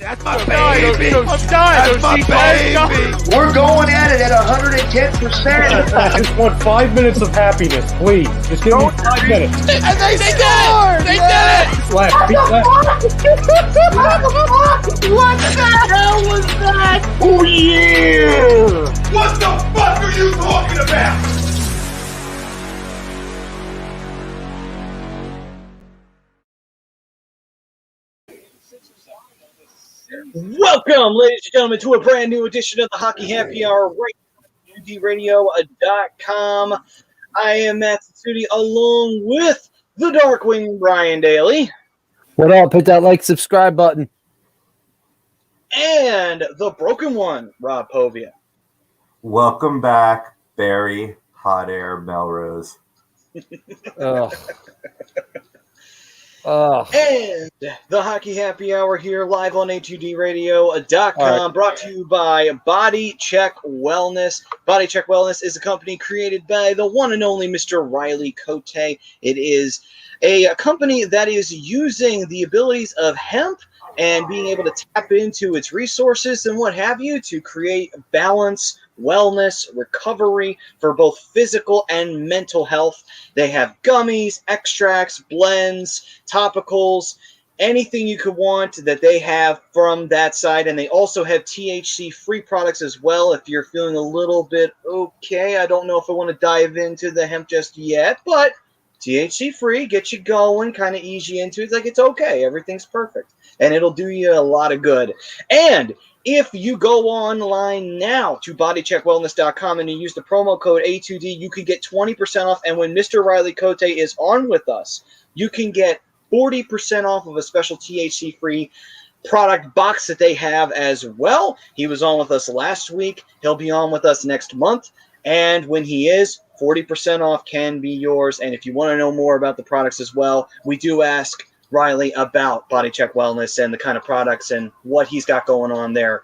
That's my baby. I'm dying. That's my baby. We're going at it at 110%. I just want 5 minutes of happiness, please. Just give me 5 minutes. And they scored. They did it. Left. What the hell was that? Oh, yeah. What the fuck are you talking about? Welcome, ladies and gentlemen, to a brand new edition of the Hockey Happy Hour right on UDRadio.com. I am Matt Tsudi along with the Darkwing Brian Daly. What up? Hit that like, subscribe button. And the Broken One, Rob Povia. Welcome back, Barry Hot Air Melrose. Ugh. And the Hockey Happy Hour here live on HUDRadio.com, right. brought to you by Body Check Wellness. Body Check Wellness is a company created by the one and only Mr. Riley Cote. It is a company that is using the abilities of hemp and being able to tap into its resources and what have you to create balance, wellness, recovery for both physical and mental health. They have gummies, extracts, blends, topicals, anything you could want that they have from that side. And they also have THC-free products as well if you're feeling a little bit okay. I don't know if I want to dive into the hemp just yet, but THC-free, get you going, kind of ease you into it. It's like, it's okay. Everything's perfect. And it'll do you a lot of good. And if you go online now to bodycheckwellness.com and you use the promo code A2D, you can get 20% off. And when Mr. Riley Cote is on with us, you can get 40% off of a special THC-free product box that they have as well. He was on with us last week. He'll be on with us next month. And when he is, 40% off can be yours. And if you want to know more about the products as well, we do ask Riley about Body Check Wellness and the kind of products and what he's got going on there.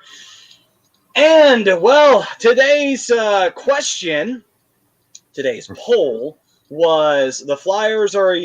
And, well, today's question, today's poll was the Flyers are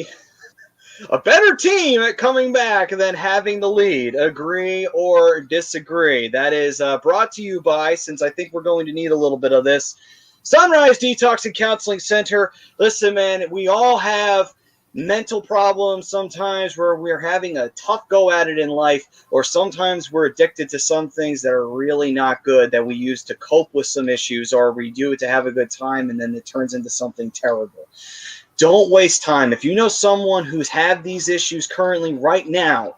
a better team at coming back than having the lead. Agree or disagree? That is brought to you by, since I think we're going to need a little bit of this, Sunrise Detox and Counseling Center. Listen, man, we all have mental problems sometimes where we're having a tough go at it in life, or sometimes we're addicted to some things that are really not good that we use to cope with some issues, or we do it to have a good time and then it turns into something terrible. Don't waste time. If you know someone who's had these issues currently right now,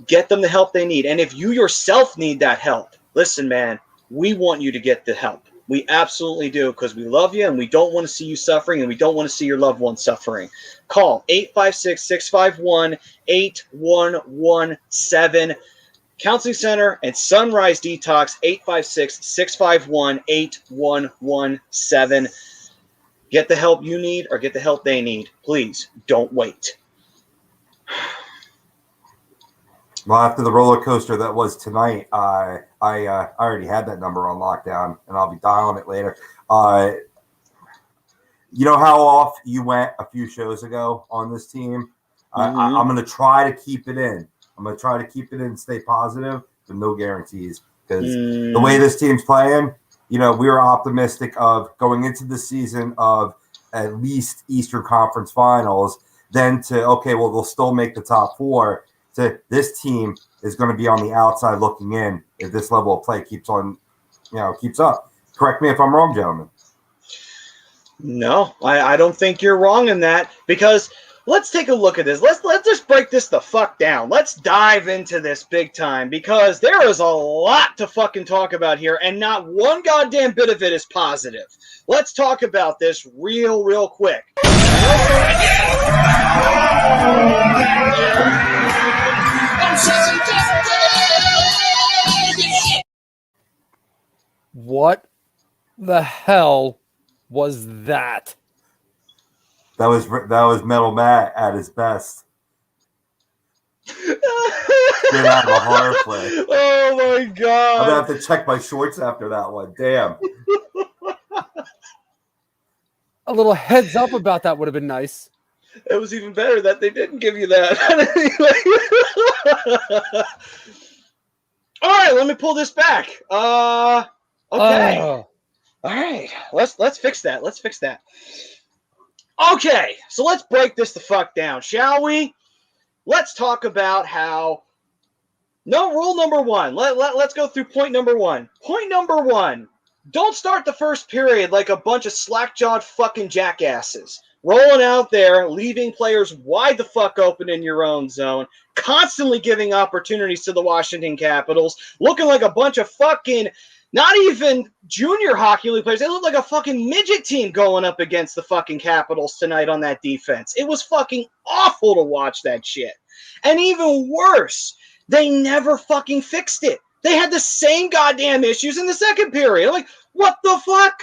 get them the help they need. And if you yourself need that help, listen, man, we want you to get the help. We absolutely do, because we love you and we don't want to see you suffering and we don't want to see your loved ones suffering. Call 856-651-8117. Counseling Center and Sunrise Detox, 856-651-8117. Get the help you need or get the help they need. Please don't wait. Well, after the roller coaster that was tonight, I already had that number on lockdown, and I'll be dialing it later. You know how off you went a few shows ago on this team? Mm-hmm. I'm going to try to keep it in. I'm going to try to keep it in and stay positive, but no guarantees. Because the way this team's playing, you know, we were optimistic of going into the season of at least Eastern Conference Finals, then to, okay, well, they'll still make the top four, to this team is going to be on the outside looking in if this level of play keeps on, keeps up. Correct me if I'm wrong, gentlemen. No, I don't think you're wrong in that, because let's take a look at this. Let's just break this the fuck down. Let's dive into this big time, because there is a lot to fucking talk about here, and not one goddamn bit of it is positive. Let's talk about this real quick. What the hell was that? That was Metal Matt at his best. Straight out of a horror flick. Oh my god! I'm gonna have to check my shorts after that one. Damn. A little heads up about that would have been nice. It was even better that they didn't give you that. All right, let me pull this back. Okay. All right, let's fix that. Let's fix that. Okay, so let's break this the fuck down, shall we? Let's talk about how. No, rule number one. Let's go through point number one. Point number one. Don't start the first period like a bunch of slack-jawed fucking jackasses. Rolling out there, leaving players wide the fuck open in your own zone, constantly giving opportunities to the Washington Capitals, looking like a bunch of fucking, not even junior hockey league players. They look like a fucking midget team going up against the fucking Capitals tonight on that defense. It was fucking awful to watch that shit. And even worse, they never fucking fixed it. They had the same goddamn issues in the second period. Like, what the fuck?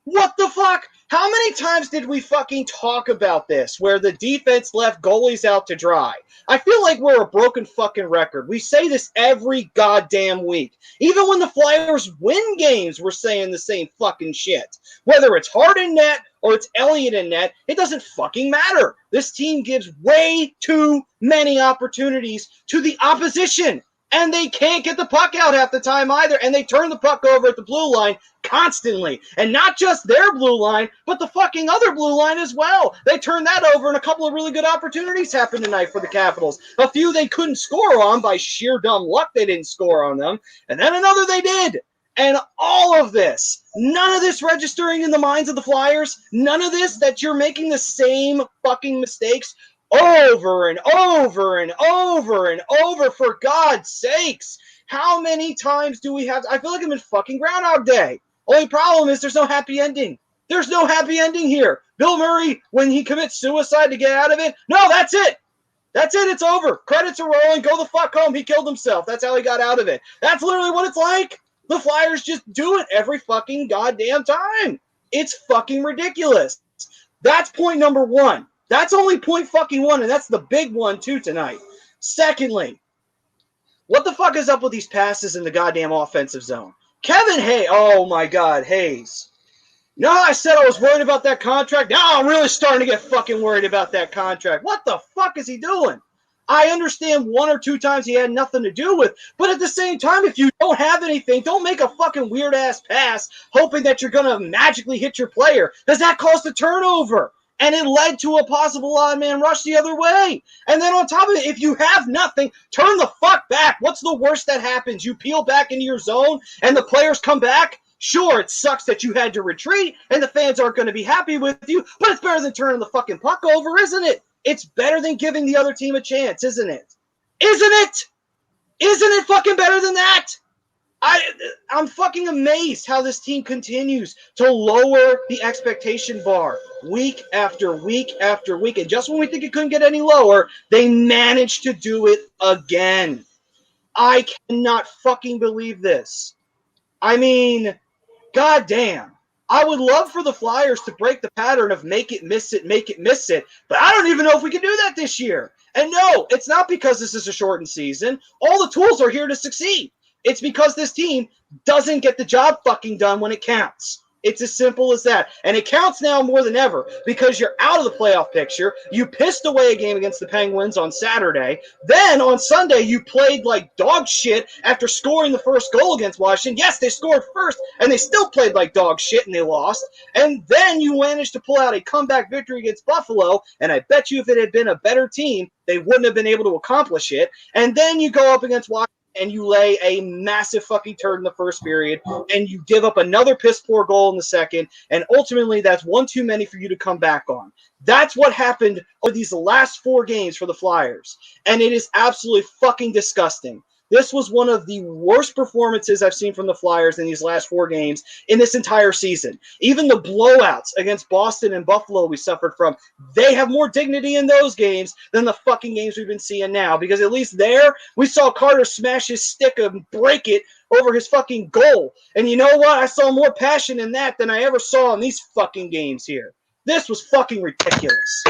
What the fuck? How many times did we fucking talk about this where the defense left goalies out to dry? I feel like we're a broken fucking record. We say this every goddamn week. Even when the Flyers win games, we're saying the same fucking shit. Whether it's Hart in net or it's Elliott in net, it doesn't fucking matter. This team gives way too many opportunities to the opposition. And they can't get the puck out half the time either. And they turn the puck over at the blue line constantly. And not just their blue line, but the fucking other blue line as well. They turned that over, and a couple of really good opportunities happened tonight for the Capitals. A few they couldn't score on by sheer dumb luck. They didn't score on them. And then another they did. And all of this, none of this registering in the minds of the Flyers, none of this that you're making the same fucking mistakes over and over and over and over, for God's sakes. How many times do we have? I feel like I'm in fucking Groundhog Day. Only problem is there's no happy ending. There's no happy ending here. Bill Murray, when he commits suicide to get out of it, no, that's it. That's it. It's over. Credits are rolling. Go the fuck home. He killed himself. That's how he got out of it. That's literally what it's like. The Flyers just do it every fucking goddamn time. It's fucking ridiculous. That's point number one. That's only point fucking one, and that's the big one too tonight. Secondly, what the fuck is up with these passes in the goddamn offensive zone? Kevin Hayes, oh my God, Hayes. No, I said I was worried about that contract. Now I'm really starting to get fucking worried about that contract. What the fuck is he doing? I understand one or two times he had nothing to do with, but at the same time, if you don't have anything, don't make a fucking weird-ass pass hoping that you're going to magically hit your player, because that caused a turnover. And it led to a possible odd man rush the other way. And then on top of it, if you have nothing, turn the fuck back. What's the worst that happens? You peel back into your zone and the players come back? Sure, it sucks that you had to retreat and the fans aren't going to be happy with you, but it's better than turning the fucking puck over, isn't it? It's better than giving the other team a chance, isn't it? Isn't it? Isn't it fucking better than that? I'm fucking amazed how this team continues to lower the expectation bar week after week after week. And just when we think it couldn't get any lower, they managed to do it again. I cannot fucking believe this. I mean, goddamn. I would love for the Flyers to break the pattern of make it, miss it, but I don't even know if we can do that this year. And no, it's not because this is a shortened season. All the tools are here to succeed. It's because this team doesn't get the job fucking done when it counts. It's as simple as that. And it counts now more than ever because you're out of the playoff picture. You pissed away a game against the Penguins on Saturday. Then on Sunday, you played like dog shit after scoring the first goal against Washington. Yes, they scored first, and they still played like dog shit, and they lost. And then you managed to pull out a comeback victory against Buffalo, and I bet you if it had been a better team, they wouldn't have been able to accomplish it. And then you go up against Washington, and you lay a massive fucking turd in the first period, and you give up another piss-poor goal in the second, and ultimately that's one too many for you to come back on. That's what happened over these last 4 games for the Flyers, and it is absolutely fucking disgusting. This was one of the worst performances I've seen from the Flyers in these last 4 games in this entire season. Even the blowouts against Boston and Buffalo we suffered from, they have more dignity in those games than the fucking games we've been seeing now. Because at least there, we saw Carter smash his stick and break it over his fucking goal. And you know what? I saw more passion in that than I ever saw in these fucking games here. This was fucking ridiculous.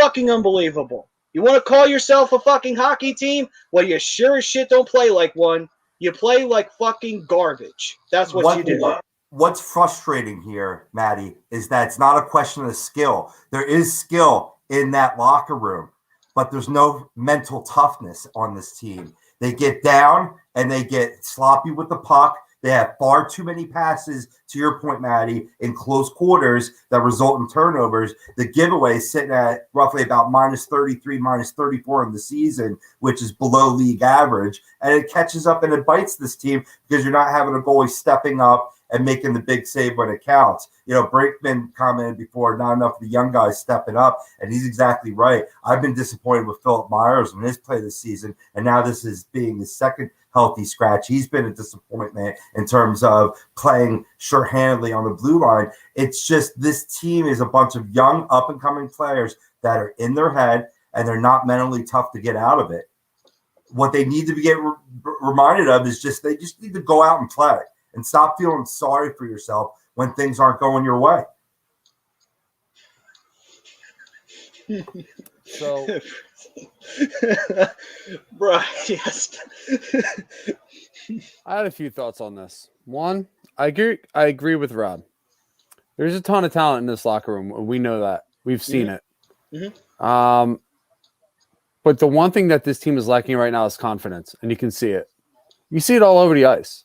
Fucking unbelievable. You want to call yourself a fucking hockey team? Well, you sure as shit don't play like one. You play like fucking garbage. That's what you do. What's frustrating here, Maddie, is that it's not a question of skill. There is skill in that locker room, but there's no mental toughness on this team. They get down and they get sloppy with the puck. They have far too many passes, to your point, Maddie, in close quarters that result in turnovers. The giveaway is sitting at roughly about minus 33, minus 34 in the season, which is below league average. And it catches up and it bites this team because you're not having a goalie stepping up and making the big save when it counts. Brinkman commented before, not enough of the young guys stepping up, and he's exactly right. I've been disappointed with Philip Myers in his play this season, and now this is being his second healthy scratch. He's been a disappointment in terms of playing sure-handedly on the blue line. It's just this team is a bunch of young, up-and-coming players that are in their head, and they're not mentally tough to get out of it. What they need to get reminded of is they just need to go out and play and stop feeling sorry for yourself when things aren't going your way. So, Right, yes. I had a few thoughts on this. One, I agree with Rob. There's a ton of talent in this locker room. We know that. We've seen it. Mm-hmm. But the one thing that this team is lacking right now is confidence, and you can see it. You see it all over the ice.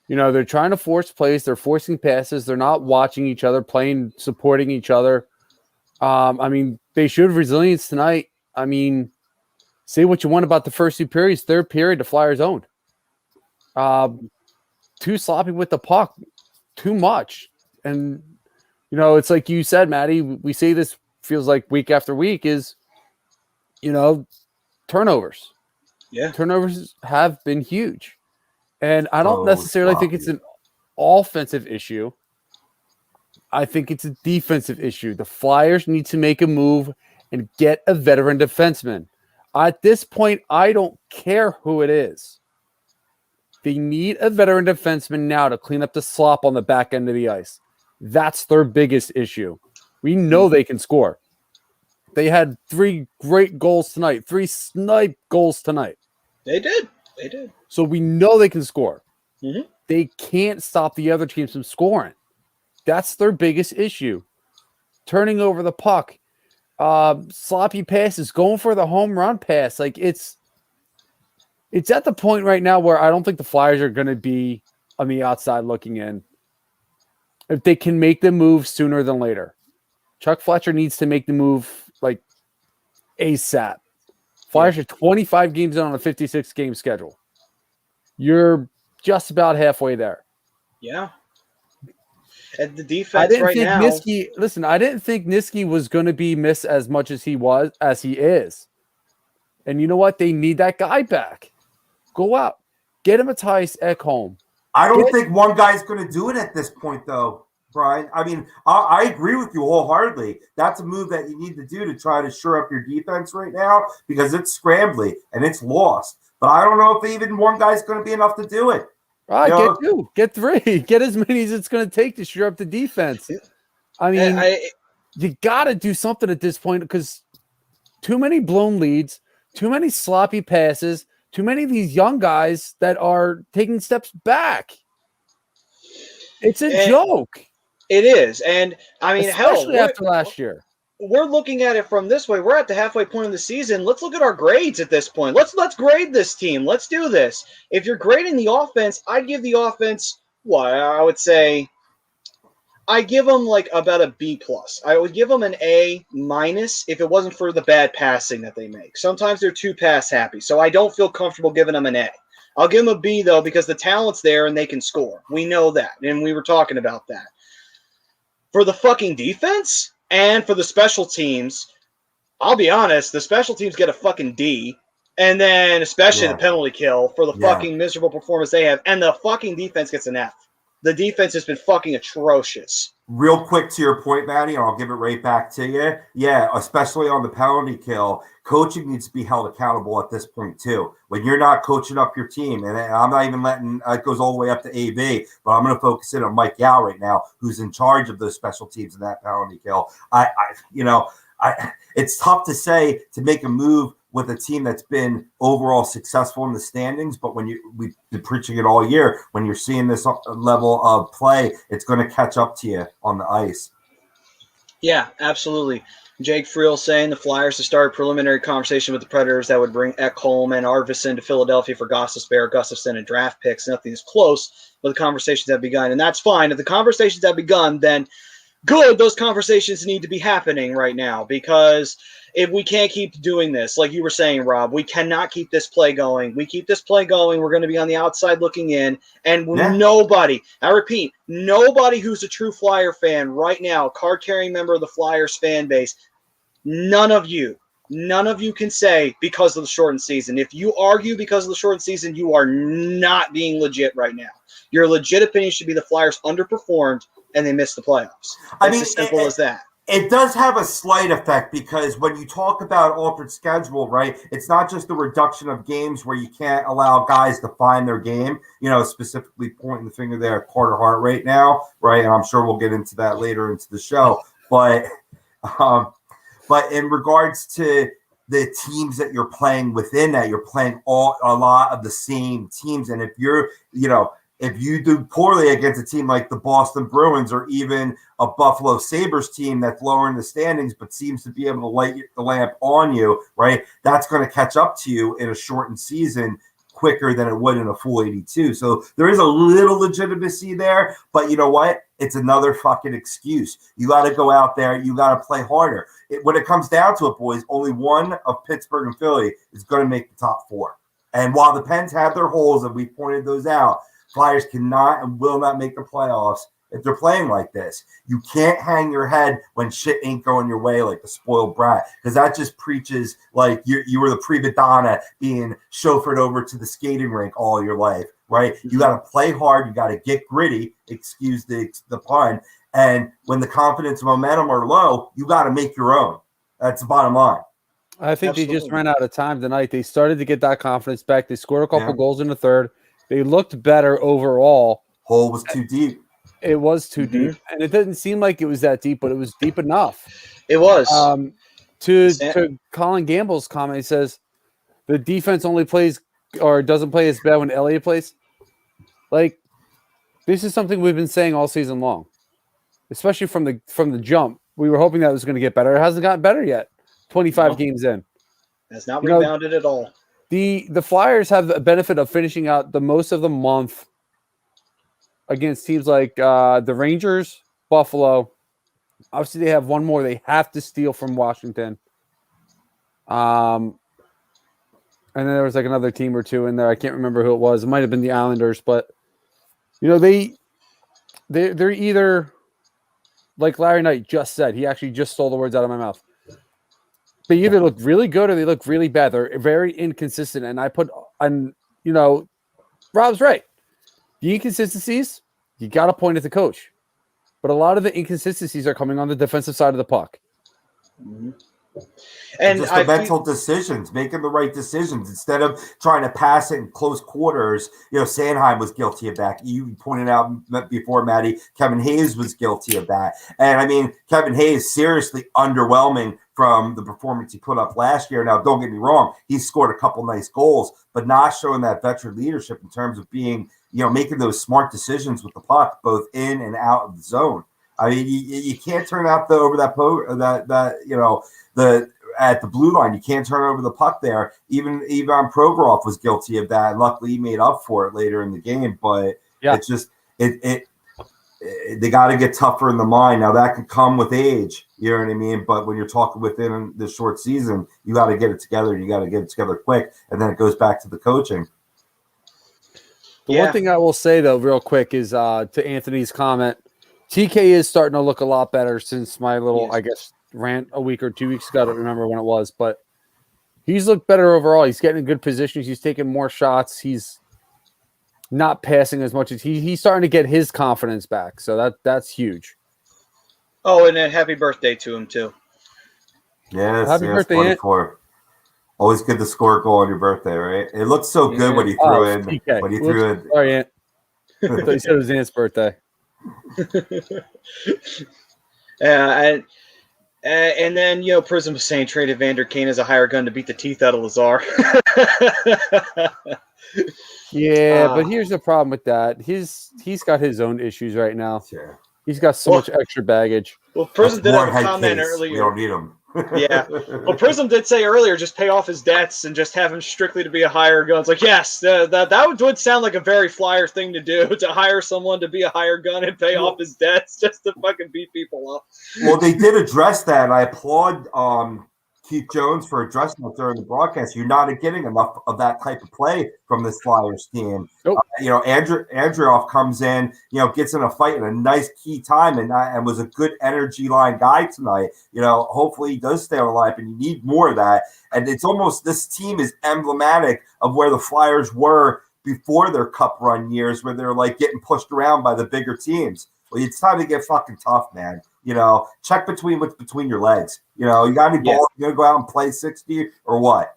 They're trying to force plays. They're forcing passes. They're not watching each other, playing, supporting each other. They showed resilience tonight. Say what you want about the first two periods. Third period, the Flyers owned. Too sloppy with the puck. Too much. And, it's like you said, Maddie, we say this feels like week after week is, turnovers. Yeah. Turnovers have been huge. And I don't necessarily think it's an offensive issue. I think it's a defensive issue. The Flyers need to make a move and get a veteran defenseman. At this point, I don't care who it is. They need a veteran defenseman now to clean up the slop on the back end of the ice. That's their biggest issue. We know they can score. They had 3 great goals tonight, 3 snipe goals tonight. They did. So we know they can score. Mm-hmm. They can't stop the other teams from scoring. That's their biggest issue. Turning over the puck, sloppy passes, going for the home run pass. It's at the point right now where I don't think the Flyers are going to be on the outside looking in. If they can make the move sooner than later. Chuck Fletcher needs to make the move ASAP. Flyers are 25 games in on a 56-game schedule. You're just about halfway there. Yeah. And the defense now. I didn't think Niski was going to be missed as much as he is. And you know what? They need that guy back. Go out. Get him a Mattias Ekholm. I don't think one guy's going to do it at this point, though, Brian. I agree with you wholeheartedly. That's a move that you need to do to try to shore up your defense right now because it's scrambly and it's lost. But I don't know if even one guy's going to be enough to do it. All right, get 2, get 3, get as many as it's going to take to shore up the defense. You got to do something at this point because too many blown leads, too many sloppy passes, too many of these young guys that are taking steps back. It's a joke. It is. And especially after last year. We're looking at it from this way. We're at the halfway point of the season. Let's look at our grades at this point. Let's grade this team. Let's do this. If you're grading the offense, I'd give the offense, I would say I give them about a B+. I would give them an A- if it wasn't for the bad passing that they make. Sometimes they're too pass happy, so I don't feel comfortable giving them an A. I'll give them a B, though, because the talent's there and they can score. We know that, and we were talking about that. For the fucking defense and for the special teams, I'll be honest, the special teams get a fucking D, and then especially the penalty kill for the fucking miserable performance they have, and the fucking defense gets an F. The defense has been fucking atrocious. Real quick to your point, Maddie, and I'll give it right back to you. Yeah, especially on the penalty kill, coaching needs to be held accountable at this point too. When you're not coaching up your team, and I'm not even letting it goes all the way up to AV, but I'm going to focus in on Mike Yao right now, who's in charge of those special teams in that penalty kill. It's tough to say to make a move with a team that's been overall successful in the standings, but we've been preaching it all year. When you're seeing this level of play, it's going to catch up to you on the ice. Yeah, absolutely. Jake Friel saying the Flyers to start preliminary conversation with the Predators that would bring Ekholm and Arvidsson to Philadelphia for Gustafsson, and draft picks. Nothing is close, but the conversations have begun, and that's fine. If the conversations have begun, then good. Those conversations need to be happening right now, because if we can't keep doing this, like you were saying, Rob, we cannot keep this play going. We keep this play going, we're going to be on the outside looking in, and nobody, I repeat, nobody who's a true Flyer fan right now, card-carrying member of the Flyers fan base, none of you can say because of the shortened season. If you argue because of the shortened season, you are not being legit right now. Your legit opinion should be the Flyers underperformed and they missed the playoffs. It's as simple as that. It does have a slight effect, because when you talk about altered schedule, right, it's not just the reduction of games where you can't allow guys to find their game, specifically pointing the finger there at Carter Hart right now, right, and I'm sure we'll get into that later into the show, but in regards to the teams that you're playing within that, you're playing a lot of the same teams, and if you're, if you do poorly against a team like the Boston Bruins or even a Buffalo Sabres team that's lower in the standings but seems to be able to light the lamp on you, right, that's going to catch up to you in a shortened season quicker than it would in a full 82. So there is a little legitimacy there, but you know what? It's another fucking excuse. You got to go out there. You got to play harder. When it comes down to it, boys, only one of Pittsburgh and Philly is going to make the top four. And while the Pens have their holes, and we pointed those out, Flyers cannot and will not make the playoffs if they're playing like this. You can't hang your head when shit ain't going your way like the spoiled brat, because that just preaches like you were the prima donna being chauffeured over to the skating rink all your life, right? You got to play hard. You got to get gritty, excuse the pun. And when the confidence and momentum are low, you got to make your own. That's the bottom line. I think they just ran out of time tonight. They started to get that confidence back. They scored a couple goals in the third. They looked better overall. Hole was too deep. It was too deep, and it didn't seem like it was that deep, but it was deep enough. It was. To Colin Gamble's comment, he says the defense only plays or doesn't play as bad when Elliott plays. Like, this is something we've been saying all season long, especially from the jump. We were hoping that it was going to get better. It hasn't gotten better yet. 25 games in. It's not rebounded at all. The Flyers have the benefit of finishing out the most of the month against teams like the Rangers, Buffalo. Obviously, they have one more they have to steal from Washington. And then there was like another team or two in there. I can't remember who it was. It might have been the Islanders, but they're either, like Larry Knight just said. He actually just stole the words out of my mouth. They either look really good or they look really bad. They're very inconsistent. And Rob's right. The inconsistencies, you got to point at the coach. But a lot of the inconsistencies are coming on the defensive side of the puck. Mm-hmm. And just the mental decisions, making the right decisions instead of trying to pass it in close quarters. Sanheim was guilty of that. You pointed out before, Maddie, Kevin Hayes was guilty of that. And I mean, Kevin Hayes seriously underwhelming from the performance he put up last year. Now, don't get me wrong, he scored a couple nice goals, but not showing that veteran leadership in terms of being, making those smart decisions with the puck, both in and out of the zone. I mean, you can't turn out at the blue line. You can't turn over the puck there. Even Ivan Provorov was guilty of that, and luckily he made up for it later in the game. But it's just they got to get tougher in the mind. Now that could come with age, you know what I mean. But when you're talking within the short season, you got to get it together. You got to get it together quick, and then it goes back to the coaching. The one thing I will say though, real quick, is to Anthony's comment. TK is starting to look a lot better since my little, I guess, rant a week or 2 weeks ago. I don't remember when it was, but he's looked better overall. He's getting in good positions. He's taking more shots. He's not passing as much as he's starting to get his confidence back. So that's huge. Oh, and then happy birthday to him too. Yes, happy birthday, 24. Always good to score a goal on your birthday, right? It looked so good when he threw in. TK. When he threw in. Sorry, Aunt. I thought you said it was Aunt's birthday. And then Prism was saying trade Evander Kane as a higher gun to beat the teeth out of Lazar. But here's the problem with that. He's got his own issues right now. Sure. He's got so much extra baggage. Well, Prism did have a comment case. earlier. We don't need him. Yeah. Well, Prism did say earlier, just pay off his debts and just have him strictly to be a hire gun. It's like, yes, that would sound like a very Flyer thing to do, to hire someone to be a hire gun and pay off his debts just to fucking beat people up. Well, they did address that, and I applaud Keith Jones for addressing it during the broadcast. You're not getting enough of that type of play from this Flyers team. Nope. Andreoff comes in, gets in a fight in a nice key time, and was a good energy line guy tonight. Hopefully he does stay on the lineup, and you need more of that. And it's almost, this team is emblematic of where the Flyers were before their cup run years, where they're like getting pushed around by the bigger teams. Well, it's time to get fucking tough, man. Check what's between your legs. You got any balls? You gonna go out and play 60 or what?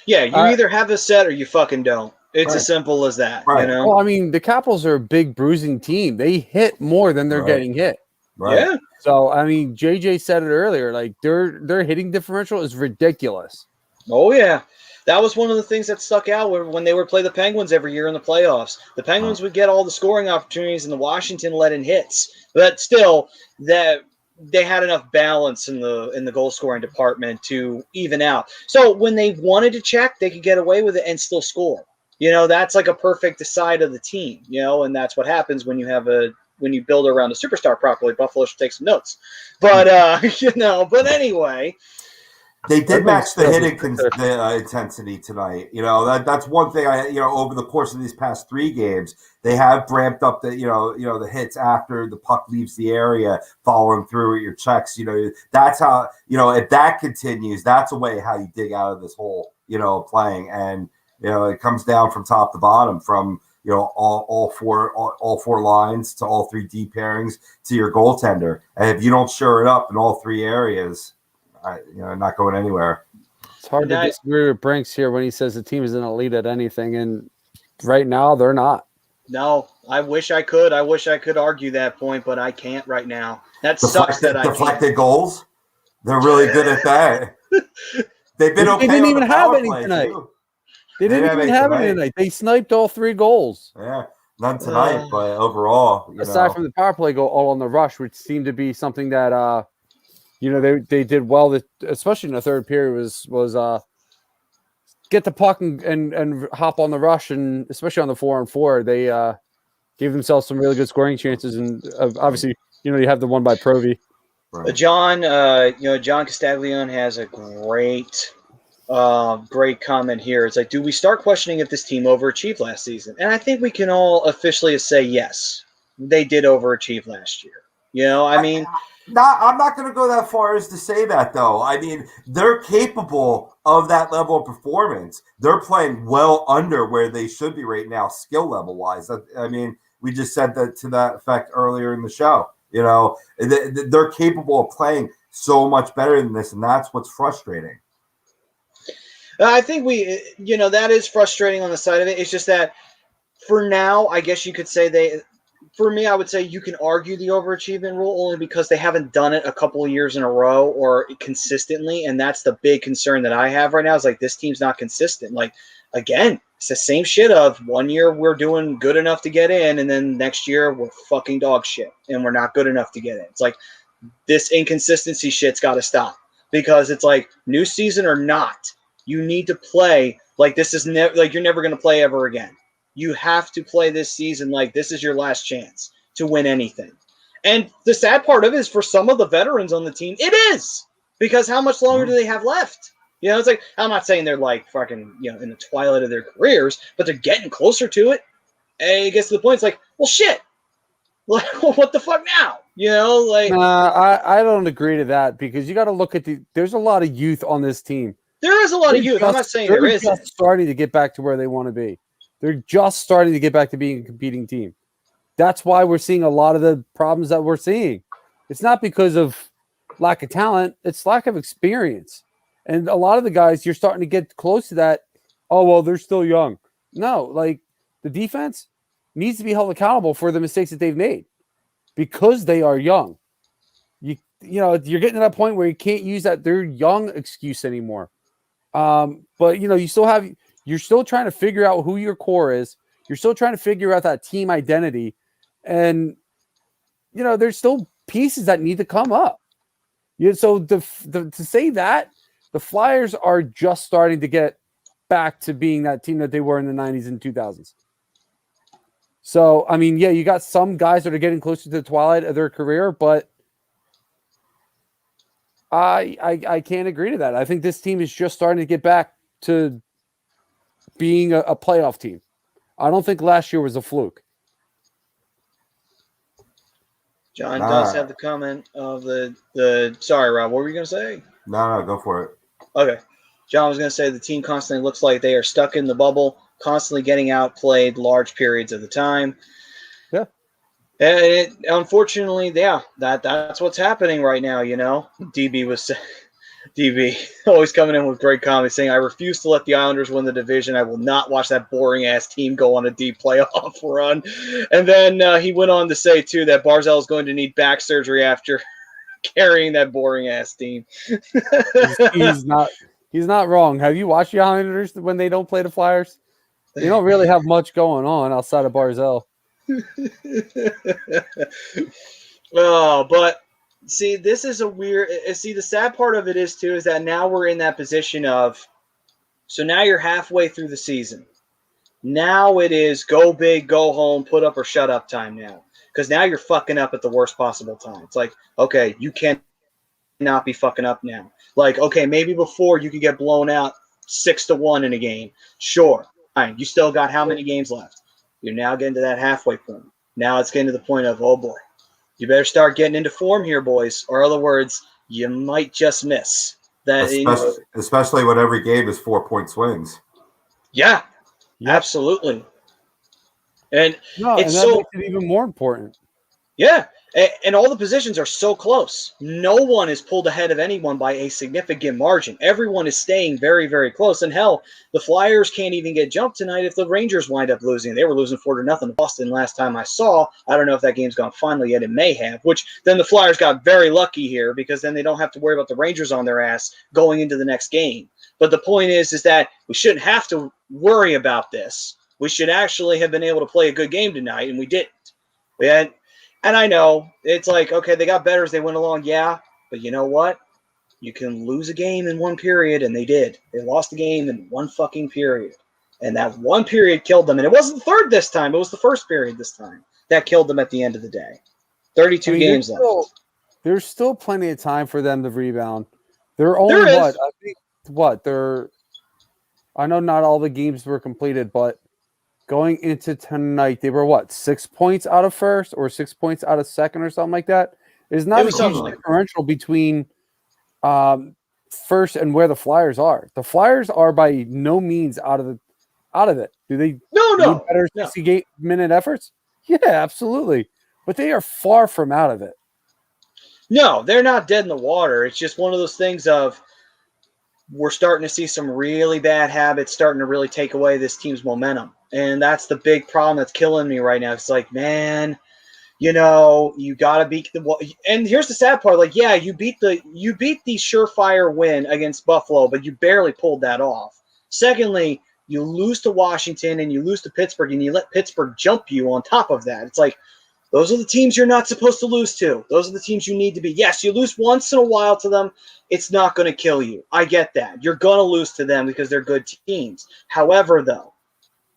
Yeah, you either have a set or you fucking don't. It's as simple as that. Right. Well, I mean, the Capitals are a big bruising team. They hit more than they're getting hit. Right. Yeah. So I mean, JJ said it earlier. Like their hitting differential is ridiculous. Oh yeah. That was one of the things that stuck out when they would play the Penguins every year in the playoffs. The Penguins would get all the scoring opportunities, and the Washington let in hits. But still, that they had enough balance in the goal scoring department to even out. So when they wanted to check, they could get away with it and still score. That's like a perfect side of the team. And that's what happens when you build around a superstar properly. Buffalo should take some notes. But But anyway. They did match the hitting intensity tonight. That's one thing over the course of these past 3 games, they have ramped up the the hits after the puck leaves the area, following through at your checks. That's how if that continues, that's a way how you dig out of this hole. Playing, and it comes down from top to bottom, from all four lines to all 3 D pairings to your goaltender. And if you don't shore it up in all 3 areas, not going anywhere. It's hard to disagree with Brinks here when he says the team isn't elite at anything, and right now they're not. No, I wish I could. I wish I could argue that point, but I can't right now. That sucks that I deflected goals. They're really good at that. They've been okay. They didn't even have any tonight. They didn't even have any tonight. They sniped all 3 goals. Yeah, none tonight, but overall, aside from the power play goal, all on the rush, which seemed to be something that they did well, especially in the third period, was get the puck and hop on the rush, and especially on the 4-on-4, they gave themselves some really good scoring chances, and obviously, you have the one by Provy. Right. John Castaglione has a great comment here. It's like, do we start questioning if this team overachieved last season? And I think we can all officially say yes, they did overachieve last year. I'm not going to go that far as to say that, though. I mean, they're capable of that level of performance. They're playing well under where they should be right now, skill level wise. I mean, we just said that to that effect earlier in the show. They're capable of playing so much better than this, and that's what's frustrating. I think that is frustrating on the side of it. It's just that for now, I guess you could say for me, I would say you can argue the overachievement rule only because they haven't done it a couple of years in a row or consistently, and that's the big concern that I have right now. Is like, this team's not consistent. Like, again, it's the same shit of 1 year we're doing good enough to get in, and then next year we're fucking dog shit and we're not good enough to get in. It's like, this inconsistency shit's got to stop, because it's like, new season or not, you need to play like this is like you're never going to play ever again. You have to play this season like this is your last chance to win anything. And the sad part of it is, for some of the veterans on the team, it is, because how much longer do they have left? It's like, I'm not saying they're like fucking, in the twilight of their careers, but they're getting closer to it. And it gets to the point, it's like, well, shit. Like, what the fuck now? I don't agree to that, because you got to look at there's a lot of youth on this team. There is a lot of youth. I'm not saying there isn't. They're just starting to get back to where they want to be. They're just starting to get back to being a competing team. That's why we're seeing a lot of the problems that we're seeing. It's not because of lack of talent. It's lack of experience. And a lot of the guys, you're starting to get close to that. Oh, well, they're still young. No, like, the defense needs to be held accountable for the mistakes that they've made, because they are young. You're getting to that point where you can't use that they're young excuse anymore. But you're still trying to figure out who your core is. You're still trying to figure out that team identity. And there's still pieces that need to come up. So to say that the Flyers are just starting to get back to being that team that they were in the 90s and 2000s. So, I mean, yeah, you got some guys that are getting closer to the twilight of their career, but I can't agree to that. I think this team is just starting to get back to being a playoff team. I don't think last year was a fluke. John does have the comment of the. Sorry, Rob. What were you going to say? No, go for it. Okay. John was going to say the team constantly looks like they are stuck in the bubble, constantly getting outplayed large periods of the time. Yeah. And unfortunately, that's what's happening right now, DB always coming in with great comments saying, I refuse to let the Islanders win the division. I will not watch that boring-ass team go on a deep playoff run. And then he went on to say, too, that Barzal is going to need back surgery after carrying that boring-ass team. He's not wrong. Have you watched the Islanders when they don't play the Flyers? They don't really have much going on outside of Barzal. But see, this is a weird. See, the sad part of it is too is that now we're in that position of. So now you're halfway through the season. Now it is go big, go home, put up or shut up time now. Because now you're fucking up at the worst possible time. It's like, okay, you cannot be fucking up now. Like, okay, maybe before you could get blown out 6-1 in a game. Sure. Fine. You still got how many games left? You're now getting to that halfway point. Now it's getting to the point of, oh boy, you better start getting into form here, boys. Or in other words, you might just miss. Especially when every game is 4-point swings. Yeah, absolutely. And that makes it even more important. Yeah, and all the positions are so close. No one is pulled ahead of anyone by a significant margin. Everyone is staying very, very close. And hell, the Flyers can't even get jumped tonight if the Rangers wind up losing. They were losing 4-0 to Boston last time I saw. I don't know if that game's gone final yet. It may have, which then the Flyers got very lucky here because then they don't have to worry about the Rangers on their ass going into the next game. But the point is that we shouldn't have to worry about this. We should actually have been able to play a good game tonight, and we didn't. And I know it's like, okay, they got better as they went along. Yeah. But you know what? You can lose a game in one period, and they did. They lost the game in one fucking period. And that one period killed them. And it wasn't the third this time. It was the first period this time. That killed them at the end of the day. 32 games left. There's still plenty of time for them to rebound. They're only I know not all the games were completed, but going into tonight, they were 6 points out of first or 6 points out of second or something like that. There's not a huge differential between first and where the Flyers are. The Flyers are by no means out of it. Do they need better 68-minute efforts? Yeah, absolutely. But they are far from out of it. No, they're not dead in the water. It's just one of those things of we're starting to see some really bad habits starting to really take away this team's momentum. And that's the big problem that's killing me right now. It's like, man, you got to beat the – and here's the sad part. Like, yeah, you beat the surefire win against Buffalo, but you barely pulled that off. Secondly, you lose to Washington and you lose to Pittsburgh, and you let Pittsburgh jump you on top of that. It's like, those are the teams you're not supposed to lose to. Those are the teams you need to be. Yes, you lose once in a while to them. It's not going to kill you. I get that. You're going to lose to them because they're good teams. However, though,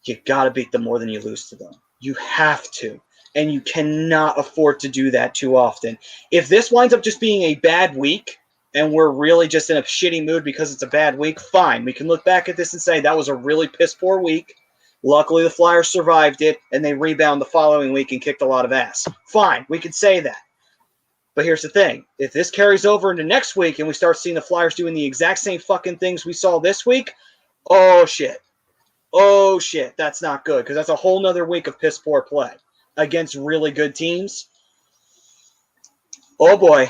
you got to beat them more than you lose to them. You have to. And you cannot afford to do that too often. If this winds up just being a bad week and we're really just in a shitty mood because it's a bad week, fine. We can look back at this and say that was a really piss-poor week. Luckily, the Flyers survived it, and they rebound the following week and kicked a lot of ass. Fine, we can say that. But here's the thing. If this carries over into next week and we start seeing the Flyers doing the exact same fucking things we saw this week, oh, shit. Oh, shit. That's not good because that's a whole nother week of piss-poor play against really good teams. Oh, boy.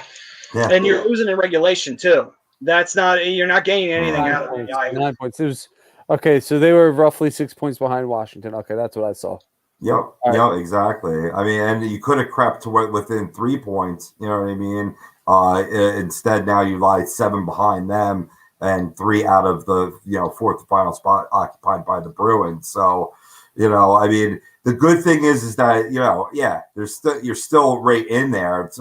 Yeah. And you're losing in regulation, too. You're not gaining anything out of it. 9 points. Okay, so they were roughly 6 points behind Washington. Okay, that's what I saw. Yep, exactly. I mean, and you could have crept to within 3 points, you know what I mean? Instead, now you lie 7 behind them and 3 out of the, fourth and final spot occupied by the Bruins. So, I mean, the good thing is that you're still right in there. It's,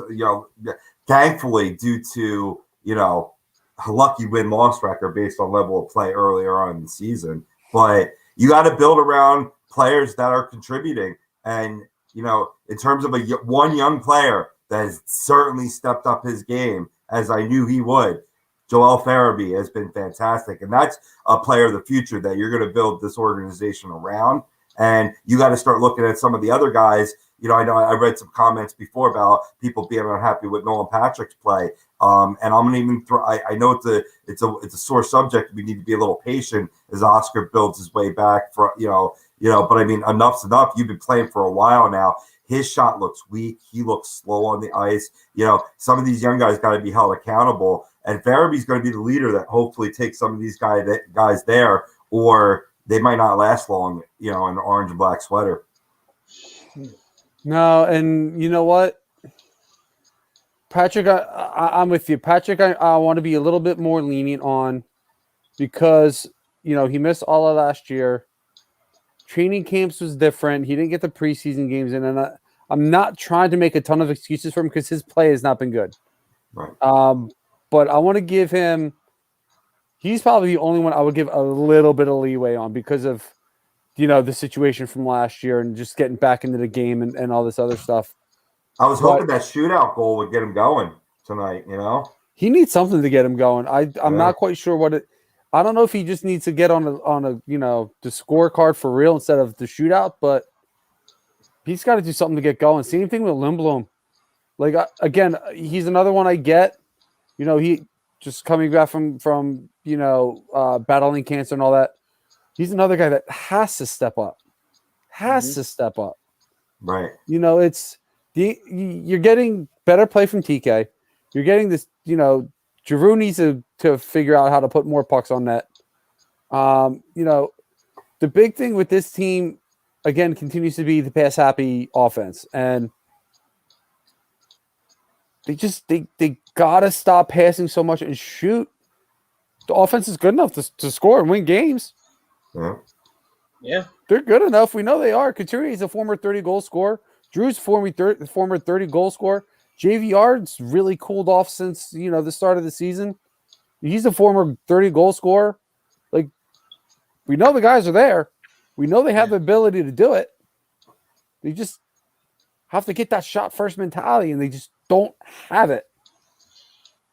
thankfully, due to a lucky win-loss record based on level of play earlier on in the season. But you got to build around players that are contributing, and in terms of one young player that has certainly stepped up his game, as I knew he would. Joel Farabee has been fantastic, and that's a player of the future that you're going to build this organization around. And you got to start looking at some of the other guys. I know I read some comments before about people being unhappy with Nolan Patrick's play, and I'm going to even throw. I know it's a sore subject. We need to be a little patient as Oscar builds his way back. But I mean, enough's enough. You've been playing for a while now. His shot looks weak. He looks slow on the ice. Some of these young guys got to be held accountable. And Farabee's going to be the leader that hopefully takes some of these guys there, or they might not last long, in an orange and black sweater. No, and you know what? Patrick, I'm with you. Patrick, I want to be a little bit more lenient on because, he missed all of last year. Training camps was different. He didn't get the preseason games in, and I'm not trying to make a ton of excuses for him because his play has not been good. Right. But I want to give him – he's probably the only one I would give a little bit of leeway on because of, the situation from last year and just getting back into the game and all this other stuff. I was hoping that shootout goal would get him going tonight, He needs something to get him going. I'm not quite sure what it – I don't know if he just needs to get on a the scorecard for real instead of the shootout, but he's got to do something to get going. Same thing with Lindblom. Like, again, he's another one I get. He just coming back from battling cancer and all that. He's another guy that has to step up. To step up. Right. You're getting better play from TK. You're getting this, Giroux needs to figure out how to put more pucks on net. The big thing with this team, again, continues to be the pass-happy offense. And they gotta stop passing so much and shoot. The offense is good enough to score and win games. Yeah, they're good enough. We know they are. Couturier is a former 30-goal scorer. Drew's former 30-goal scorer. JVR's really cooled off since the start of the season. He's a former 30-goal scorer. Like, we know the guys are there. We know they have the ability to do it. They just have to get that shot first mentality, and they just don't have it.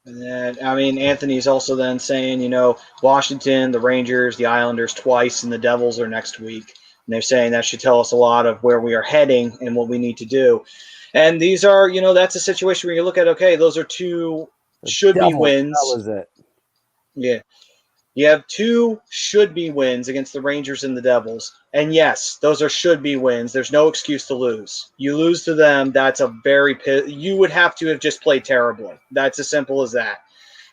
And then, Anthony's also then saying, Washington, the Rangers, the Islanders twice, and the Devils are next week. And they're saying that should tell us a lot of where we are heading and what we need to do. And these are, that's a situation where you look at, okay, those are two should-be wins. That was it. Yeah. You have two should-be wins against the Rangers and the Devils. And, yes, those are should-be wins. There's no excuse to lose. You lose to them, that's you would have to have just played terribly. That's as simple as that.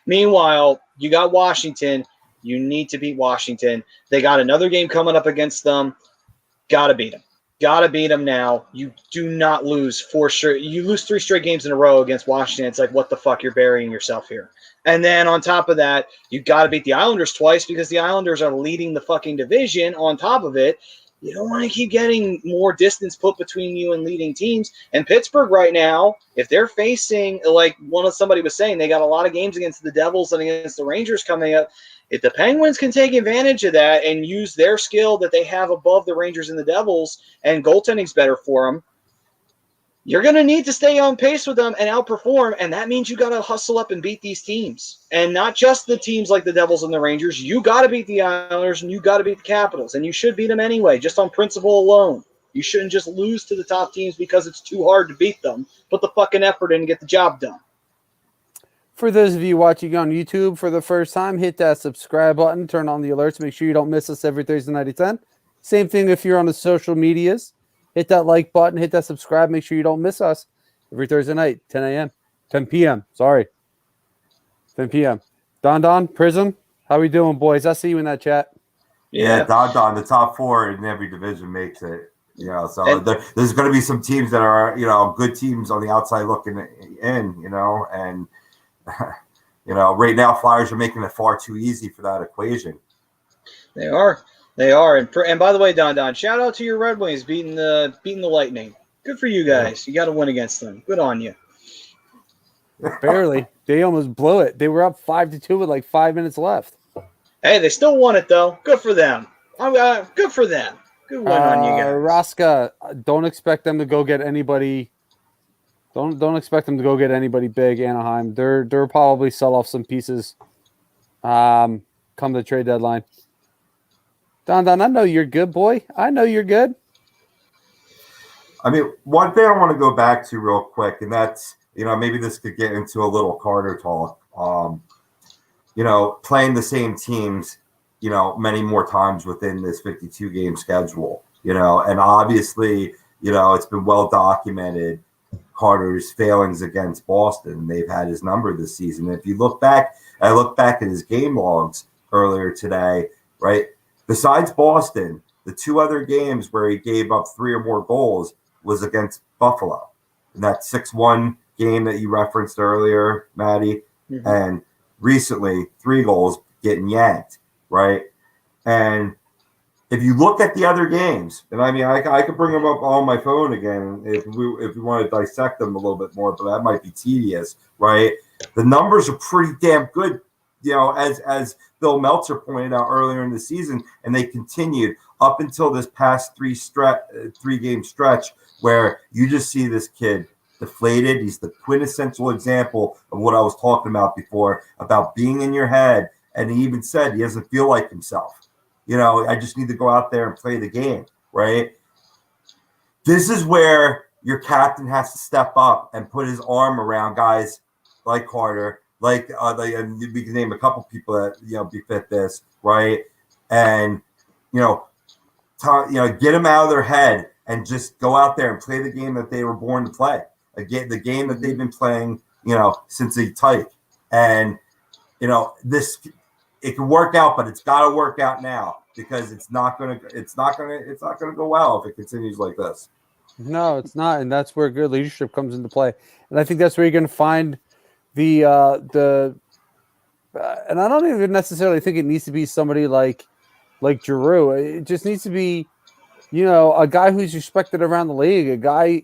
Meanwhile, you got Washington. You need to beat Washington. They got another game coming up against them. Got to beat them. Got to beat them now. You do not lose 4 straight. You lose 3 straight games in a row against Washington. It's like, what the fuck? You're burying yourself here. And then on top of that, you got to beat the Islanders twice because the Islanders are leading the fucking division. On top of it, you don't want to keep getting more distance put between you and leading teams. And Pittsburgh right now, if they're facing, like somebody was saying, they got a lot of games against the Devils and against the Rangers coming up. If the Penguins can take advantage of that and use their skill that they have above the Rangers and the Devils, and goaltending's better for them, you're going to need to stay on pace with them and outperform, and that means you got to hustle up and beat these teams. And not just the teams like the Devils and the Rangers. You got to beat the Islanders, and you got to beat the Capitals, and you should beat them anyway, just on principle alone. You shouldn't just lose to the top teams because it's too hard to beat them. Put the fucking effort in and get the job done. For those of you watching on YouTube for the first time, hit that subscribe button, turn on the alerts, make sure you don't miss us every Thursday night at 10. Same thing if you're on the social medias. Hit that like button, hit that subscribe, make sure you don't miss us every Thursday night, 10 p.m. Sorry, 10 p.m. Don, Prism, how we doing, boys? I see you in that chat. Yeah, Don, the top 4 in every division makes it. So there's going to be some teams that are, good teams on the outside looking in, and right now Flyers are making it far too easy for that equation. They are. They are, and by the way, Don, shout out to your Red Wings beating the Lightning. Good for you guys. You got to win against them. Good on you. Barely. They almost blew it. They were up 5-2 with like 5 minutes left. Hey, they still won it though. Good for them. Good for them. Good win on you guys. Raska, don't expect them to go get anybody. Don't expect them to go get anybody big. Anaheim. They're probably sell off some pieces. Come the trade deadline. Don, I know you're good, boy. I know you're good. I mean, one thing I want to go back to real quick, and that's, maybe this could get into a little Carter talk. Playing the same teams, many more times within this 52-game schedule, and obviously, it's been well documented Carter's failings against Boston. They've had his number this season. If you look back, I looked back at his game logs earlier today, right? Besides Boston, the two other games where he gave up 3 or more goals was against Buffalo. In that 6-1 game that you referenced earlier, Maddie, and recently 3 goals getting yanked, right? And if you look at the other games, and I mean, I could bring them up on my phone again if we want to dissect them a little bit more, but that might be tedious, right? The numbers are pretty damn good, as Bill Meltzer pointed out earlier in the season, and they continued up until this past 3-game stretch where you just see this kid deflated. He's the quintessential example of what I was talking about before, about being in your head. And he even said he doesn't feel like himself. I just need to go out there and play the game, right? This is where your captain has to step up and put his arm around guys like Carter, and we can name a couple people that befit this, right? And get them out of their head and just go out there and play the game that they were born to play. Again, the game that they've been playing, since they type. And this, it can work out, but it's got to work out now because it's not gonna go well if it continues like this. No, it's not, and that's where good leadership comes into play. And I think that's where you're going to find and I don't even necessarily think it needs to be somebody like Giroux. It just needs to be, a guy who's respected around the league, a guy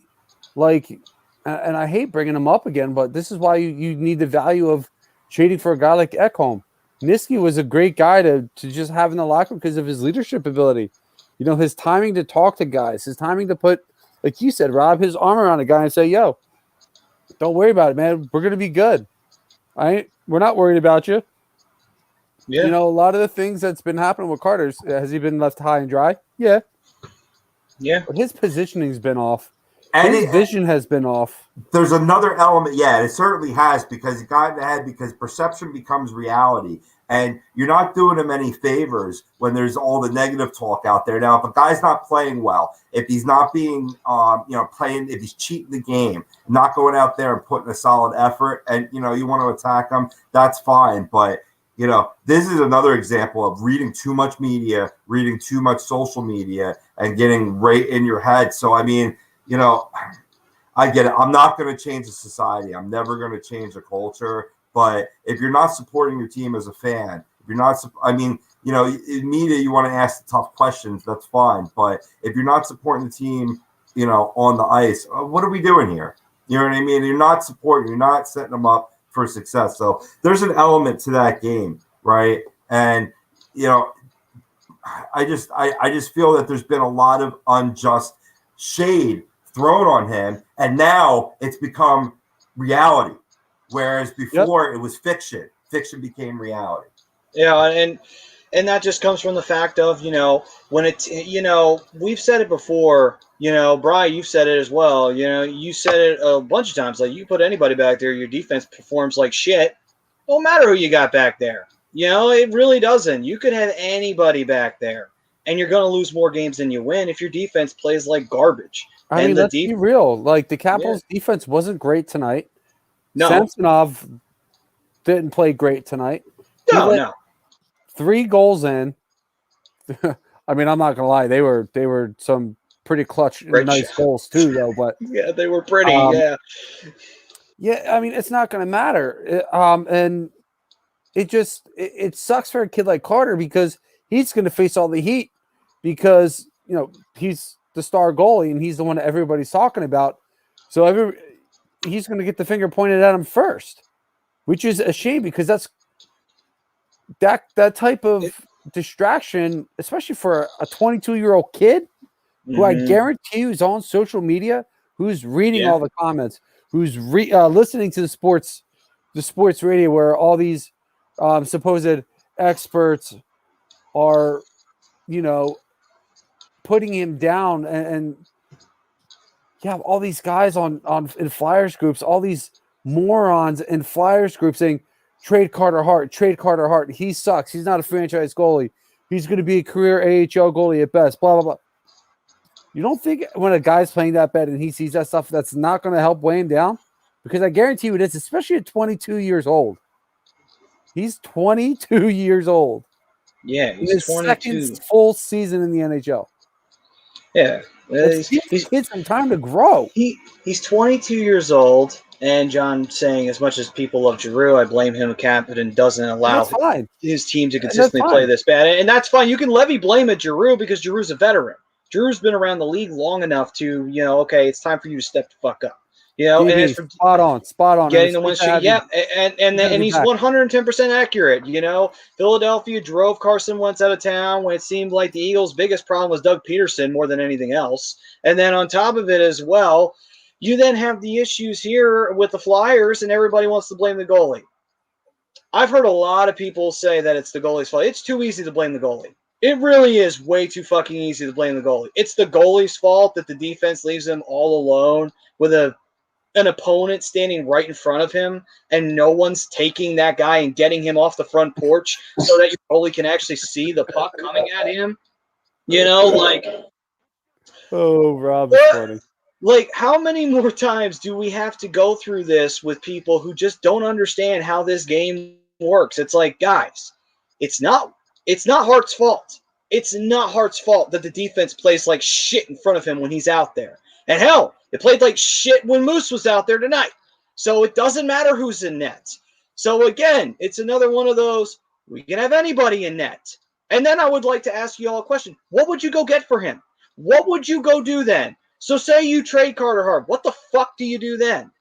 like, and I hate bringing him up again, but this is why you need the value of trading for a guy like Ekholm. Niski was a great guy to just have in the locker room because of his leadership ability. His timing to talk to guys, his timing to put, like you said, Rob, his arm around a guy and say, yo, don't worry about it, man. We're going to be good. We're not worried about you. Yeah. A lot of the things that's been happening with Carter's, has he been left high and dry? Yeah. Yeah. But his positioning's been off. And his vision has been off. There's another element. Yeah, it certainly has, because he got in the head, because perception becomes reality. And you're not doing him any favors when there's all the negative talk out there. Now, if a guy's not playing well, if he's not being, playing, if he's cheating the game, not going out there and putting a solid effort, and, you want to attack him, that's fine. But, this is another example of reading too much media, reading too much social media, and getting right in your head. So, I mean, I get it. I'm not going to change the society. I'm never going to change the culture. But if you're not supporting your team as a fan, if you're not, in media, you want to ask the tough questions. That's fine. But if you're not supporting the team, on the ice, what are we doing here? You know what I mean? You're not supporting, you're not setting them up for success. So there's an element to that game, right? And, I just feel that there's been a lot of unjust shade thrown on him, and now it's become reality, whereas before it was fiction. Fiction became reality. Yeah, and that just comes from the fact of, when it's, we've said it before, Brian, you've said it as well, you said it a bunch of times, like, you put anybody back there, your defense performs like shit, no matter who you got back there. It really doesn't. You could have anybody back there, and you're going to lose more games than you win if your defense plays like garbage. I mean, let's be real. Like, the Capitals' defense wasn't great tonight. No. Samsonov didn't play great tonight. No. 3 goals in. I mean, I'm not going to lie. They were some pretty clutch, nice goals too, though. But yeah, they were pretty, yeah. Yeah, I mean, it's not going to matter. And it sucks for a kid like Carter because he's going to face all the heat because he's the star goalie and he's the one that everybody's talking about. So he's going to get the finger pointed at him first, which is a shame because that type of distraction, especially for a 22-year-old kid who I guarantee you is on social media, who's reading all the comments, who's listening to the sports radio where all these supposed experts are, putting him down and all these guys in Flyers groups, all these morons in Flyers groups saying, trade Carter Hart. He sucks. He's not a franchise goalie. He's going to be a career AHL goalie at best, blah, blah, blah. You don't think when a guy's playing that bad and he sees that stuff, that's not going to help weigh him down? Because I guarantee you it is, especially at 22 years old. He's 22 years old. Yeah, he's his 22. Second full season in the NHL. Yeah. He's kids some time to grow. He's 22 years old, and John saying as much as people love Giroux, I blame him. Captain doesn't allow his team to consistently play this bad, and that's fine. You can levy blame at Giroux because Giroux's a veteran. Giroux's been around the league long enough to, okay, it's time for you to step the fuck up. And as for spot on. Getting the win streak, and he's 110% accurate. Philadelphia drove Carson Wentz out of town when it seemed like the Eagles' biggest problem was Doug Peterson more than anything else. And then on top of it as well, you then have the issues here with the Flyers, and everybody wants to blame the goalie. I've heard a lot of people say that it's the goalie's fault. It's too easy to blame the goalie. It really is way too fucking easy to blame the goalie. It's the goalie's fault that the defense leaves him all alone with an opponent standing right in front of him, and no one's taking that guy and getting him off the front porch so that your goalie can actually see the puck coming at him. Oh, Rob is funny. Like, how many more times do we have to go through this with people who just don't understand how this game works? It's like, guys, it's not Hart's fault. It's not Hart's fault that the defense plays like shit in front of him when he's out there. And hell, it played like shit when Moose was out there tonight. So it doesn't matter who's in net. So again, it's another one of those, we can have anybody in net. And then I would like to ask you all a question. What would you go get for him? What would you go do then? So say you trade Carter Hart. What the fuck do you do then?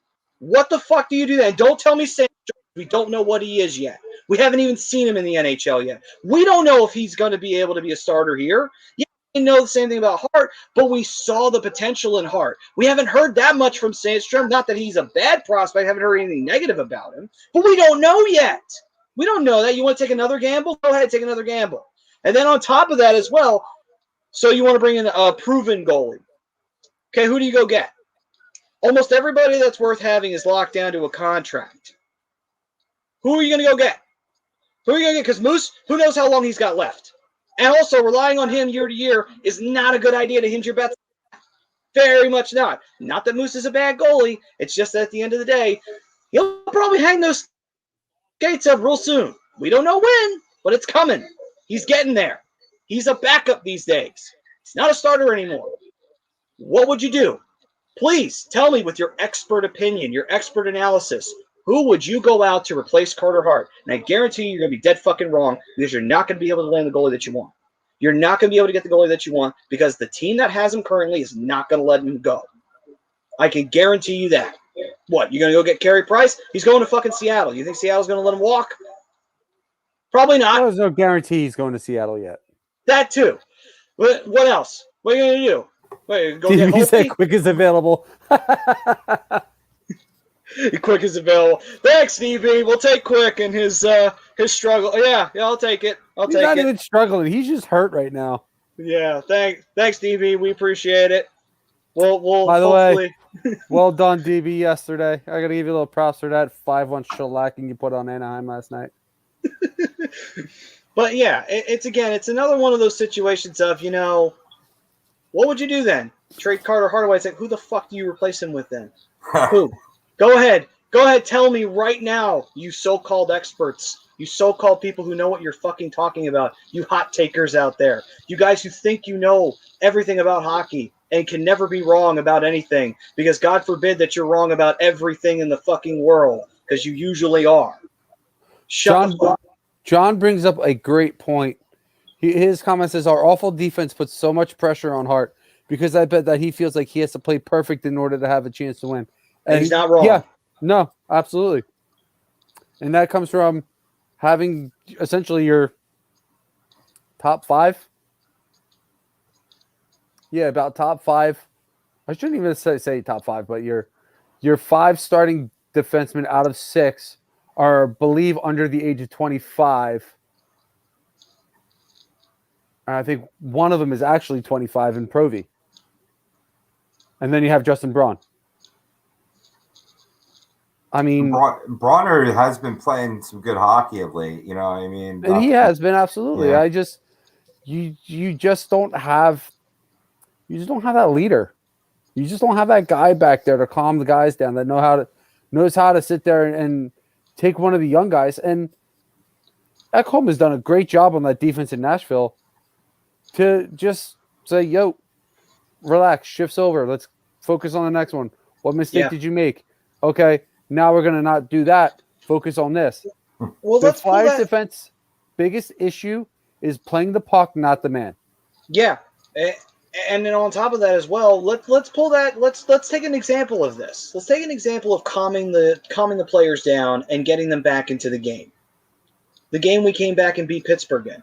Don't tell me Sam Jones. We don't know what he is yet. We haven't even seen him in the NHL yet. We don't know if he's going to be able to be a starter here. Yeah, we know the same thing about Hart, but we saw the potential in Hart. We haven't heard that much from Sandstrom. Not that he's a bad prospect. I haven't heard anything negative about him. But we don't know yet. We don't know that. You want to take another gamble? Go ahead, take another gamble. And then on top of that as well, so you want to bring in a proven goalie. Okay, who do you go get? Almost everybody that's worth having is locked down to a contract. Who are you going to go get? Because Moose, who knows how long he's got left? And also, relying on him year to year is not a good idea to hinge your bets. Very much not. Not that Moose is a bad goalie. It's just that at the end of the day, he'll probably hang those skates up real soon. We don't know when, but it's coming. He's getting there. He's a backup these days. He's not a starter anymore. What would you do? Please tell me with your expert opinion, your expert analysis. Who would you go out to replace Carter Hart? And I guarantee you're going to be dead fucking wrong because you're not going to be able to land the goalie that you want. You're not going to be able to get the goalie that you want because the team that has him currently is not going to let him go. I can guarantee you that. What, you're going to go get Carey Price? He's going to fucking Seattle. You think Seattle's going to let him walk? Probably not. There's no guarantee he's going to Seattle yet. That too. What else? What are you going to do? Wait, go get He said quick is available. Quick is available. Thanks, DB. We'll take Quick and his struggle. Yeah, I'll take it. He's not even struggling. He's just hurt right now. Yeah, thanks, DB. We appreciate it. We'll By the hopefully... way, well done, DB, yesterday. I got to give you a little props for that 5-1 shellacking you put on Anaheim last night. But yeah, it's another one of those situations of, what would you do then? Trade Carter Hardaway. It's like, who the fuck do you replace him with then? Who? Go ahead. Tell me right now, you so-called experts, you so-called people who know what you're fucking talking about, you hot takers out there, you guys who think you know everything about hockey and can never be wrong about anything because God forbid that you're wrong about everything in the fucking world because you usually are. John brings up a great point His comment says, our awful defense puts so much pressure on Hart because I bet that he feels like he has to play perfect in order to have a chance to win. And he's not wrong. Yeah, no, absolutely. And that comes from having essentially your top 5. Yeah, about top 5. I shouldn't even say top 5, but your 5 starting defensemen out of 6 are, believe, under the age of 25. And I think one of them is actually 25 in Provy. And then you have Justin Braun. I mean, Bronner has been playing some good hockey of late. You know, I mean, and he has been absolutely. Yeah. I just you just don't have that leader. You just don't have that guy back there to calm the guys down that knows how to sit there and take one of the young guys. And Ekholm has done a great job on that defense in Nashville to just say, "Yo, relax, shifts over. Let's focus on the next one. What mistake did you make? Okay, now we're going to not do that. Focus on this." Well, the Flyers defense biggest issue is playing the puck, not the man. Yeah. And then on top of that as well, let's pull that. Let's take an example of this. Let's take an example of calming the players down and getting them back into the game. The game we came back and beat Pittsburgh in.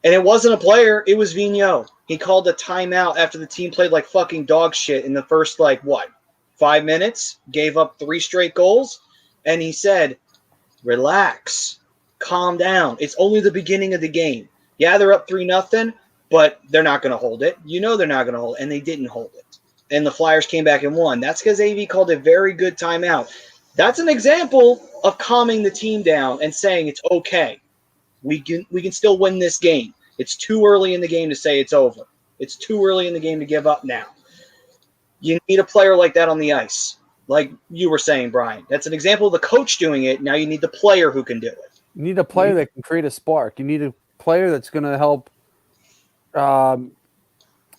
And it wasn't a player, it was Vigneault. He called a timeout after the team played like fucking dog shit in the first 5 minutes, gave up 3 straight goals, and he said, "Relax. Calm down. It's only the beginning of the game. Yeah, they're up 3-0, but they're not going to hold it. You know they're not going to hold it." And they didn't hold it. And the Flyers came back and won. That's because AV called a very good timeout. That's an example of calming the team down and saying it's okay. We can still win this game. It's too early in the game to say it's over. It's too early in the game to give up now. You need a player like that on the ice, like you were saying, Brian. That's an example of the coach doing it. Now you need the player who can do it. You need a player that can create a spark. You need a player that's going to help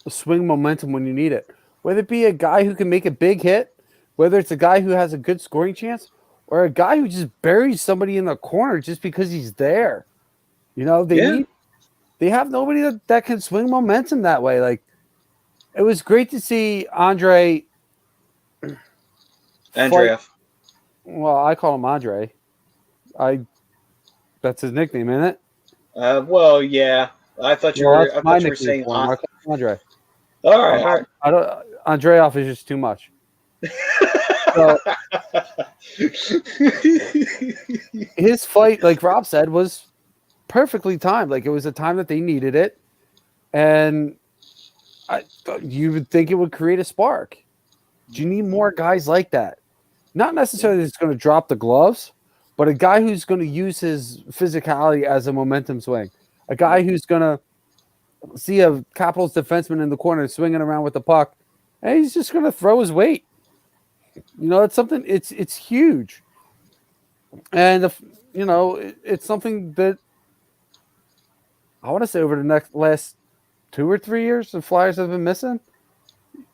swing momentum when you need it. Whether it be a guy who can make a big hit, whether it's a guy who has a good scoring chance, or a guy who just buries somebody in the corner just because he's there. You know, they have nobody that can swing momentum that way. Like, it was great to see Andreev. Well, I call him Andre. That's his nickname, isn't it? Well, yeah. I thought you were saying Andre. All right. I don't. Andreev is just too much. So, his fight, like Rob said, was perfectly timed. Like, it was a time that they needed it, and you would think it would create a spark. Do you need more guys like that? Not necessarily that's going to drop the gloves, but a guy who's going to use his physicality as a momentum swing. A guy who's going to see a Capitals defenseman in the corner swinging around with the puck, and he's just going to throw his weight. You know, it's something. It's huge, and it's something that I want to say over the last 2 or 3 years the Flyers have been missing.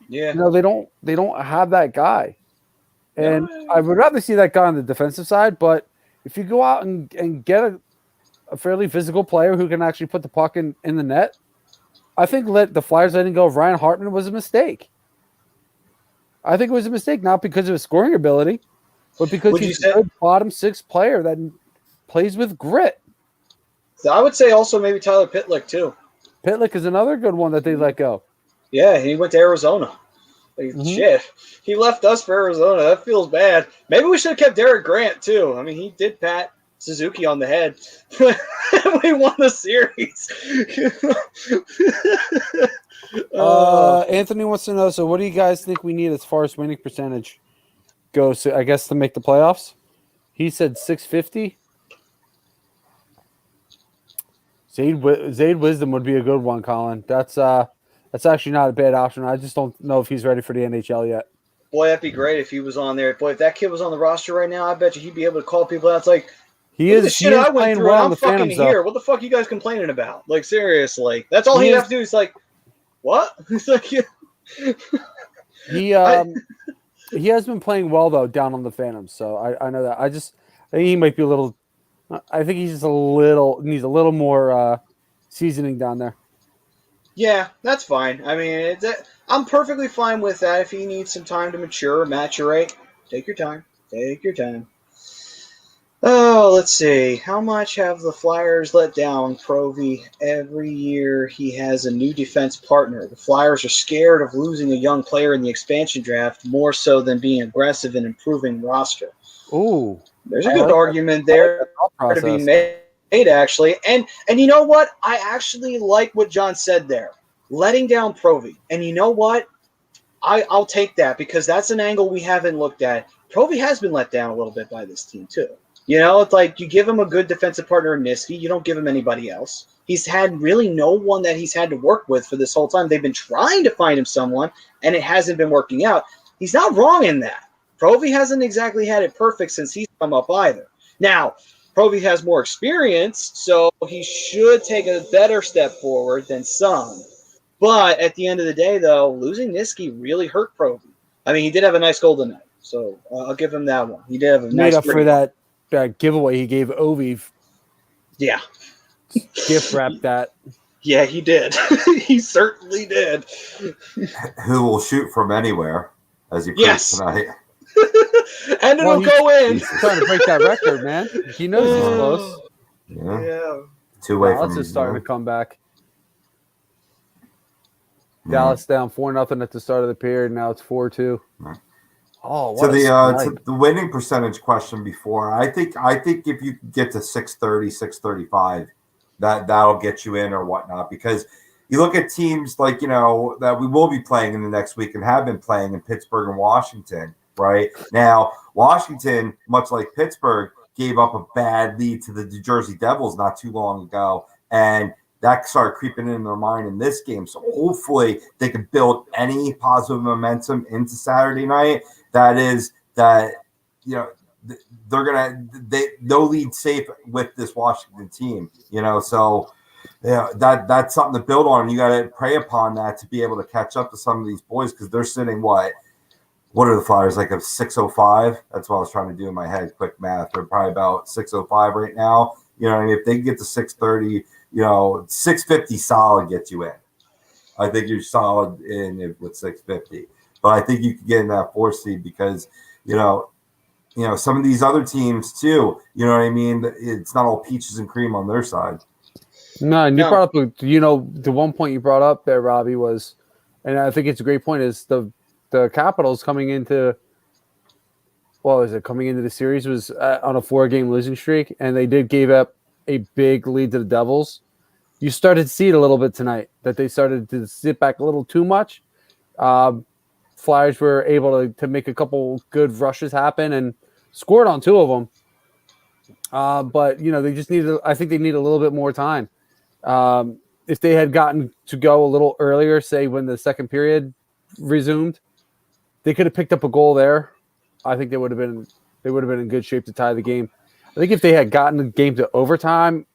Yeah, you know, they don't have that guy, and I would rather see that guy on the defensive side. But if you go out and get a fairly physical player who can actually put the puck in the net, I think the Flyers letting go of Ryan Hartman was a mistake. I think it was a mistake, not because of his scoring ability, but because he's a good bottom 6 player that plays with grit. So I would say also maybe Tyler Pitlick too. Pitlick is another good one that they let go. Yeah, he went to Arizona. Shit, he left us for Arizona. That feels bad. Maybe we should have kept Derek Grant too. I mean, he did pat Suzuki on the head. We won the series. Anthony wants to know, so what do you guys think we need as far as winning percentage goes, I guess, to make the playoffs? He said 650. Zayd Wisdom would be a good one, Colin. That's actually not a bad option. I just don't know if he's ready for the NHL yet. Boy, that'd be great if he was on there. Boy, if that kid was on the roster right now, I bet you he'd be able to call people out. It's like, he is playing through, well. I'm fucking Phantoms, here. Though. What the fuck are you guys complaining about? Like, seriously, that's all he'd have to do. He's like, what? He's like, he has been playing well though down on the Phantoms. So I know that. I think he might be a little. I think he's just needs a little more seasoning down there. Yeah, that's fine. I mean, I'm perfectly fine with that. If he needs some time to mature, maturate, take your time. Take your time. Oh, let's see. How much have the Flyers let down Provy? Every year he has a new defense partner. The Flyers are scared of losing a young player in the expansion draft more so than being aggressive and improving roster. Ooh. There's a good argument there to be made, actually. And you know what? I actually like what John said there. Letting down Provy. And you know what? I'll take that because that's an angle we haven't looked at. Provy has been let down a little bit by this team, too. You know, it's like you give him a good defensive partner in Niski. You don't give him anybody else. He's had really no one that he's had to work with for this whole time. They've been trying to find him someone, and it hasn't been working out. He's not wrong in that. Provy hasn't exactly had it perfect since he's come up either. Now, Provy has more experience, so he should take a better step forward than some. But at the end of the day, though, losing Niski really hurt Provy. I mean, he did have a nice goal tonight, so I'll give him that one. He did have a made nice up for that giveaway he gave Ovi. Yeah. Gift wrapped that. Yeah, he did. He certainly did. Who will shoot from anywhere, as he proved tonight. And it'll go in. He's trying to break that record, man. He knows he's close. Yeah. 2 away from Dallas is starting to come back. Dallas down 4-0 at the start of the period. Now it's 4-2. Oh, what to the winning percentage question before, I think if you get to 630, 635, that'll get you in or whatnot. Because you look at teams like, that we will be playing in the next week and have been playing in Pittsburgh and Washington, right? Now, Washington, much like Pittsburgh, gave up a bad lead to the New Jersey Devils not too long ago. And that started creeping in their mind in this game. So hopefully they can build any positive momentum into Saturday night. They're no lead safe with this Washington team, so that's something to build on. You got to pray upon that to be able to catch up to some of these boys because they're sitting what are the Flyers like of 605? That's what I was trying to do in my head. Quick math. They're probably about 605 right now. I mean, if they can get to 630, 650 solid gets you in. I think you're solid in with 650. But I think you could get in that 4 seed because, some of these other teams too, you know what I mean? It's not all peaches and cream on their side. No, and you brought up, the one point you brought up there, Robbie, was, and I think it's a great point, is the Capitals coming into the series was on a 4-game losing streak, and they did give up a big lead to the Devils. You started to see it a little bit tonight, that they started to sit back a little too much. Flyers were able to make a couple good rushes happen and scored on 2 of them. But, they just I think they need a little bit more time. If they had gotten to go a little earlier, say when the second period resumed, they could have picked up a goal there. I think they would have been in good shape to tie the game. I think if they had gotten the game to overtime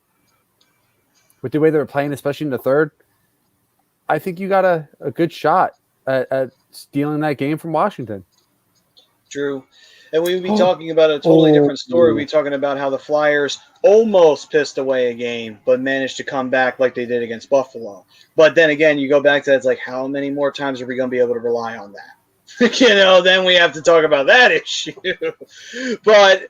with the way they were playing, especially in the third, I think you got a good shot at stealing that game from Washington. True. And we would be talking about a totally different story. We'd be talking about how the Flyers almost pissed away a game, but managed to come back like they did against Buffalo. But then again, you go back to that, it's like, how many more times are we going to be able to rely on that? Then we have to talk about that issue. But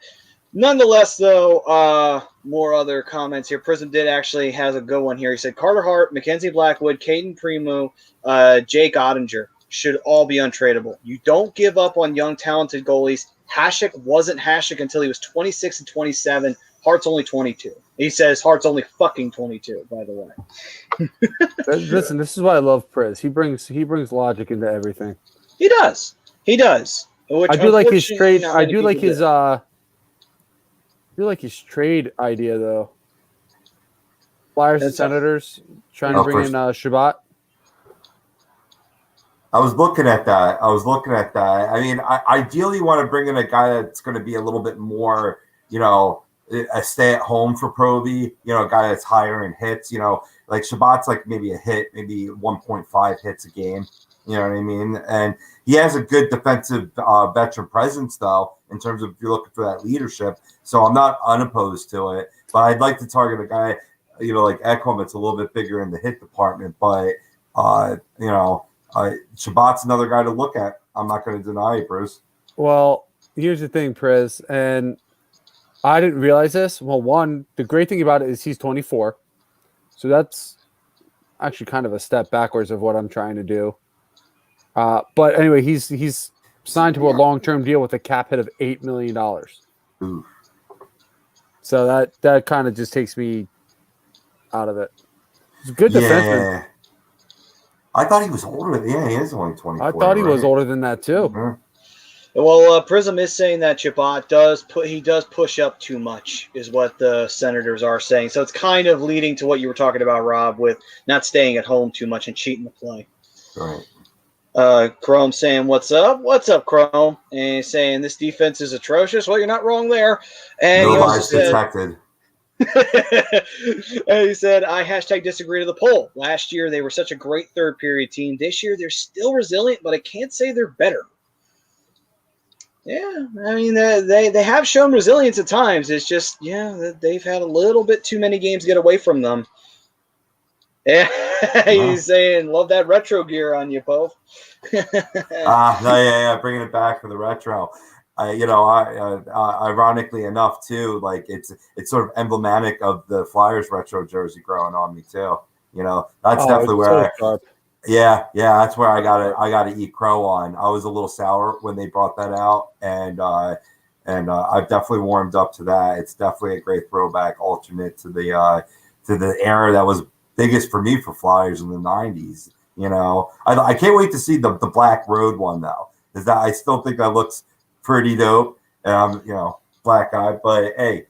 nonetheless, though, more other comments here. Prism did actually has a good one here. He said Carter Hart, Mackenzie Blackwood, Caden Primo, Jake Ottinger should all be untradeable. You don't give up on young, talented goalies. Hasek wasn't Hasek until he was 26 and 27. Hart's only 22. He says Hart's only fucking 22, by the way. Listen, this is why I love Priz. He brings logic into everything. He does. I do like his trade. I do like his trade idea though. Flyers and Senators trying to bring in Shabbat. I was looking at that. I mean, I ideally want to bring in a guy that's going to be a little bit more, a stay at home for Provy, a guy that's higher in hits, like Shabbat's like maybe a hit, maybe 1.5 hits a game. You know what I mean? And he has a good defensive veteran presence, though, in terms of if you're looking for that leadership. So I'm not unopposed to it. But I'd like to target a guy like Ekholm, it's a little bit bigger in the hit department, but Shabbat's another guy to look at. I'm not going to deny it, Bruce. Well, here's the thing, Priz, and I didn't realize this. Well, one, the great thing about it is he's 24, so that's actually kind of a step backwards of what I'm trying to do. But anyway, he's signed to a long-term deal with a cap hit of $8 million. Ooh. So that kind of just takes me out of it. He's a good defenseman. I thought he was older. Yeah, he is only 24. I thought he was older than that too. Mm-hmm. Well, Prism is saying that Chabot does push up too much, is what the Senators are saying. So it's kind of leading to what you were talking about, Rob, with not staying at home too much and cheating the play. Right. Chrome saying, "What's up? What's up, Chrome?" And he's saying this defense is atrocious. Well, you're not wrong there. And nobody's protected. And he said, I #disagree to the poll. Last year, they were such a great third period team. This year, they're still resilient, but I can't say they're better. Yeah, I mean, they have shown resilience at times. It's just, they've had a little bit too many games get away from them. Yeah, he's saying, love that retro gear on you, both. Bringing it back for the retro. Ironically enough, too, like it's sort of emblematic of the Flyers retro jersey growing on me too. That's definitely where that's where I gotta eat crow on. I was a little sour when they brought that out, and I've definitely warmed up to that. It's definitely a great throwback alternate to the era that was biggest for me for Flyers in the 90s. I can't wait to see the Black Road one though, because I still think that looks pretty dope. And I'm black guy, but hey,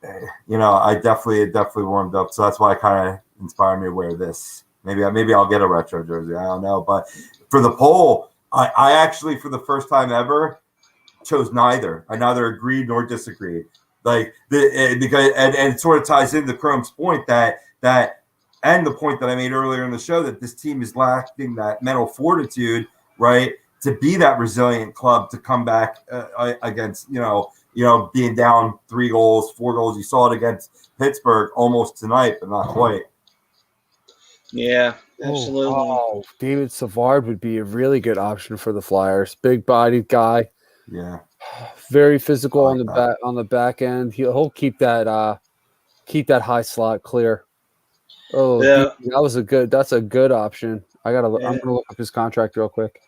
I definitely warmed up. So that's why it kind of inspired me to wear this. Maybe I'll get a retro jersey. I don't know. But for the poll, I actually, for the first time ever, chose neither. I neither agreed nor disagreed. Because it sort of ties into Chrome's point that and the point that I made earlier in the show that this team is lacking that mental fortitude, right, to be that resilient club to come back against being down 3 goals, 4 goals. You saw it against Pittsburgh almost tonight, but not quite. Yeah, absolutely. Oh, David Savard would be a really good option for the Flyers. Big-bodied guy. Yeah. Very physical on the back end. He'll keep that high slot clear. Oh, yeah. That's a good option. I'm gonna look up his contract real quick.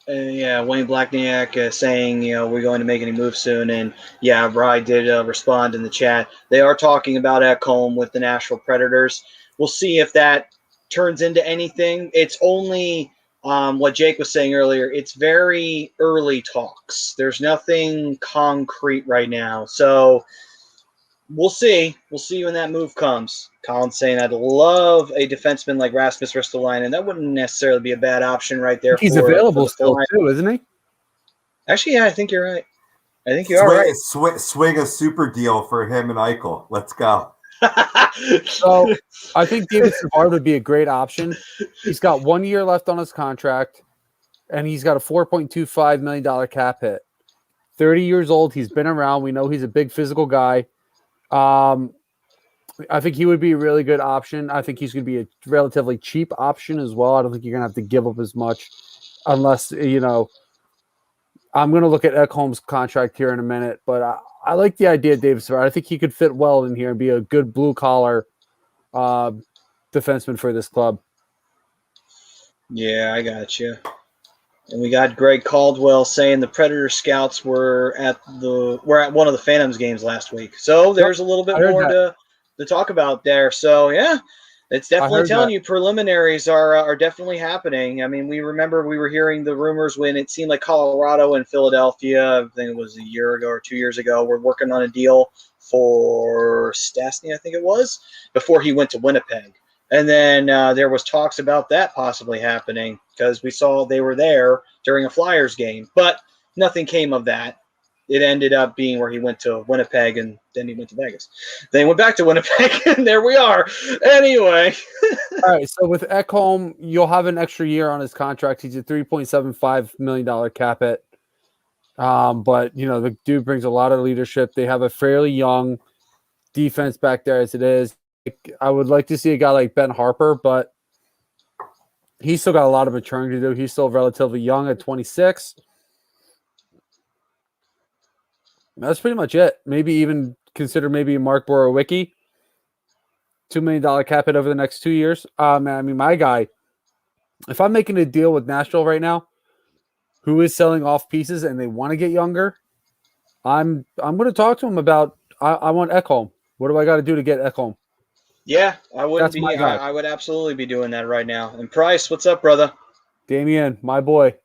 Wayne Blackniak saying, we're going to make any moves soon. And Rye did respond in the chat. They are talking about Ekholm with the Nashville Predators. We'll see if that turns into anything. It's only what Jake was saying earlier. It's very early talks. There's nothing concrete right now. So we'll see. We'll see when that move comes. Colin's saying, I'd love a defenseman like Rasmus Ristolainen. That wouldn't necessarily be a bad option right there. He's available still too, isn't he? Actually, I think you're right. I think you are right. Swing a super deal for him and Eichel. Let's go. So I think David Savard would be a great option. He's got 1 year left on his contract, and he's got a $4.25 million cap hit. 30 years old. He's been around. We know he's a big physical guy. I think he would be a really good option. I think he's going to be a relatively cheap option as well. I don't think you're going to have to give up as much unless, I'm going to look at Ekholm's contract here in a minute, but I like the idea of David Savard. I think he could fit well in here and be a good blue-collar defenseman for this club. Yeah, I got you. And we got Greg Caldwell saying the Predator scouts were at one of the Phantoms games last week. So there's a little bit more to talk about there. So it's definitely telling you preliminaries are definitely happening. I mean, we remember we were hearing the rumors when it seemed like Colorado and Philadelphia, I think it was a year ago or 2 years ago, were working on a deal for Stastny, I think it was, before he went to Winnipeg. And then there was talks about that possibly happening because we saw they were there during a Flyers game, but nothing came of that. It ended up being where he went to Winnipeg and then he went to Vegas. Then he went back to Winnipeg and there we are. Anyway. All right. So with Ekholm, you'll have an extra year on his contract. He's a $3.75 million cap hit. But the dude brings a lot of leadership. They have a fairly young defense back there as it is. I would like to see a guy like Ben Harper, but he's still got a lot of maturing to do. He's still relatively young at 26. That's pretty much it. Maybe even consider maybe Mark Borowicki. $2 million cap hit over the next 2 years. I mean, my guy, if I'm making a deal with Nashville right now, who is selling off pieces and they want to get younger, I'm going to talk to him about I want Ekholm. What do I got to do to get Ekholm? Yeah, I wouldn't That's my be. guy. I would absolutely be doing that right now. And Price, what's up, brother? Damien, my boy.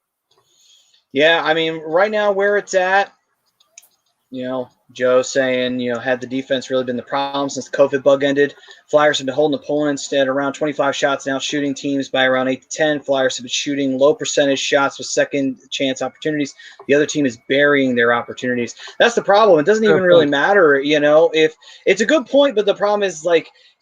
Yeah, I mean, right now where it's at, Joe saying, had the defense really been the problem since the COVID bug ended? Flyers have been holding opponents at around 25 shots now, shooting teams by around 8 to 10. Flyers have been shooting low percentage shots with second chance opportunities. The other team is burying their opportunities. That's the problem. It doesn't even really matter, if it's a good point, but the problem is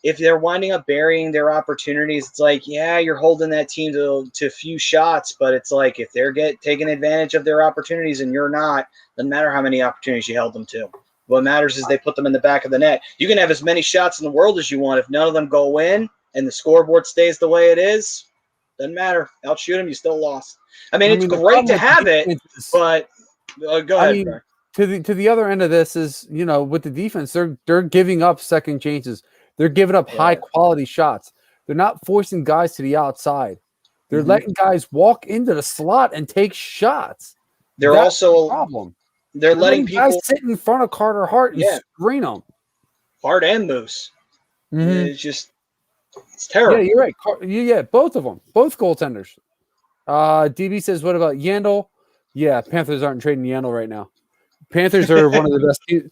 if they're winding up burying their opportunities, it's like, yeah, you're holding that team to a few shots, but it's like if they're taking advantage of their opportunities and you're not, doesn't matter how many opportunities you held them to. What matters is they put them in the back of the net. You can have as many shots in the world as you want. If none of them go in and the scoreboard stays the way it is, doesn't matter. Outshoot them, you still lost. It's great to have it, but go ahead, Frank. To the other end of this is, with the defense, they're giving up second chances. They're giving up high quality shots. They're not forcing guys to the outside. They're letting guys walk into the slot and take shots. They're That's also the problem. They're letting people guys sit in front of Carter Hart and screen them. Hart and Moose. Mm-hmm. It's terrible. Yeah, you're right. Yeah, both of them, both goaltenders. DB says, "What about Yandel?" Yeah, Panthers aren't trading Yandel right now. Panthers are one of the best teams.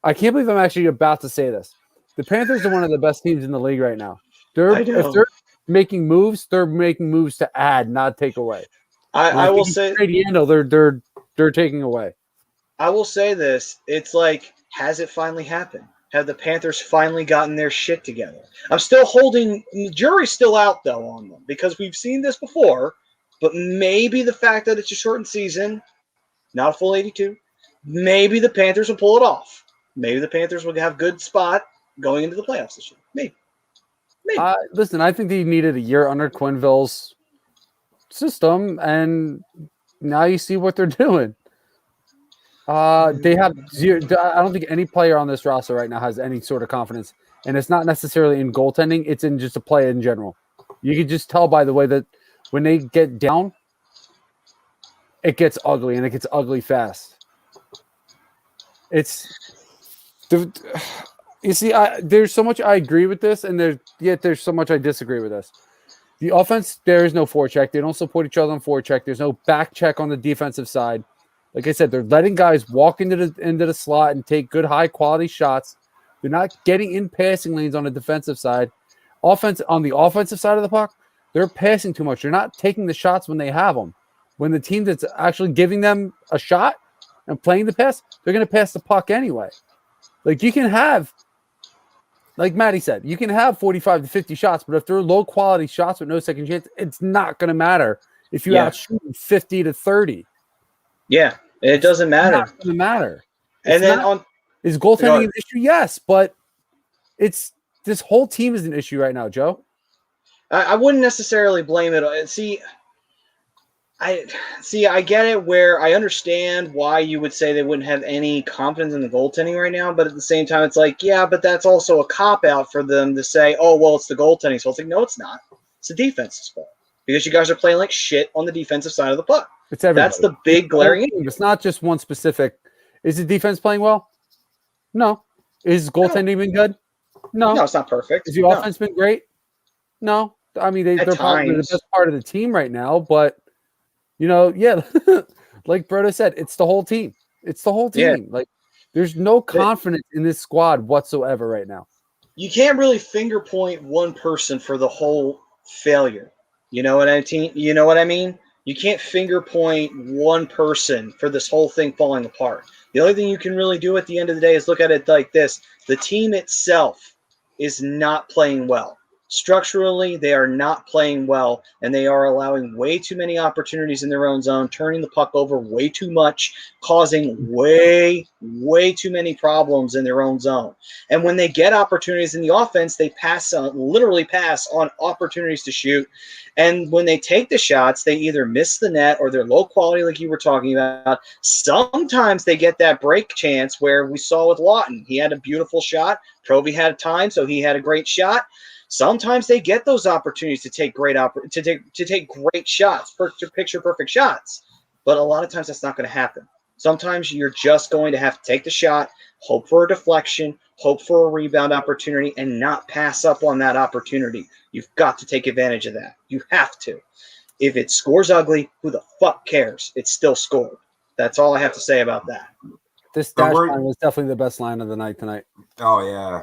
I can't believe I'm actually about to say this. The Panthers are one of the best teams in the league right now. If they're making moves, they're making moves to add, not take away. I will say, trade Yandel, they're taking away. I will say this: it's like, has it finally happened? Have the Panthers finally gotten their shit together? I'm still holding the jury's still out though on them because we've seen this before. But maybe the fact that it's a shortened season, not a full 82, maybe the Panthers will pull it off. Maybe the Panthers will have a good spot going into the playoffs this year. Maybe. Listen, I think they needed a year under Quenneville's system, and now you see what they're doing. They have zero. I don't think any player on this roster right now has any sort of confidence, and it's not necessarily in goaltending. It's in just a play in general. You can just tell by the way that when they get down, it gets ugly, and it gets ugly fast. You see, there's so much I agree with this, and there's so much I disagree with this. The offense, there is no forecheck. They don't support each other on forecheck. There's no back check on the defensive side. Like I said, they're letting guys walk into the slot and take good high quality shots. They're not getting in passing lanes on the defensive side. On the offensive side of the puck, they're passing too much. They're not taking the shots when they have them. When the team that's actually giving them a shot and playing the pass, they're going to pass the puck anyway. Like you can have, like Maddie said, you can have 45 to 50 shots, but if they're low quality shots with no second chance, it's not going to matter if you outshoot 50 to 30. Yeah, it doesn't matter. It's not going to matter. And then is goaltending an issue? Yes, but this whole team is an issue right now, Joe. I wouldn't necessarily blame it. See, I get it where I understand why you would say they wouldn't have any confidence in the goaltending right now, but at the same time, it's like, yeah, but that's also a cop-out for them to say, oh, well, it's the goaltending. So it's like, no, it's not. It's the defense's fault because you guys are playing like shit on the defensive side of the puck. It's everybody. That's the big glaring issue. It's not just one specific. Is the defense playing well? No. Is goaltending been good? No. It's not perfect. Has the offense been great? No. I mean, they're probably the best part of the team right now, but like Brodo said, it's the whole team. It's the whole team. Yeah. Like, there's no confidence in this squad whatsoever right now. You can't really finger point one person for the whole failure. You know what I mean? You can't finger point one person for this whole thing falling apart. The only thing you can really do at the end of the day is look at it like this. The team itself is not playing well. Structurally, they are not playing well, and they are allowing way too many opportunities in their own zone, turning the puck over way too much, causing way too many problems in their own zone. And when they get opportunities in the offense, they literally pass on opportunities to shoot. And when they take the shots, they either miss the net or they're low quality, like you were talking about. Sometimes they get that break chance where we saw with Lawton. He had a beautiful shot. Provy had time, so he had a great shot. Sometimes they get those opportunities to take great shots, picture perfect shots, but a lot of times that's not going to happen. Sometimes you're just going to have to take the shot, hope for a deflection, hope for a rebound opportunity, and not pass up on that opportunity. You've got to take advantage of that. You have to. If it scores ugly, who the fuck cares? It's still scored. That's all I have to say about that. This dash line was definitely the best line of the night tonight. Oh yeah.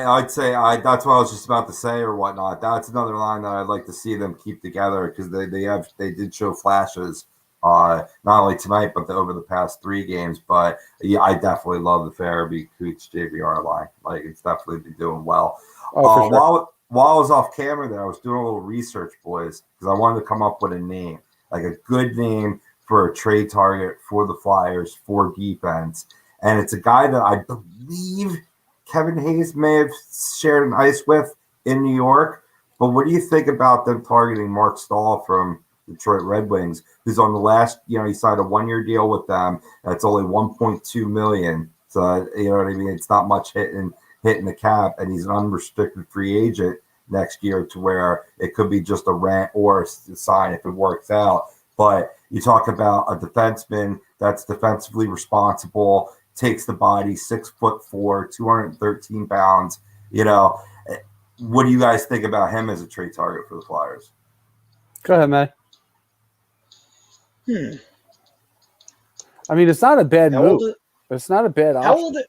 I'd say that's what I was just about to say or whatnot. That's another line that I'd like to see them keep together because they did show flashes, not only tonight but over the past 3 games. But yeah, I definitely love the Farabee Cooch JVR line. Like it's definitely been doing well. Oh, for sure. While I was off camera there, I was doing a little research, boys, because I wanted to come up with a name, like a good name for a trade target for the Flyers for defense. And it's a guy that I believe Kevin Hayes may have shared an ice with in New York. But what do you think about them targeting Mark Stahl from Detroit Red Wings, who's on the last, he signed a 1-year deal with them. That's only $1.2 million. So, you know what I mean? It's not much hitting the cap, and he's an unrestricted free agent next year to where it could be just a rent or a sign if it works out. But you talk about a defenseman that's defensively responsible, takes the body, 6'4", 213 pounds. What do you guys think about him as a trade target for the Flyers? Go ahead, man. I mean, it's not a bad move. It's not a bad option.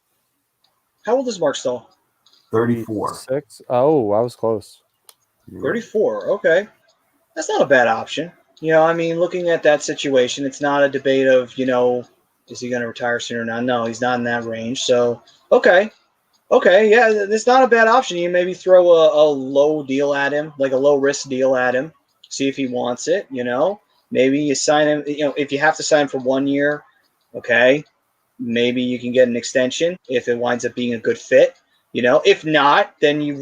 How old is Mark Stahl? 34. 6? Oh, I was close. 34. Okay. That's not a bad option. Looking at that situation, it's not a debate of, is he going to retire soon or not? No, he's not in that range. So, okay. Yeah, it's not a bad option. You maybe throw a low deal at him, like a low-risk deal at him, see if he wants it, Maybe you sign him, if you have to sign for 1 year, okay, maybe you can get an extension if it winds up being a good fit. If not, then you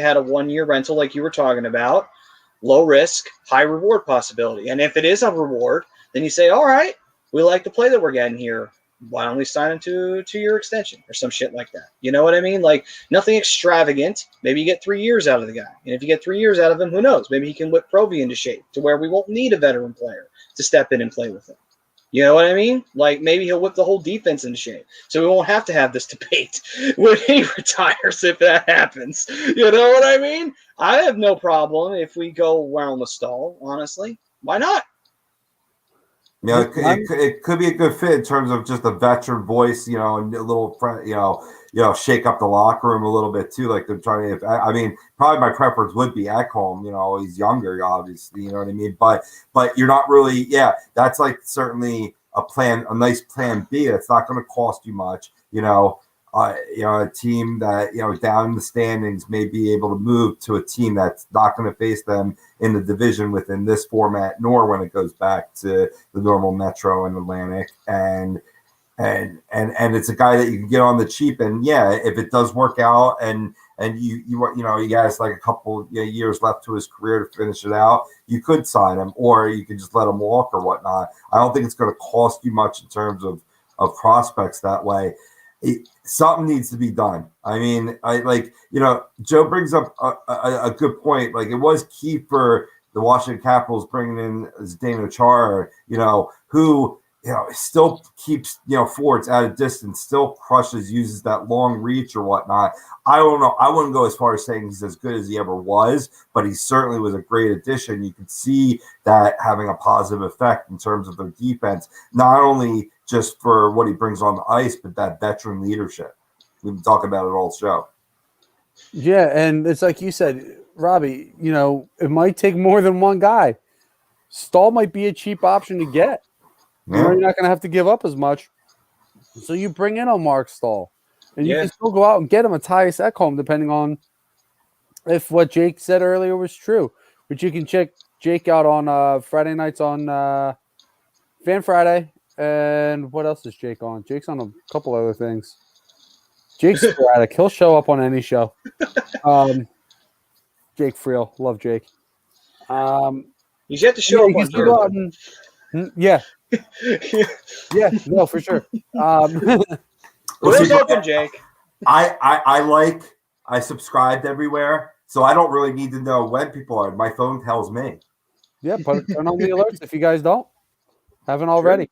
had a 1-year rental like you were talking about, low risk, high reward possibility. And if it is a reward, then you say, all right, we like the play that we're getting here. Why don't we sign him to a 2-year extension or some shit like that? You know what I mean? Like nothing extravagant. Maybe you get 3 years out of the guy. And if you get 3 years out of him, who knows? Maybe he can whip Provy into shape to where we won't need a veteran player to step in and play with him. You know what I mean? Like maybe he'll whip the whole defense into shape. So we won't have to have this debate when he retires if that happens. You know what I mean? I have no problem if we go around the Stahl, honestly. Why not? It could be a good fit in terms of just a veteran voice, and a little, shake up the locker room a little bit too. Like they're trying to. I mean, probably my preference would be Ekholm. He's younger, obviously. You know what I mean? But you're not really. Yeah, that's like certainly a nice plan B. It's not going to cost you much. A team that, down in the standings may be able to move to a team that's not going to face them in the division within this format, nor when it goes back to the normal Metro and Atlantic. And it's a guy that you can get on the cheap. And yeah, if it does work out and he has like a couple years left to his career to finish it out, you could sign him or you could just let him walk or whatnot. I don't think it's going to cost you much in terms of prospects that way. Something needs to be done. I mean, Joe brings up a good point. Like it was key for the Washington Capitals bringing in Zdeno Chara, who still keeps forwards at a distance, still crushes, uses that long reach or whatnot. I don't know. I wouldn't go as far as saying he's as good as he ever was, but he certainly was a great addition. You could see that having a positive effect in terms of their defense, not only just for what he brings on the ice, but that veteran leadership. We've been talking about it all show. Yeah, and it's like you said, Robbie, it might take more than one guy. Stahl might be a cheap option to get. Yeah. You're not going to have to give up as much. So you bring in a Mark Stahl. And you can still go out and get him a Tyus Ekholm, depending on if what Jake said earlier was true. But you can check Jake out on Friday nights on Fan Friday. And what else is Jake on? Jake's on a couple other things. Jake's sporadic. He'll show up on any show. Jake Friel. Love Jake. You have to show up on Go yeah. Yeah, no, for sure. Doors open, Jake. I subscribed everywhere, so I don't really need to know when people are. My phone tells me. Yeah, turn on the alerts if you guys haven't already.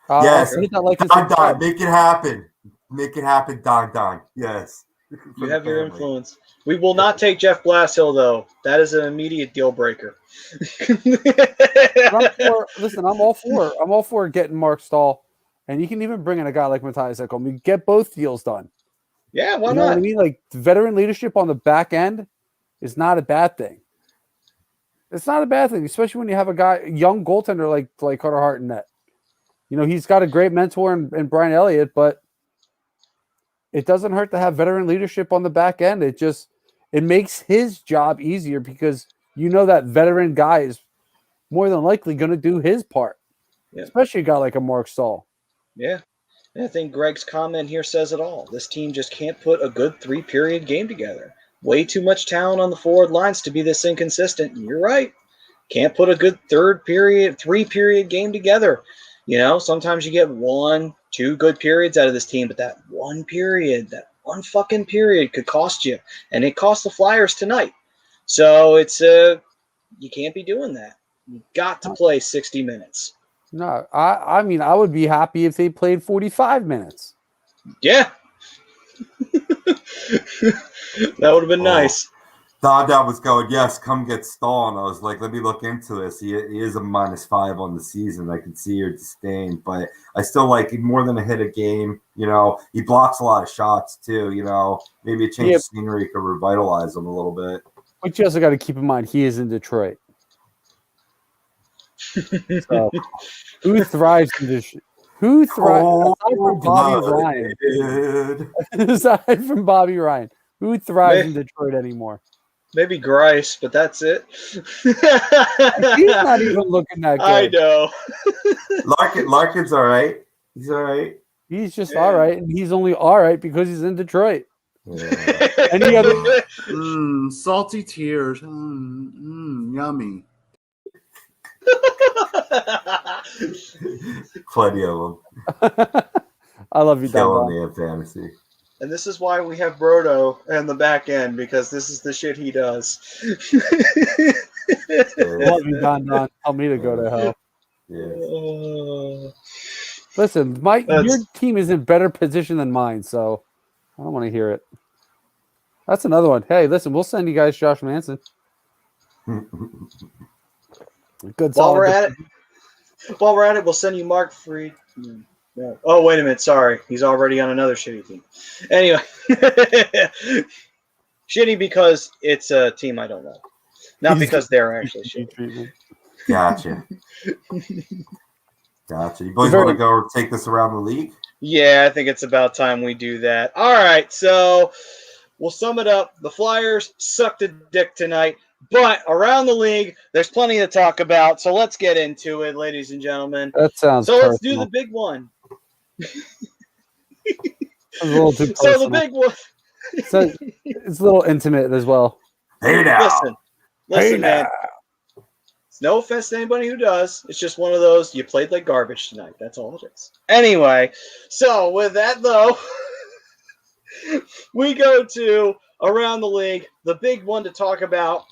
Yes, Don, make it happen. Make it happen, Don. Yes. You have your influence. We will not take Jeff Blashill, though. That is an immediate deal breaker. Listen, I'm all for getting Mark Stahl, and you can even bring in a guy like Matthias Ekholm. You get both deals done. Yeah, why you know not? What I mean, like veteran leadership on the back end is not a bad thing. It's not a bad thing, especially when you have a young goaltender like Carter Hart in net. He's got a great mentor in Brian Elliott, but it doesn't hurt to have veteran leadership on the back end. It makes his job easier because that veteran guy is more than likely going to do his part, especially a guy like a Mark Stahl. Yeah. And I think Greg's comment here says it all. This team just can't put a good 3-period game together. Way too much talent on the forward lines to be this inconsistent. You're right. Can't put a good 3-period game together. Sometimes you get 1-2 good periods out of this team, but that one fucking period could cost you. And it cost the Flyers tonight. So it's you can't be doing that. You got to play 60 minutes. No, I mean, I would be happy if they played 45 minutes. Yeah. That would have been nice. Don was going, yes, come get Stahl. And I was like, let me look into this. He is a -5 on the season. I can see your disdain, but I still like him more than a hit a game. He blocks a lot of shots too. Maybe a change of scenery could revitalize him a little bit. But you also got to keep in mind he is in Detroit. So, who thrives in this? Who thrives aside from Bobby Ryan? Aside from Bobby Ryan, who thrives in Detroit anymore? Maybe Grice, but that's it. He's not even looking that good. I know. Larkin's all right. He's all right. He's just all right, and he's only all right because he's in Detroit. Yeah. Any other salty tears? Yummy. Plenty of them. I love you, Killing me in fantasy. And this is why we have Brodo in the back end, because this is the shit he does. Love you, Don. Tell me to go to hell. Yeah. Listen, your team is in better position than mine, so I don't want to hear it. That's another one. Hey, listen, we'll send you guys Josh Manson. Good. While we're at it, we'll send you Mark Fried. No. Oh, wait a minute. Sorry. He's already on another shitty team. Anyway. Shitty because it's a team I don't like. Not because they're actually shitty. Gotcha. You boys want to go take this around the league? Yeah, I think it's about time we do that. All right. So we'll sum it up. The Flyers sucked a dick tonight. But around the league, there's plenty to talk about. So let's get into it, ladies and gentlemen. That sounds so. Let's do the big one. A little too personal. So the big one. It's a little intimate as well. Hey now. Listen, man. It's no offense to anybody who does. It's just one of those, you played like garbage tonight. That's all it is. Anyway, so with that, though, we go to around the league. The big one to talk about.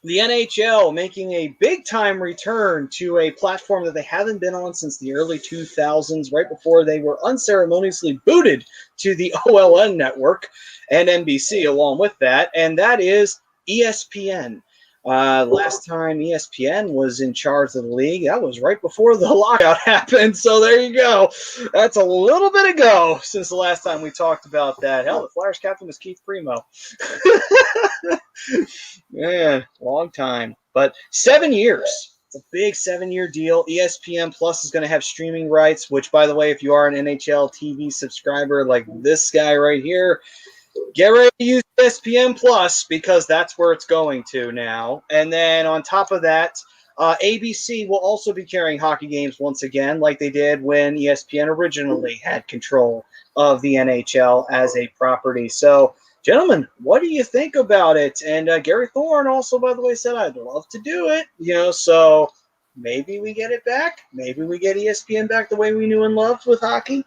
The NHL making a big-time return to a platform that they haven't been on since the early 2000s, right before they were unceremoniously booted to the OLN network and NBC along with that, and that is ESPN. Last time ESPN was in charge of the league, that was right before the lockout happened, so there you go. That's a little bit ago since the last time we talked about that. Hell, the Flyers captain was Keith Primo. Man, long time. But 7 years. It's a big 7-year deal. ESPN Plus is going to have streaming rights, which, by the way, if you are an NHL TV subscriber like this guy right here, Get ready to use ESPN Plus because that's where it's going to now. And then on top of that, ABC will also be carrying hockey games once again, like they did when ESPN originally had control of the NHL as a property. So, gentlemen, what do you think about it? And Gary Thorne also, by the way, said, I'd love to do it. So maybe we get it back. Maybe we get ESPN back the way we knew and loved with hockey.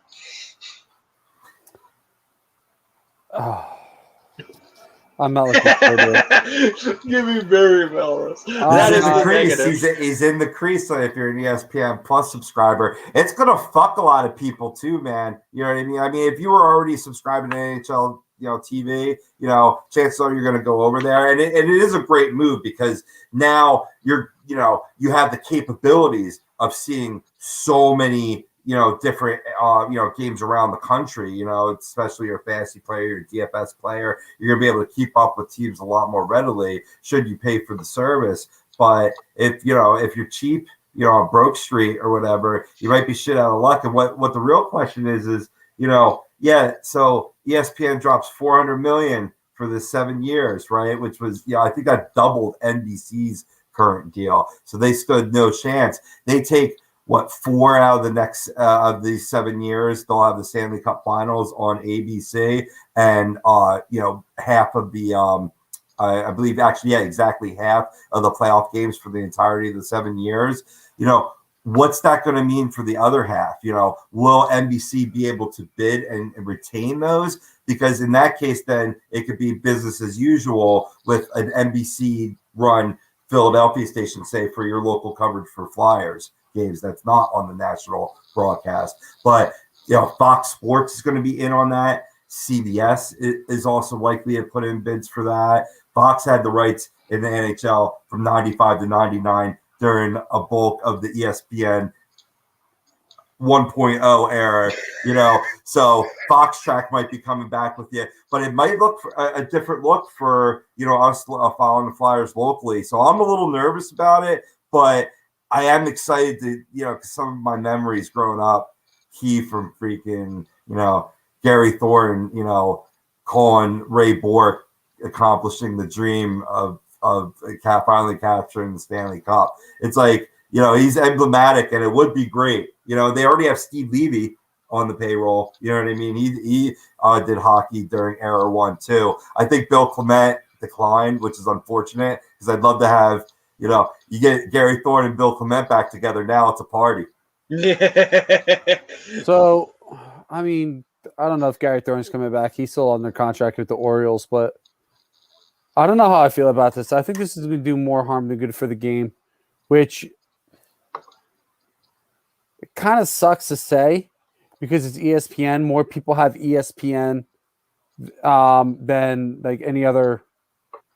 Oh, I'm not looking forward to it. Give me Barry Melrose. That is the crease. negative. He's in the crease. So if you're an ESPN Plus subscriber, it's gonna fuck a lot of people too, man. You know what I mean? I mean, if you were already subscribing to NHL, TV, chances are you're gonna go over there, and it is a great move because now you have the capabilities of seeing so many different games around the country, especially your fantasy player, your DFS player. You're gonna be able to keep up with teams a lot more readily should you pay for the service. But if you're cheap, on Broke Street or whatever, you might be shit out of luck. And what the real question is so ESPN drops $400 million for the 7 years, right? Which was I think that doubled NBC's current deal. So they stood no chance. They take 4 out of the next of these 7 years, they'll have the Stanley Cup Finals on ABC, and half of the I believe exactly half of the playoff games for the entirety of the 7 years. What's that going to mean for the other half? Will NBC be able to bid and retain those? Because in that case, then it could be business as usual with an NBC run Philadelphia station, say, for your local coverage for Flyers games that's not on the national broadcast. But Fox Sports is going to be in on that. CBS is also likely to put in bids for that. Fox had the rights in the NHL from 95 to 99 during a bulk of the ESPN 1.0 era, so Fox Track might be coming back with you, but it might look for a different look for us following the Flyers locally. So I'm a little nervous about it, but I am excited to, because some of my memories growing up, from freaking, Gary Thorne, calling Ray Bork, accomplishing the dream of finally capturing the Stanley Cup. It's like, he's emblematic, and it would be great. They already have Steve Levy on the payroll. You know what I mean? He did hockey during Era 1 too. I think Bill Clement declined, which is unfortunate because I'd love to have, you get Gary Thorne and Bill Clement back together. Now it's a party. So, I mean, I don't know if Gary Thorne's coming back. He's still under contract with the Orioles, but I don't know how I feel about this. I think this is going to do more harm than good for the game, which it kind of sucks to say because it's ESPN. More people have ESPN than like any other.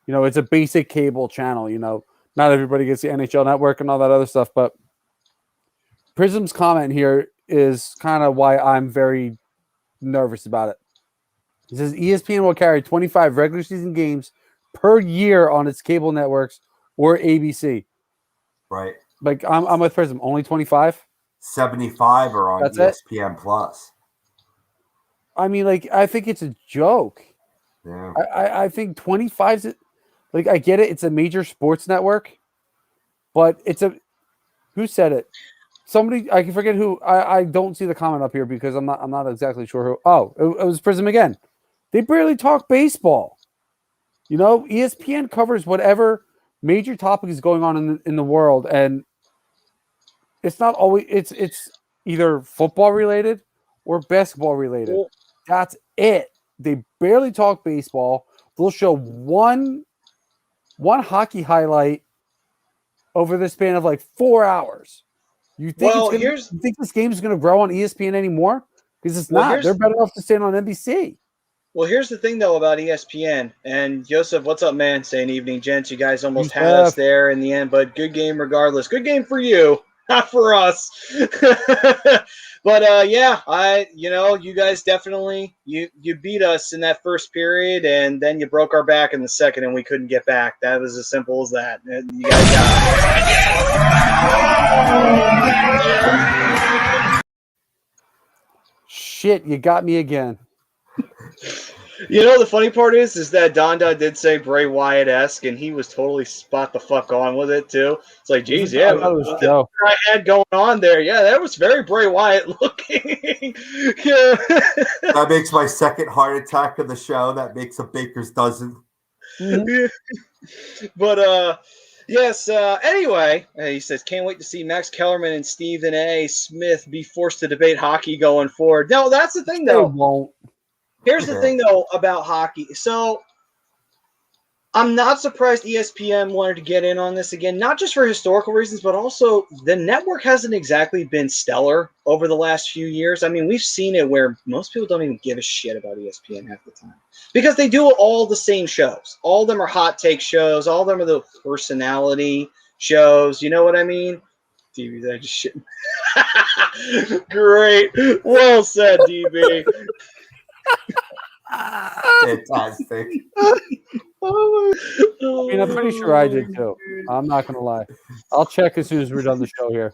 It's a basic cable channel. Not everybody gets the NHL Network and all that other stuff. But Prism's comment here is kind of why I'm very nervous about it. He says ESPN will carry 25 regular season games per year on its cable networks or ABC. Right. Like I'm with Prism. Only 25? 75 are on ESPN Plus. I mean, I think it's a joke. Yeah. I think 25's I get it. It's a major sports network, but who said it? Somebody, I can forget who. I don't see the comment up here because I'm not exactly sure who. Oh, it was Prism again. They barely talk baseball. ESPN covers whatever major topic is going on in the world, and it's not always it's either football related or basketball related. That's it. They barely talk baseball. They'll show one hockey highlight over the span of 4 hours. You think this game is going to grow on ESPN anymore? Because it's not. They're better off to stand on NBC. Well, here's the thing, though, about ESPN. And, Joseph, what's up, man? Saying evening, gents. You guys almost had us there in the end, but good game regardless. Good game for you, not for us. But, you guys definitely you beat us in that first period, and then you broke our back in the second, and we couldn't get back. That was as simple as that. You guys got it. Shit, you got me again. You know, the funny part is that Donda did say Bray Wyatt-esque, and he was totally spot the fuck on with it, too. It's like, geez, yeah, I thought it was what Joe. I had going on there. Yeah, that was very Bray Wyatt looking. Yeah. That makes my second heart attack of the show. That makes a baker's dozen. But, yes, anyway, he says, can't wait to see Max Kellerman and Stephen A. Smith be forced to debate hockey going forward. No, that's the thing, They though. won't. Here's the thing, though, about hockey. So I'm not surprised ESPN wanted to get in on this again, not just for historical reasons, but also the network hasn't exactly been stellar over the last few years. I mean, we've seen it where most people don't even give a shit about ESPN half the time because they do all the same shows. All of them are hot take shows. All of them are the personality shows. You know what I mean? DB, that just shit. Great. Well said, DB. Fantastic. I mean, I'm pretty sure I did too. I'm not going to lie. I'll check as soon as we're done the show here.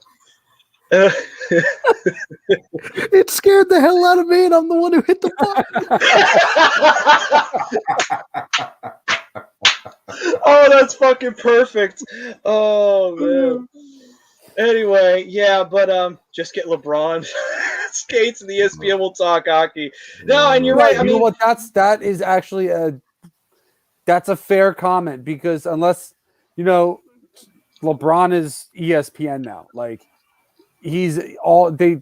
It scared the hell out of me, and I'm the one who hit the button. Oh, that's fucking perfect. Oh, man. Anyway, yeah, but just get LeBron skates and the ESPN will talk hockey. No, and you're right. I mean, you know what? That is actually that's a fair comment because unless LeBron is ESPN now, like he's all they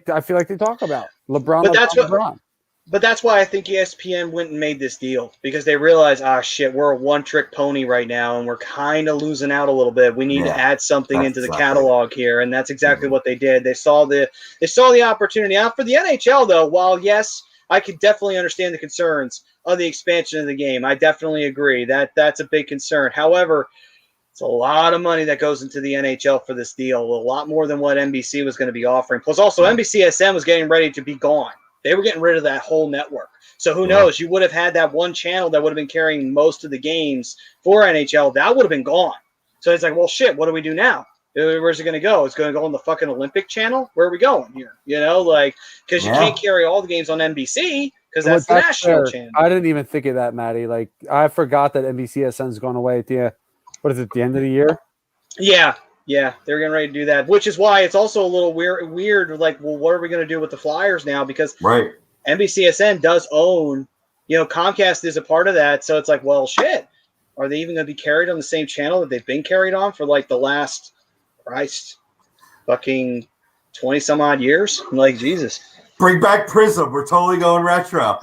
I feel like they talk about LeBron. But LeBron. But that's why I think ESPN went and made this deal because they realized, shit, we're a one-trick pony right now, and we're kind of losing out a little bit. We need to add something into the catalog here, and that's exactly what they did. They saw the opportunity. Now, for the NHL, though, while yes, I could definitely understand the concerns of the expansion of the game. I definitely agree that that's a big concern. However, it's a lot of money that goes into the NHL for this deal, a lot more than what NBC was going to be offering. Plus, also NBCSN was getting ready to be gone. They were getting rid of that whole network. So who knows? You would have had that one channel that would have been carrying most of the games for NHL. That would have been gone. So it's like, well, shit, what do we do now? Where's it going to go? It's going to go on the fucking Olympic channel? Where are we going here? Because you can't carry all the games on NBC because that's the national channel. I didn't even think of that, Maddie. Like, I forgot that NBCSN's going away at the end of the year? Yeah, they're getting ready to do that, which is why it's also a little weird. Like, well, what are we going to do with the Flyers now? Because NBCSN does own, Comcast is a part of that. So it's like, well, shit, are they even going to be carried on the same channel that they've been carried on for like the last, fucking 20 some odd years? I'm like, Jesus. Bring back Prism. We're totally going retro.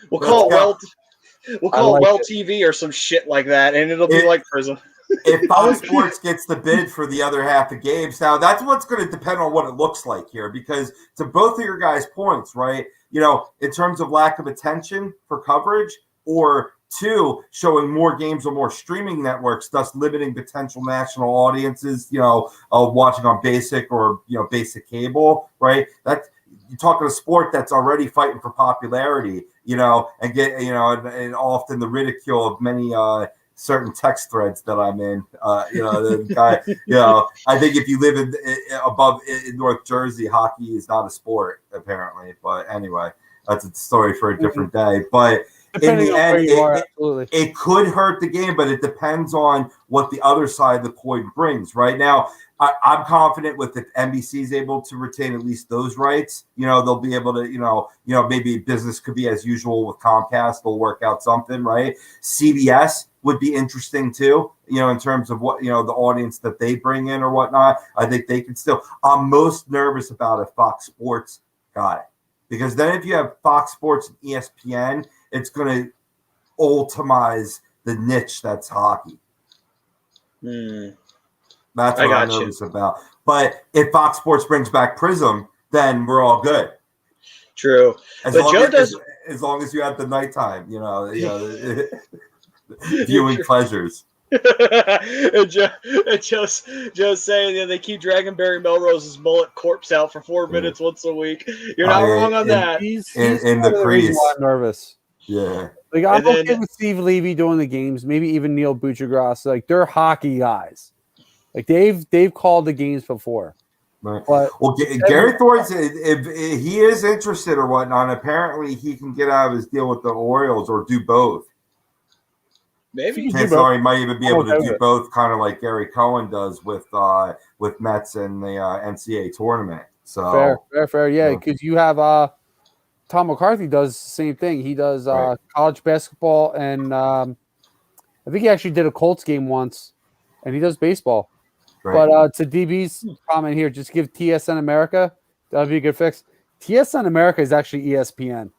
We'll call it Well TV or some shit like that, and it'll be like Prism. If Fox Sports gets the bid for the other half of games, now that's what's going to depend on what it looks like here. Because to both of your guys' points, right? In terms of lack of attention for coverage, or two, showing more games on more streaming networks, thus limiting potential national audiences, watching on basic or basic cable, right? That's you're talking a sport that's already fighting for popularity, and get and often the ridicule of many certain text threads that I'm in. The guy, I think if you live in North Jersey, hockey is not a sport apparently. But anyway, that's a story for a different day. But depending in the end, it it could hurt the game, but it depends on what the other side of the coin brings. Right now, I'm confident with if NBC is able to retain at least those rights, they'll be able to, maybe business could be as usual with Comcast. They'll work out something, right? CBS would be interesting too, in terms of what, the audience that they bring in or whatnot. I think they can still. I'm most nervous about if Fox Sports got it. Because then if you have Fox Sports and ESPN, it's going to ultimize the niche that's hockey. That's what I'm nervous about. But if Fox Sports brings back Prism, then we're all good. True. As long as you have the nighttime, viewing pleasures. and Joe's saying that they keep dragging Barry Melrose's mullet corpse out for 4 minutes once a week. You're not wrong on that. He's in the crease. I'm nervous. Yeah. Like, I'm okay with Steve Levy doing the games, maybe even Neil Buchagras. Like, they're hockey guys. Like, they've called the games before. Right. But well, Gary Thorne, if he is interested or whatnot, apparently he can get out of his deal with the Orioles or do both. Maybe. Chances are he might even be able to do both, kind of like Gary Cohen does with Mets and the NCAA tournament. So fair. Yeah, because you have Tom McCarthy does the same thing. He does college basketball, and I think he actually did a Colts game once, and he does baseball. Right. But to DB's comment here, just give TSN America. That would be a good fix. TSN America is actually ESPN.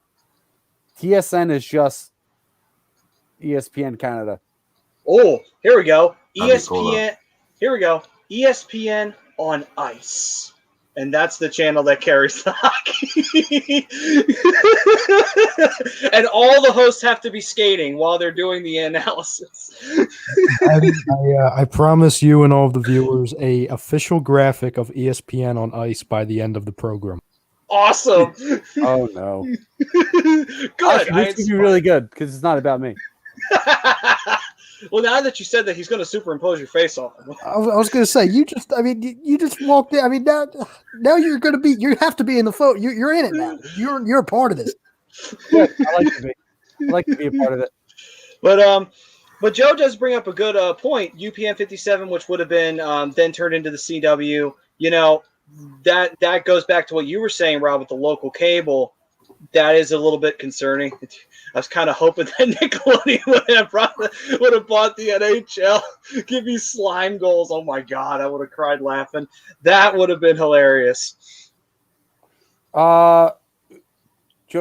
TSN is just ESPN Canada. Oh, here we go. That'd be cool, ESPN. Here we go. ESPN on Ice. And that's the channel that carries the hockey. And all the hosts have to be skating while they're doing the analysis. I promise you and all of the viewers a official graphic of ESPN on Ice by the end of the program. Awesome. Oh, no. Good. This would be really good because it's not about me. Well, now that you said that, he's going to superimpose your face off. I was going to say, you just walked in. I mean, now you're going to be. You have to be in the photo. You're in it now. You're a part of this. Good. I like to be a part of it. But Joe does bring up a good point. UPN 57, which would have been then turned into the CW. You know, that goes back to what you were saying, Rob, with the local cable. That is a little bit concerning. I was kind of hoping that Nickelodeon would have bought the NHL. Give me slime goals. Oh, my God. I would have cried laughing. That would have been hilarious. Joe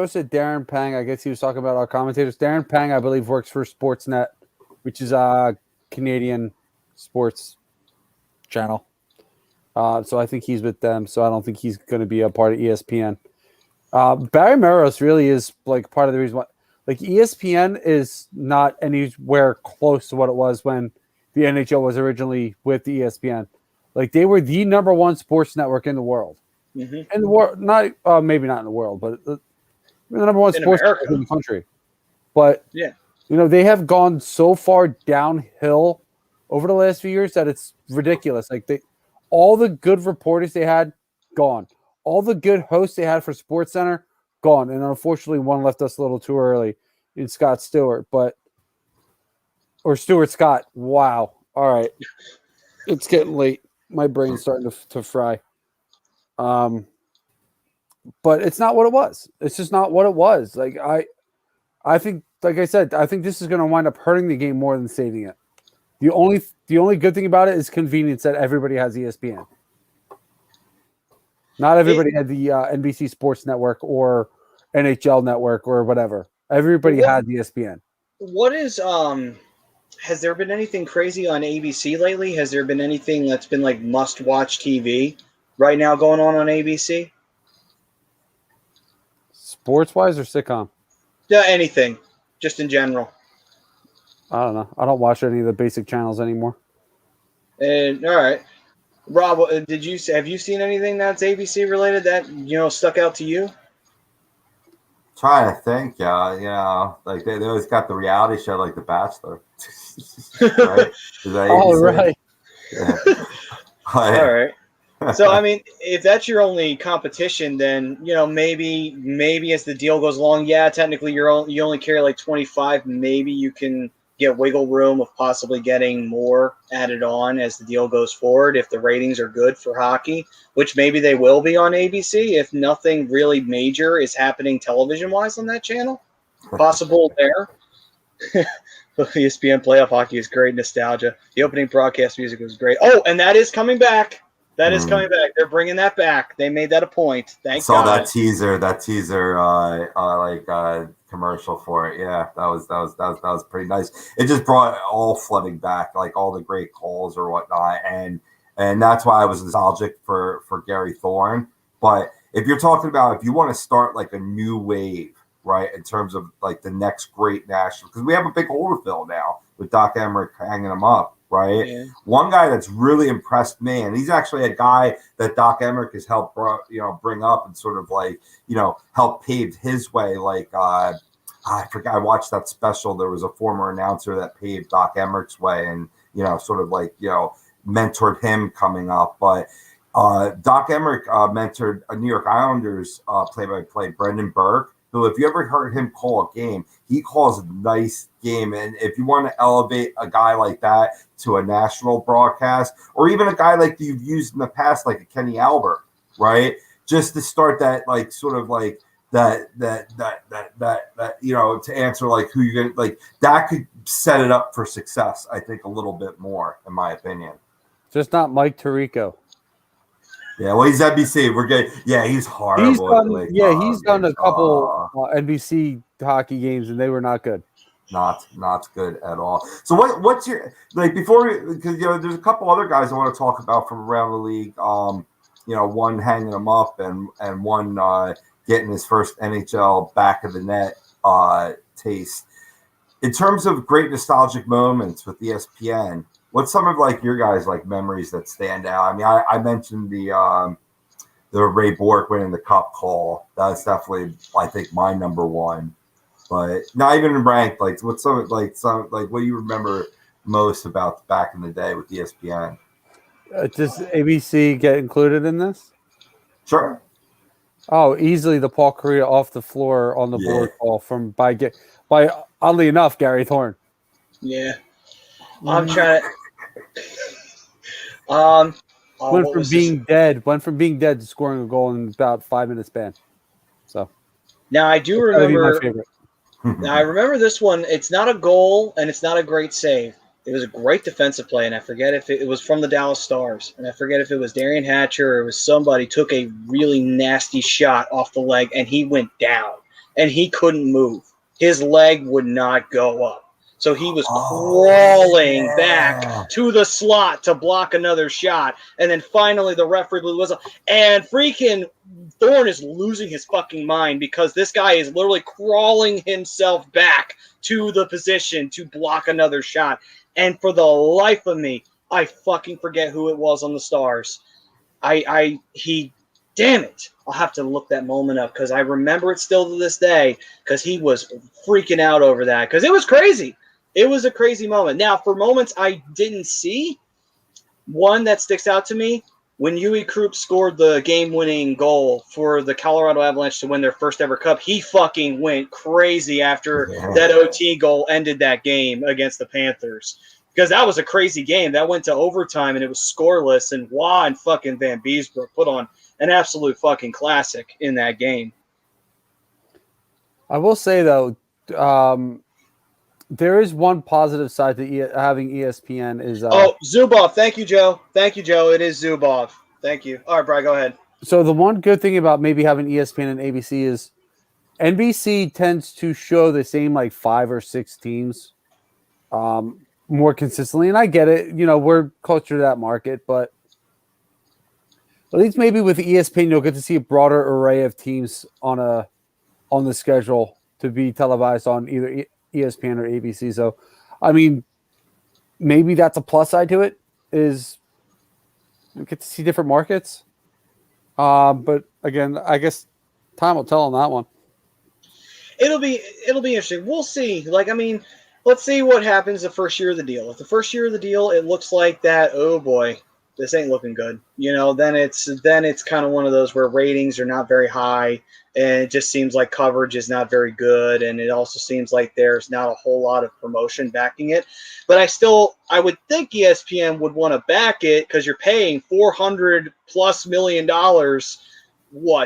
said Darren Pang. I guess he was talking about our commentators. Darren Pang, I believe, works for Sportsnet, which is a Canadian sports channel. So I think he's with them. So I don't think he's going to be a part of ESPN. Barry Melrose really is like part of the reason why. Like ESPN is not anywhere close to what it was when the NHL was originally with the ESPN. Like they were the number one sports network in the world. Mm-hmm. In the world, not maybe not in the world, but the number one sports network in the country. But yeah, you know they have gone so far downhill over the last few years that it's ridiculous. Like all the good reporters they had gone, all the good hosts they had for SportsCenter gone, and unfortunately, one left us a little too early in Scott Stewart, or Stuart Scott. Wow. All right, it's getting late. My brain's starting to fry. But it's not what it was. It's just not what it was. Like I think, like I said, I think this is going to wind up hurting the game more than saving it. The only good thing about it is convenience that everybody has ESPN. Not everybody had the NBC Sports Network or NHL Network or whatever. Everybody had ESPN. What is has there been anything crazy on ABC lately? Has there been anything that's been like must-watch TV right now going on ABC? Sports-wise or sitcom? Yeah, anything, just in general. I don't know. I don't watch any of the basic channels anymore. And all right, Rob, have you seen anything that's ABC related that stuck out to you? Trying to think, like they always got the reality show like The Bachelor, right? Right. Yeah. All right. So I mean, if that's your only competition, then maybe as the deal goes along, technically you only carry like 25. Maybe you can get wiggle room of possibly getting more added on as the deal goes forward if the ratings are good for hockey, which maybe they will be on ABC if nothing really major is happening television-wise on that channel. Possible there. ESPN playoff hockey is great nostalgia. The opening broadcast music was great. Oh, and that is coming back. That is coming back. They're bringing that back. They made that a point. Thank God. That teaser, commercial for it. Yeah, that was pretty nice. It just brought it all flooding back, like all the great calls or whatnot, and that's why I was nostalgic for Gary Thorne. But if you're talking about if you want to start like a new wave, right, in terms of like the next great national, because we have a big hole to fill now with Doc Emmerich hanging them up. Right. Yeah. One guy that's really impressed me, and he's actually a guy that Doc Emmerich has helped, bring up and sort of like, help pave his way. Like, I forgot, I watched that special. There was a former announcer that paved Doc Emmerich's way and, sort of like, mentored him coming up. But Doc Emmerich mentored a New York Islanders play-by-play, Brendan Burke, who, if you ever heard him call a game, he calls a nice game. And if you want to elevate a guy like that to a national broadcast, or even a guy like you've used in the past, like a Kenny Albert, right? Just to start that, like, sort of like that, you know, to answer like who you're gonna like, that could set it up for success, I think, a little bit more, in my opinion. Just not Mike Tirico. Yeah, well, he's NBC. We're good. Yeah, he's horrible. He's done a couple NBC hockey games, and they were not good. Not good at all. So what's your, like, before we, because, you know, there's a couple other guys I want to talk about from around the league. You know, one hanging him up and one getting his first NHL back of the net taste. In terms of great nostalgic moments with ESPN, what's some of like your guys' like memories that stand out? I mean, I mentioned the Ray Bork winning the cup call. That's definitely, I think, my number one. But not even ranked. Like, what's some what do you remember most about back in the day with ESPN? Does ABC get included in this? Sure. Oh, easily the Paul Kariya off the floor on the board call from by oddly enough, Gary Thorne. Yeah, I'm trying to. Went from being dead to scoring a goal in about 5 minutes span. So now I do remember. My favorite. Now I remember this one. It's not a goal and it's not a great save. It was a great defensive play, and I forget if it was from the Dallas Stars, and I forget if it was Darian Hatcher or it was somebody took a really nasty shot off the leg, and he went down, and he couldn't move. His leg would not go up. So he was crawling back to the slot to block another shot, and then finally the referee blew the whistle, and freaking Thorne is losing his fucking mind because this guy is literally crawling himself back to the position to block another shot. And for the life of me, I fucking forget who it was on the Stars. Damn it. I'll have to look that moment up because I remember it still to this day because he was freaking out over that because it was crazy. It was a crazy moment. Now, for moments I didn't see, one that sticks out to me, when Yui Krupp scored the game-winning goal for the Colorado Avalanche to win their first ever cup, he fucking went crazy after that OT goal ended that game against the Panthers. Because that was a crazy game. That went to overtime, and it was scoreless, and Waugh and fucking Van Beesbroek put on an absolute fucking classic in that game. I will say, though, there is one positive side to having ESPN is Zubov. Thank you, Joe. It is Zubov. Thank you. All right, Brian, go ahead. So the one good thing about maybe having ESPN and ABC is NBC tends to show the same like 5 or 6 teams more consistently. And I get it. You know, we're closer to that market, but at least maybe with ESPN, you'll get to see a broader array of teams on the schedule to be televised on either ESPN or ABC. So, I mean, maybe that's a plus side to it is we get to see different markets. But again, I guess time will tell on that one. It'll be interesting. We'll see. Like, I mean, let's see what happens the first year of the deal. If the first year of the deal, it looks like that, oh boy, this ain't looking good. You know, then it's kind of one of those where ratings are not very high. And it just seems like coverage is not very good. And it also seems like there's not a whole lot of promotion backing it. But I would think ESPN would want to back it because you're paying $400+ million,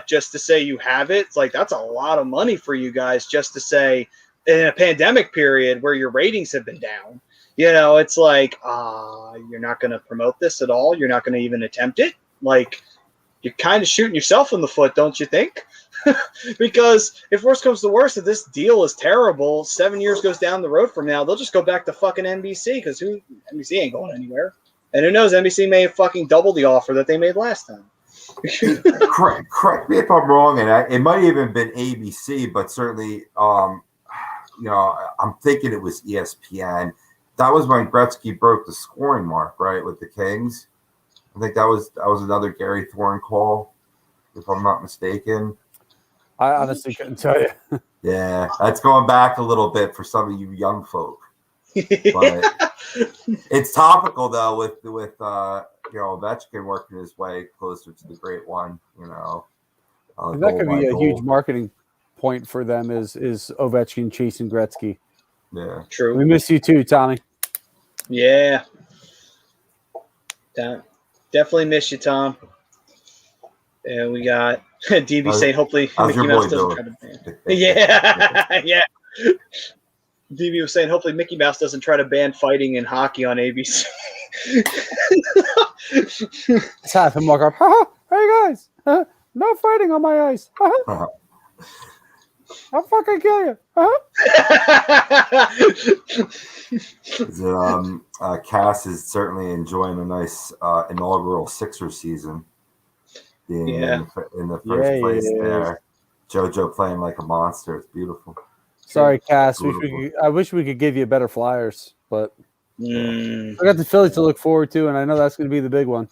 just to say you have it? It's like, that's a lot of money for you guys just to say in a pandemic period where your ratings have been down. You know, it's like, you're not going to promote this at all? You're not going to even attempt it? Like, you're kind of shooting yourself in the foot, don't you think? Because if worse comes to worse, if this deal is terrible, 7 years goes down the road from now, they'll just go back to fucking NBC because NBC ain't going anywhere. And who knows, NBC may have fucking doubled the offer that they made last time. Correct me if I'm wrong, and it might have even been ABC, but certainly, you know, I'm thinking it was ESPN. That was when Gretzky broke the scoring mark, right, with the Kings. I think that was another Gary Thorne call, if I'm not mistaken. I honestly couldn't tell you. Yeah, that's going back a little bit for some of you young folk. But it's topical though with Ovechkin working his way closer to the great one. And that could be a huge marketing point for them is Ovechkin chasing Gretzky. Yeah, true. We miss you too, Tommy. Yeah, definitely miss you, Tom. And we got DB saying hopefully Mickey Mouse doesn't try to ban. Yeah, yeah. DB was saying hopefully Mickey Mouse doesn't try to ban fighting in hockey on ABC. Let's have him walk up. Hey guys, no fighting on my ice. I'll fucking kill you. Cass is certainly enjoying a nice inaugural Sixers season. Being in the first place there. JoJo playing like a monster. It's beautiful. Sorry, Cass. I wish we could give you better Flyers, but I got the Phillies to look forward to, and I know that's going to be the big one.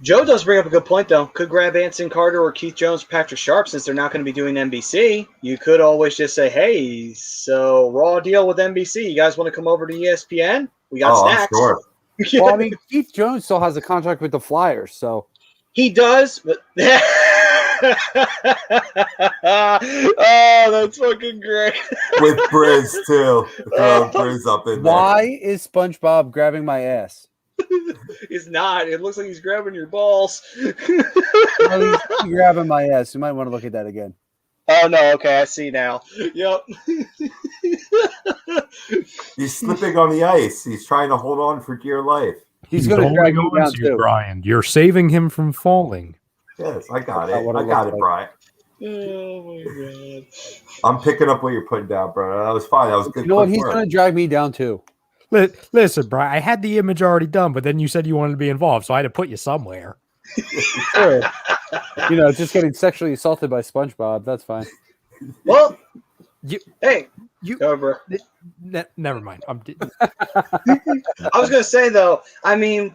Joe does bring up a good point, though. Could grab Anson Carter or Keith Jones or Patrick Sharp since they're not going to be doing NBC. You could always just say, hey, so raw deal with NBC. You guys want to come over to ESPN? We got snacks. I'm sure. Well, I mean, Keith Jones still has a contract with the Flyers, so. He does, but oh, that's fucking great. With Briz too. Throw Briz up in there. Why is SpongeBob grabbing my ass? He's not. It looks like he's grabbing your balls. No, he's grabbing my ass. You might want to look at that again. Oh no, okay, I see now. Yep. He's slipping on the ice. He's trying to hold on for dear life. He's going to drag you down too, Brian. You're saving him from falling. Yes, I got it. I got it, Brian. Oh my god. I'm picking up what you're putting down, bro. That was fine. That was good. You know what? He's going to drag me down too. Listen, Brian, I had the image already done, but then you said you wanted to be involved, so I had to put you somewhere. Sure. Just getting sexually assaulted by SpongeBob. That's fine. Well, you go, bro. Never mind. I was going to say, though, I mean,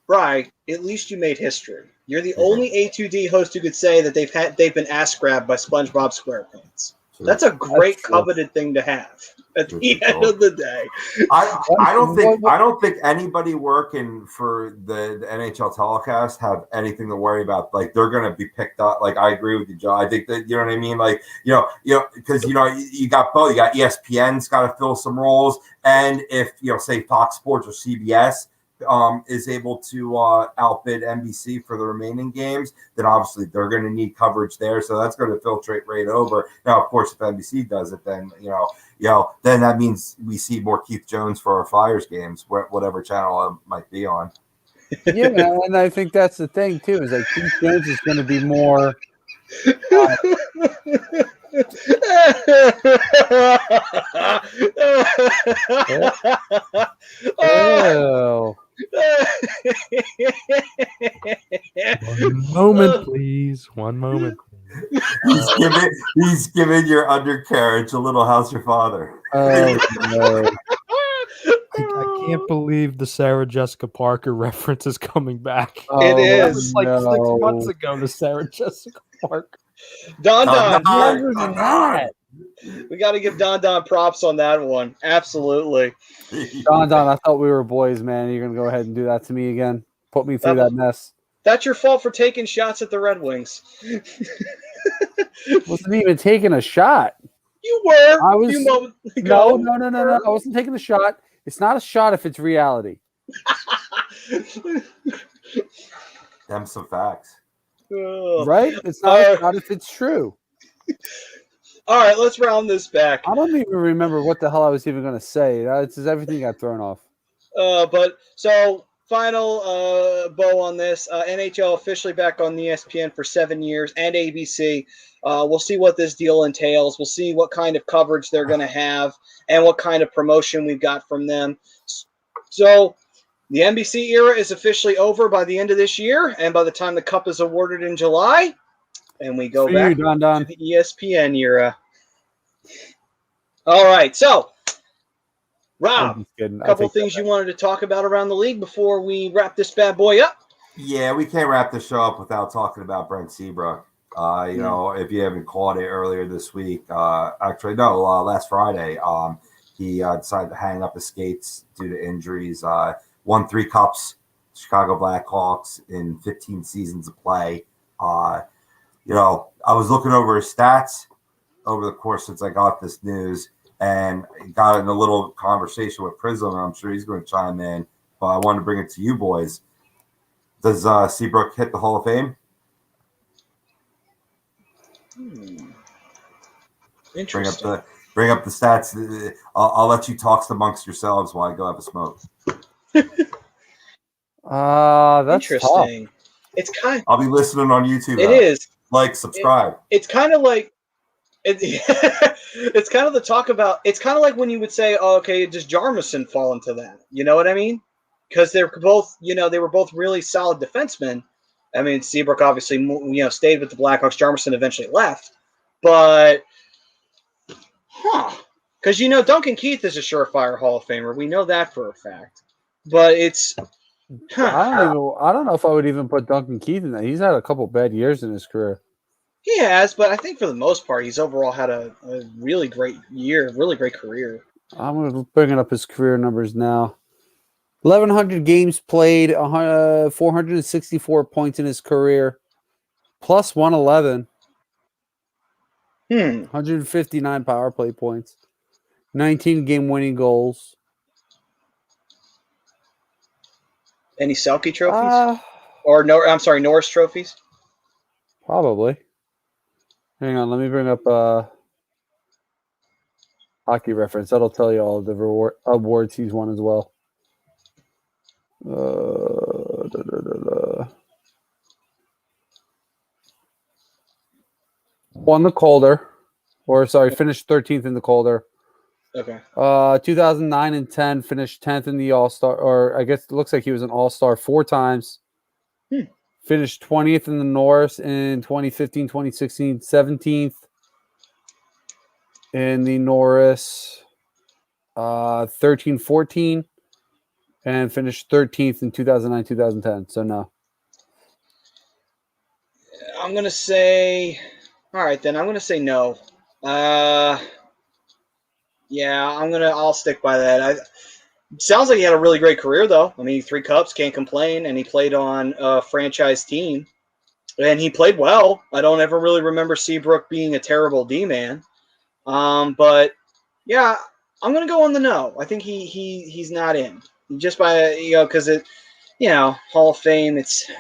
Bri, at least you made history. You're the only A2D host who could say that they've been ass grabbed by SpongeBob SquarePants. That's a great coveted thing to have at the end of the day. I don't think anybody working for the NHL telecast have anything to worry about. Like they're going to be picked up. Like I agree with you, Joe. I think that you know what I mean. Like because you got both. You got ESPN's got to fill some roles, and if say Fox Sports or CBS is able to outbid NBC for the remaining games, then obviously they're going to need coverage there. So that's going to filtrate right over. Now, of course, if NBC does it, then then that means we see more Keith Jones for our Flyers games, whatever channel it might be on. Yeah, and I think that's the thing too. Is that Keith Jones is going to be more. Oh. One moment, please. One moment. He's giving your undercarriage a little How's Your Father. Oh no. I can't believe the Sarah Jessica Parker reference is coming back. It is. That was like 6 months ago to Sarah Jessica Parker. Don. That. We got to give Don props on that one. Absolutely. Don, I thought we were boys, man. You're going to go ahead and do that to me again? Put me through that mess. That's your fault for taking shots at the Red Wings. Wasn't even taking a shot. You were. I was. No. I wasn't taking a shot. It's not a shot if it's reality. Them some facts. Right? It's not a shot if it's true. All right, let's round this back. I don't even remember what the hell I was even going to say. It's just everything got thrown off. But so final bow on this. NHL officially back on ESPN for 7 years and ABC. We'll see what this deal entails. We'll see what kind of coverage they're going to have and what kind of promotion we've got from them. So the NBC era is officially over by the end of this year, and by the time the cup is awarded in July, and we go back to the ESPN era. All right, so Rob, a couple of things you wanted to talk about around the league before we wrap this bad boy up? Yeah, we can't wrap the show up without talking about Brent Seabrook. If you haven't caught it earlier this week, last Friday, he decided to hang up his skates due to injuries. Won 3 cups, Chicago Blackhawks in 15 seasons of play. I was looking over his stats over the course since I got this news, and got in a little conversation with Prism. I'm sure he's going to chime in, but I wanted to bring it to you boys. Does Seabrook hit the Hall of Fame? Interesting. Bring up the stats. I'll let you talk amongst yourselves while I go have a smoke. That's interesting. tough. It's kind. I'll be listening on YouTube. It is. Like, subscribe. It's kind of like it's kind of the talk about. It's kind of like when you would say, oh, "Okay, does Jarmison fall into that?" You know what I mean? Because they're both, they were both really solid defensemen. I mean, Seabrook obviously, stayed with the Blackhawks. Jarmison eventually left, but because Duncan Keith is a surefire Hall of Famer. We know that for a fact. But it's I don't know if I would even put Duncan Keith in that. He's had a couple bad years in his career. He has, but I think for the most part, he's overall had a really great year, really great career. I'm bringing up his career numbers now. 1,100 games played, 464 points in his career, plus 111. 159 power play points, 19 game-winning goals. Any Selke trophies? Or no? I'm sorry, Norris trophies. Probably. Hang on, let me bring up Hockey Reference. That'll tell you all the awards he's won as well. Won the Calder, finished 13th in the Calder. Okay. 2009 and 10 finished 10th in the All-Star, or I guess it looks like he was an All-Star 4 times. Finished 20th in the Norris in 2015, 2016, 17th in the Norris 13, 14, and finished 13th in 2009, 2010. So no. I'm going to say, all right, then I'm going to say no. Yeah, I'll stick by that. Sounds like he had a really great career, though. I mean, 3 cups, can't complain, and he played on a franchise team, and he played well. I don't ever really remember Seabrook being a terrible D-man. But yeah, I'm gonna go on the no. I think he's not in just by because Hall of Fame. It's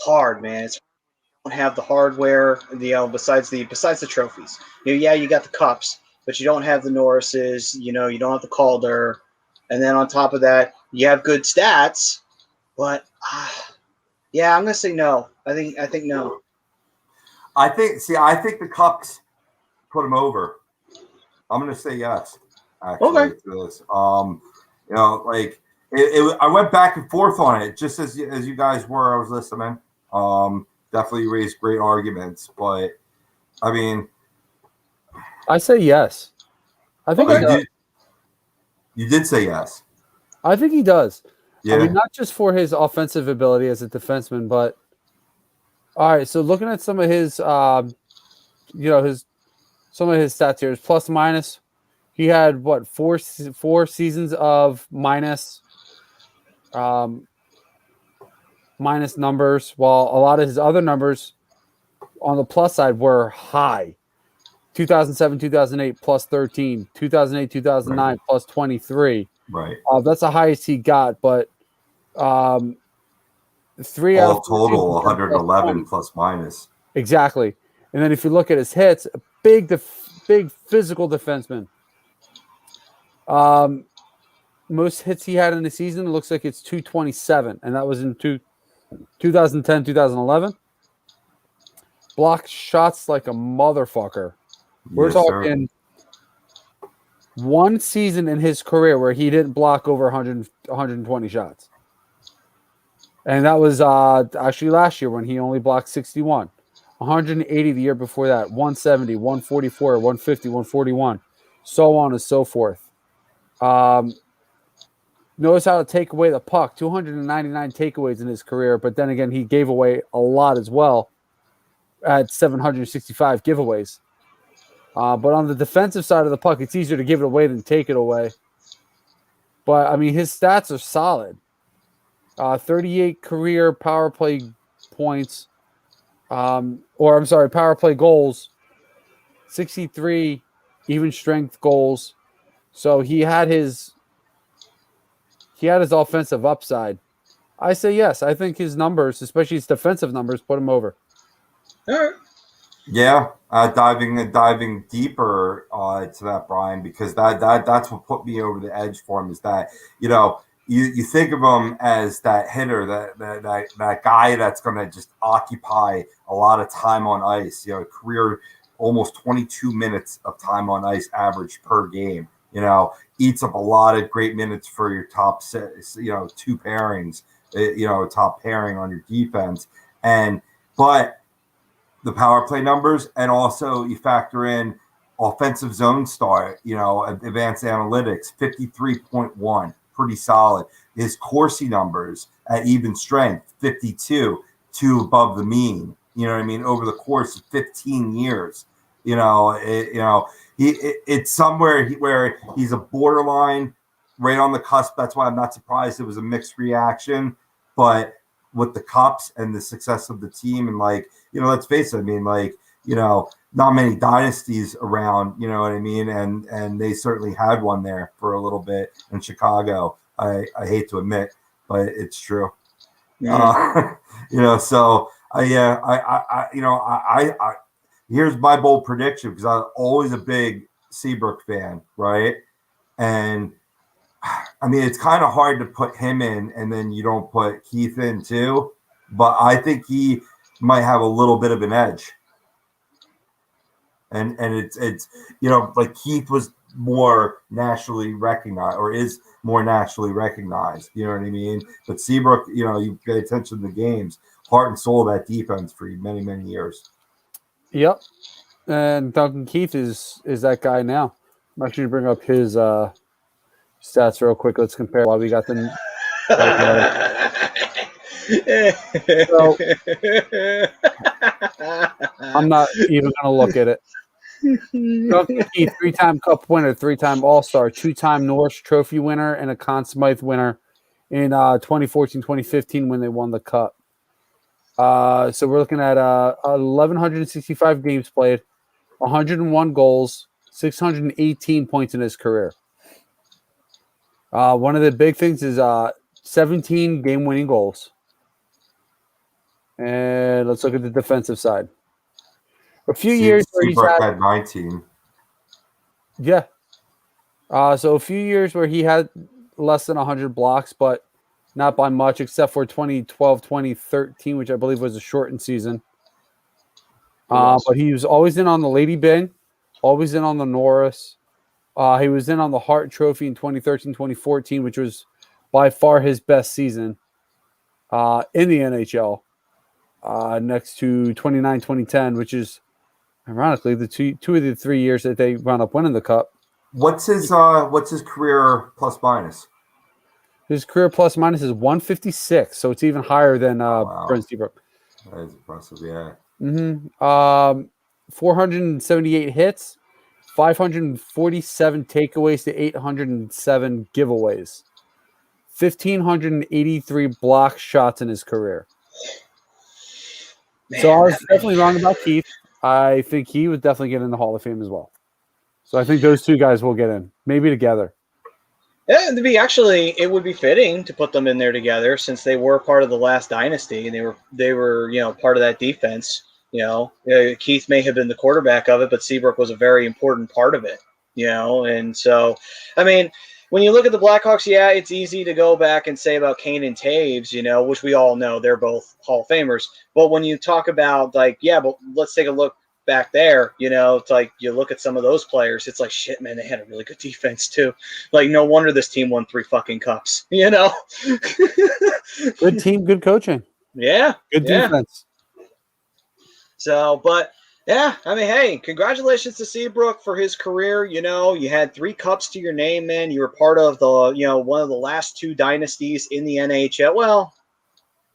hard, man. It's don't have the hardware, besides the trophies. You got the cups, but you don't have the Norrises. You don't have the Calder, and then on top of that, you have good stats. But yeah, I'm gonna say no. I think no. I think the cups put him over. I'm gonna say yes. Actually, okay. To this. I went back and forth on it, just as you guys were. I was listening. Definitely raised great arguments, but I mean, I say yes. I think you did say yes. I think he does. Yeah. I mean, not just for his offensive ability as a defenseman, but all right. So looking at some of his, some of his stats here, his plus minus. He had four seasons of minus numbers, while a lot of his other numbers on the plus side were high. 2007, 2008 plus 13, 2008, 2009 right. plus 23. Right. That's the highest he got, but 3 all total 111 plus minus. Exactly. And then if you look at his hits, big physical defenseman. Most hits he had in the season, it looks like it's 227, and that was in 2010, 2011. Blocked shots like a motherfucker. We're talking one season in his career where he didn't block over 120 shots. And that was actually last year when he only blocked 61. 180 the year before that, 170, 144, 150, 141, so on and so forth. Knows how to take away the puck, 299 takeaways in his career, but then again, he gave away a lot as well at 765 giveaways. But on the defensive side of the puck, it's easier to give it away than take it away. But, I mean, his stats are solid. 38 career power play points, power play goals, 63 even strength goals. So he had his offensive upside. I say yes. I think his numbers, especially his defensive numbers, put him over. All right. Yeah, diving deeper to that, Brian, because that's what put me over the edge for him is that you think of him as that hitter, that guy that's going to just occupy a lot of time on ice. Career almost 22 minutes of time on ice average per game. Eats up a lot of great minutes for your top two pairings. Top pairing on your defense, but the power play numbers, and also you factor in offensive zone start, advanced analytics, 53.1, pretty solid. His Corsi numbers at even strength, 52, 2 above the mean. You know what I mean? Over the course of 15 years, it's somewhere where he's a borderline, right on the cusp. That's why I'm not surprised it was a mixed reaction, but with the Cups and the success of the team, and let's face it, I mean, not many dynasties around, you know what I mean? And they certainly had one there for a little bit in Chicago. I hate to admit, but it's true. Yeah. So here's my bold prediction, because I'm always a big Seabrook fan, right? And I mean, it's kind of hard to put him in and then you don't put Keith in too, but I think he might have a little bit of an edge. And it's Keith was more nationally recognized, or is more nationally recognized, you know what I mean? But Seabrook, you pay attention to the games, heart and soul of that defense for many, many years. Yep. And Duncan Keith is that guy now. I'm actually going to bring up his stats real quick. Let's compare while we got them. So, I'm not even going to look at it. Duncan Keith, 3-time Cup winner, 3-time All-Star, 2-time Norris Trophy winner, and a Conn Smythe winner in 2014-2015 when they won the Cup. So we're looking at 1,165 games played, 101 goals, 618 points in his career. One of the big things is 17 game-winning goals. And let's look at the defensive side. A few years where he's had 19. Yeah. So a few years where he had less than 100 blocks, but not by much, except for 2012, 2013, which I believe was a shortened season. But he was always in on the Lady Byng, always in on the Norris. He was in on the Hart Trophy in 2013, 2014, which was by far his best season in the NHL, next to 2009, 2010, which is ironically the two of the 3 years that they wound up winning the Cup. What's his career plus minus? His career plus minus is 156, so it's even higher than Brent Seabrook. That is impressive, yeah. 478 hits, 547 takeaways to 807 giveaways, 1,583 block shots in his career. Man, so I was definitely wrong about Keith. I think he would definitely get in the Hall of Fame as well. So I think those two guys will get in, maybe together. Yeah, it would be fitting to put them in there together, since they were part of the last dynasty and they were part of that defense. Keith may have been the quarterback of it, but Seabrook was a very important part of it. And so, I mean, when you look at the Blackhawks, yeah, it's easy to go back and say about Kane and Taves, which we all know they're both Hall of Famers. But when you talk about but let's take a look back there, it's like you look at some of those players, it's like, shit, man, they had a really good defense too. Like, no wonder this team won 3 fucking cups, Good team, good coaching. Yeah. Good defense. So, but yeah, I mean, hey, congratulations to Seabrook for his career. You had 3 cups to your name, man. You were part of the, one of the last 2 dynasties in the NHL. Well,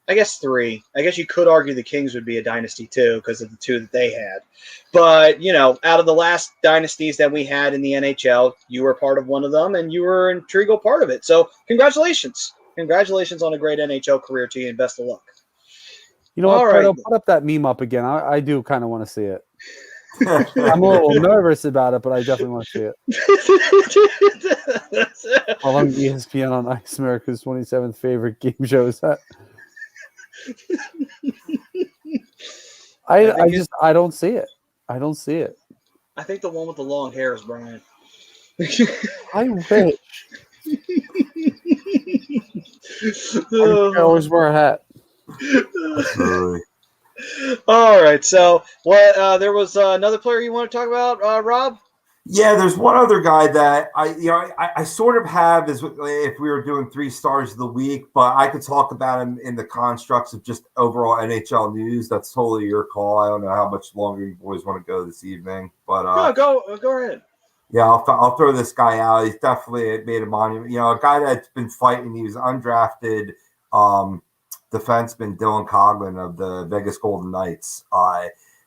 I guess 3. I guess you could argue the Kings would be a dynasty too because of the 2 that they had. But, out of the last dynasties that we had in the NHL, you were part of one of them, and you were an integral part of it. So congratulations. Congratulations on a great NHL career to you, and best of luck. You know what, All right. Fredo, put up that meme up again. I do kind of want to see it. I'm a little nervous about it, but I definitely want to see it. How long ESPN on Ice, America's 27th favorite game show is that? I don't see it. I don't see it. I think the one with the long hair is Brian. I wish. I always wear a hat. All right. So, there was another player you want to talk about, Rob? Yeah, there's one other guy that I sort of have as if we were doing 3 stars of the week, but I could talk about him in the constructs of just overall NHL news. That's totally your call. I don't know how much longer you boys want to go this evening, but go ahead. Yeah, I'll throw this guy out. He's definitely made a monument. A guy that's been fighting. He was undrafted defenseman Dylan Coghlan of the Vegas Golden Knights.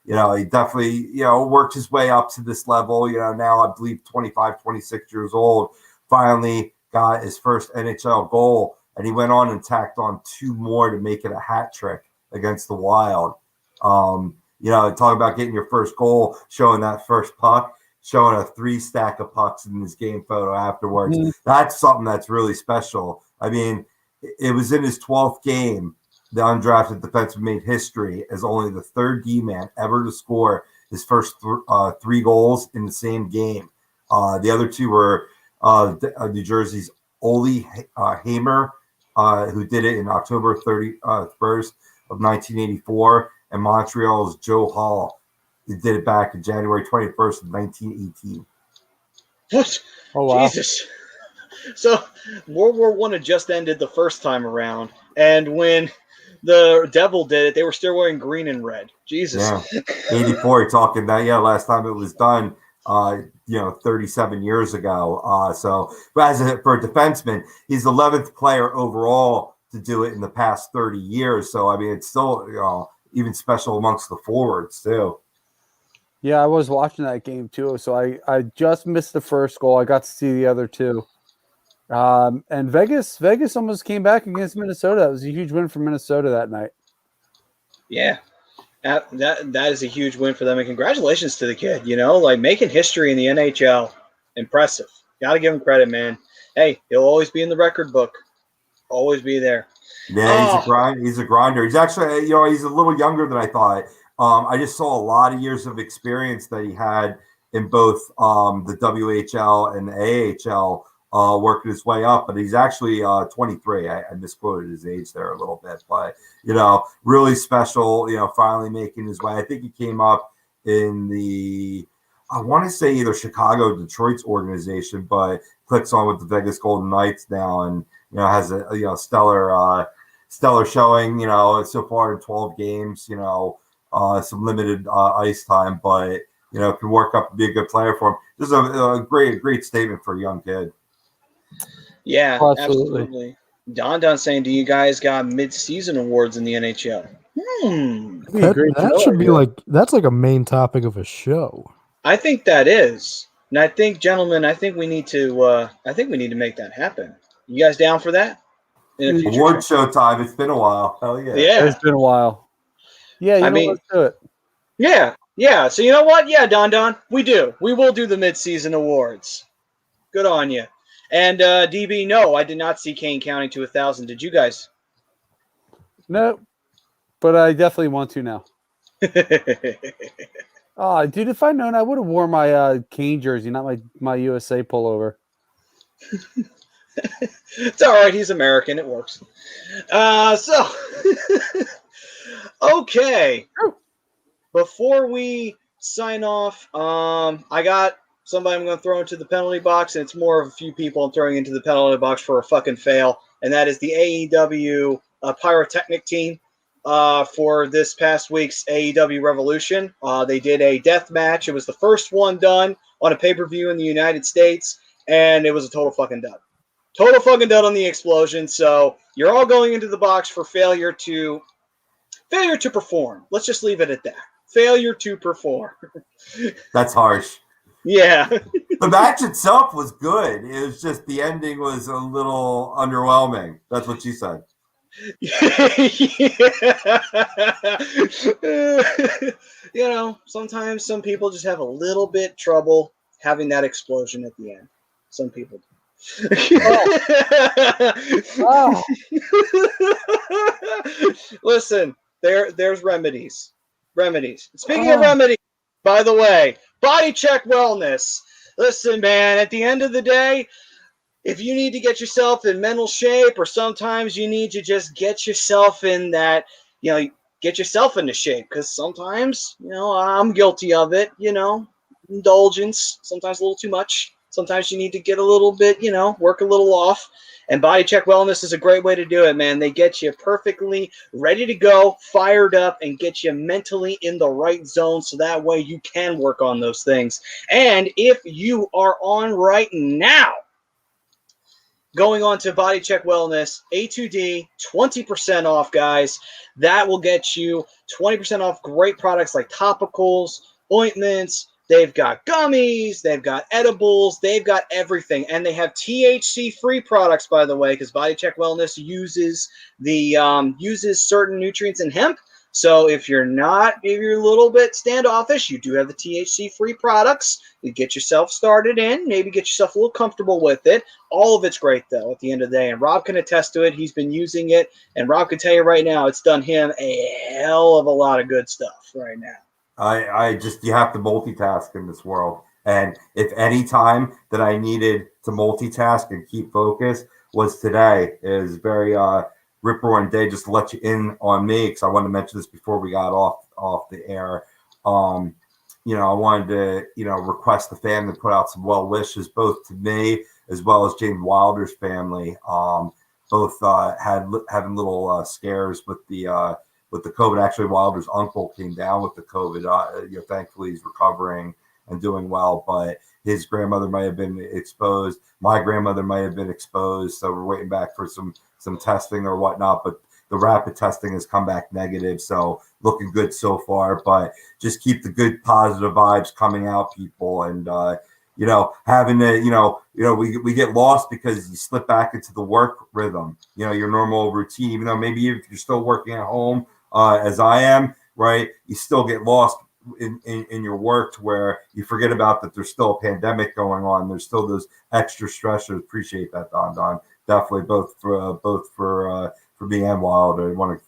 He definitely, worked his way up to this level. Now I believe 25, 26 years old, finally got his first NHL goal, and he went on and tacked on 2 more to make it a hat trick against the Wild. Talking about getting your first goal, showing that first puck, showing a 3 stack of pucks in his game photo afterwards. Mm-hmm. That's something that's really special. I mean, it was in his 12th game. The undrafted defenseman made history as only the 3rd D-man ever to score his first 3 goals in the same game. The other 2 were New Jersey's Ole Hamer, who did it in October 31st of 1984, and Montreal's Joe Hall, who did it back in January 21st of 1918. What? Oh, wow. Jesus. So World War I had just ended the first time around, and when the Devil did it, they were still wearing green and red. Jesus. Yeah. 84, talking that, last time it was done, 37 years ago. But for a defenseman, he's the 11th player overall to do it in the past 30 years. So, I mean, it's still, even special amongst the forwards, too. Yeah, I was watching that game, too. So I just missed the first goal. I got to see the other 2. And Vegas almost came back against Minnesota. It was a huge win for Minnesota that night. Yeah, that is a huge win for them, and congratulations to the kid. Making history in the NHL, impressive. Got to give him credit, man. Hey, he'll always be in the record book, always be there. Yeah, he's a grinder. He's actually, he's a little younger than I thought. I just saw a lot of years of experience that he had in both the WHL and the AHL. Working his way up, but he's actually 23. I misquoted his age there a little bit, but really special. Finally making his way. I think he came up in I want to say either Chicago, Detroit's organization, but clicks on with the Vegas Golden Knights now, and has a stellar showing. So far in 12 games. Some limited ice time, but can work up to be a good player for him. This is a great statement for a young kid. Yeah, absolutely. Don saying, do you guys got mid-season awards in the NHL? That should be that's like a main topic of a show. I think that is. And I think, gentlemen, we need to make that happen. You guys down for that? Award show time. It's been a while. Hell yeah. Yeah. It's been a while. Yeah, let's do it. Yeah. Yeah. So you know what? Yeah, Don, we do. We will do the mid-season awards. Good on you. And DB, no, I did not see Kane counting to 1,000. Did you guys? No, but I definitely want to now. Oh, dude, if I'd known, I would have worn my Kane jersey, not my USA pullover. It's all right. He's American. It works. Okay. Before we sign off, I got somebody I'm going to throw into the penalty box, and it's more of a few people I'm throwing into the penalty box for a fucking fail, and that is the AEW Pyrotechnic team for this past week's AEW Revolution. They did a death match. It was the first one done on a pay-per-view in the United States, and it was a total fucking dud. Total fucking done on the explosion. So you're all going into the box for failure to perform. Let's just leave it at that. Failure to perform. That's harsh. Yeah. The match itself was good. It was just the ending was a little underwhelming. That's what she said. You know, sometimes some people just have a little bit trouble having that explosion at the end. Some people do. Oh. Listen, there's remedies. Speaking of remedies, by the way, Body Check Wellness. Listen, man, at the end of the day, if you need to get yourself in mental shape, or sometimes you need to just get yourself in that, get yourself into shape, because sometimes, I'm guilty of it, indulgence, sometimes a little too much. Sometimes you need to get a little bit, work a little off. And Body Check Wellness is a great way to do it, man. They get you perfectly ready to go, fired up, and get you mentally in the right zone so that way you can work on those things. And if you are on right now, going on to Body Check Wellness, A2D, 20% off, guys. That will get you 20% off great products like topicals, ointments. They've got gummies, they've got edibles, they've got everything. And they have THC-free products, by the way, because Body Check Wellness uses certain nutrients in hemp. So if you're a little bit standoffish, you do have the THC-free products. You get yourself started in, maybe get yourself a little comfortable with it. All of it's great, though, at the end of the day. And Rob can attest to it. He's been using it. And Rob can tell you right now, it's done him a hell of a lot of good stuff right now. You have to multitask in this world. And if any time that I needed to multitask and keep focus was today, is very rip roaring day. Just to let you in on me, because I wanted to mention this before we got off the air. I wanted to, request the family to put out some well wishes, both to me as well as James Wilder's family. Both having little scares with the COVID. Actually, Wilder's uncle came down with the COVID. Thankfully he's recovering and doing well, but his grandmother might have been exposed. My grandmother might have been exposed. So we're waiting back for some testing or whatnot, but the rapid testing has come back negative. So looking good so far, but just keep the good positive vibes coming out, people. And, having to, we get lost because you slip back into the work rhythm, your normal routine, even though maybe if you're still working at home, as I am, right, you still get lost in your work to where you forget about that there's still a pandemic going on. There's still those extra stressors. Appreciate that, Don. Definitely both for me and Wilder. I wanted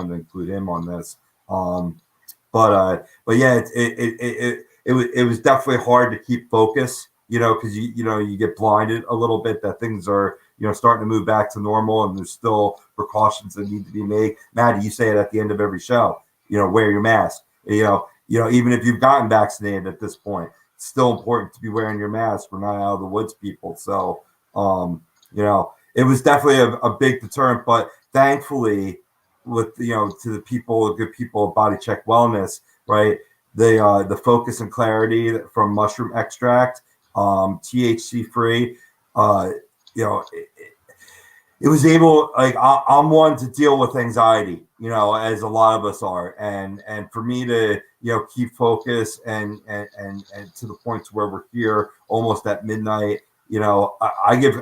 to include him on this. But yeah, it was definitely hard to keep focus, because you get blinded a little bit that things are starting to move back to normal, and there's still precautions that need to be made. Maddie, you say it at the end of every show. Wear your mask. Even if you've gotten vaccinated at this point, it's still important to be wearing your mask. We're not out of the woods, people. So, it was definitely a big deterrent, but thankfully, with to the good people of Body Check Wellness, right? The focus and clarity from mushroom extract, THC free, it was able, like, I'm one to deal with anxiety, as a lot of us are, and for me to keep focus and to the point to where we're here almost at midnight. I give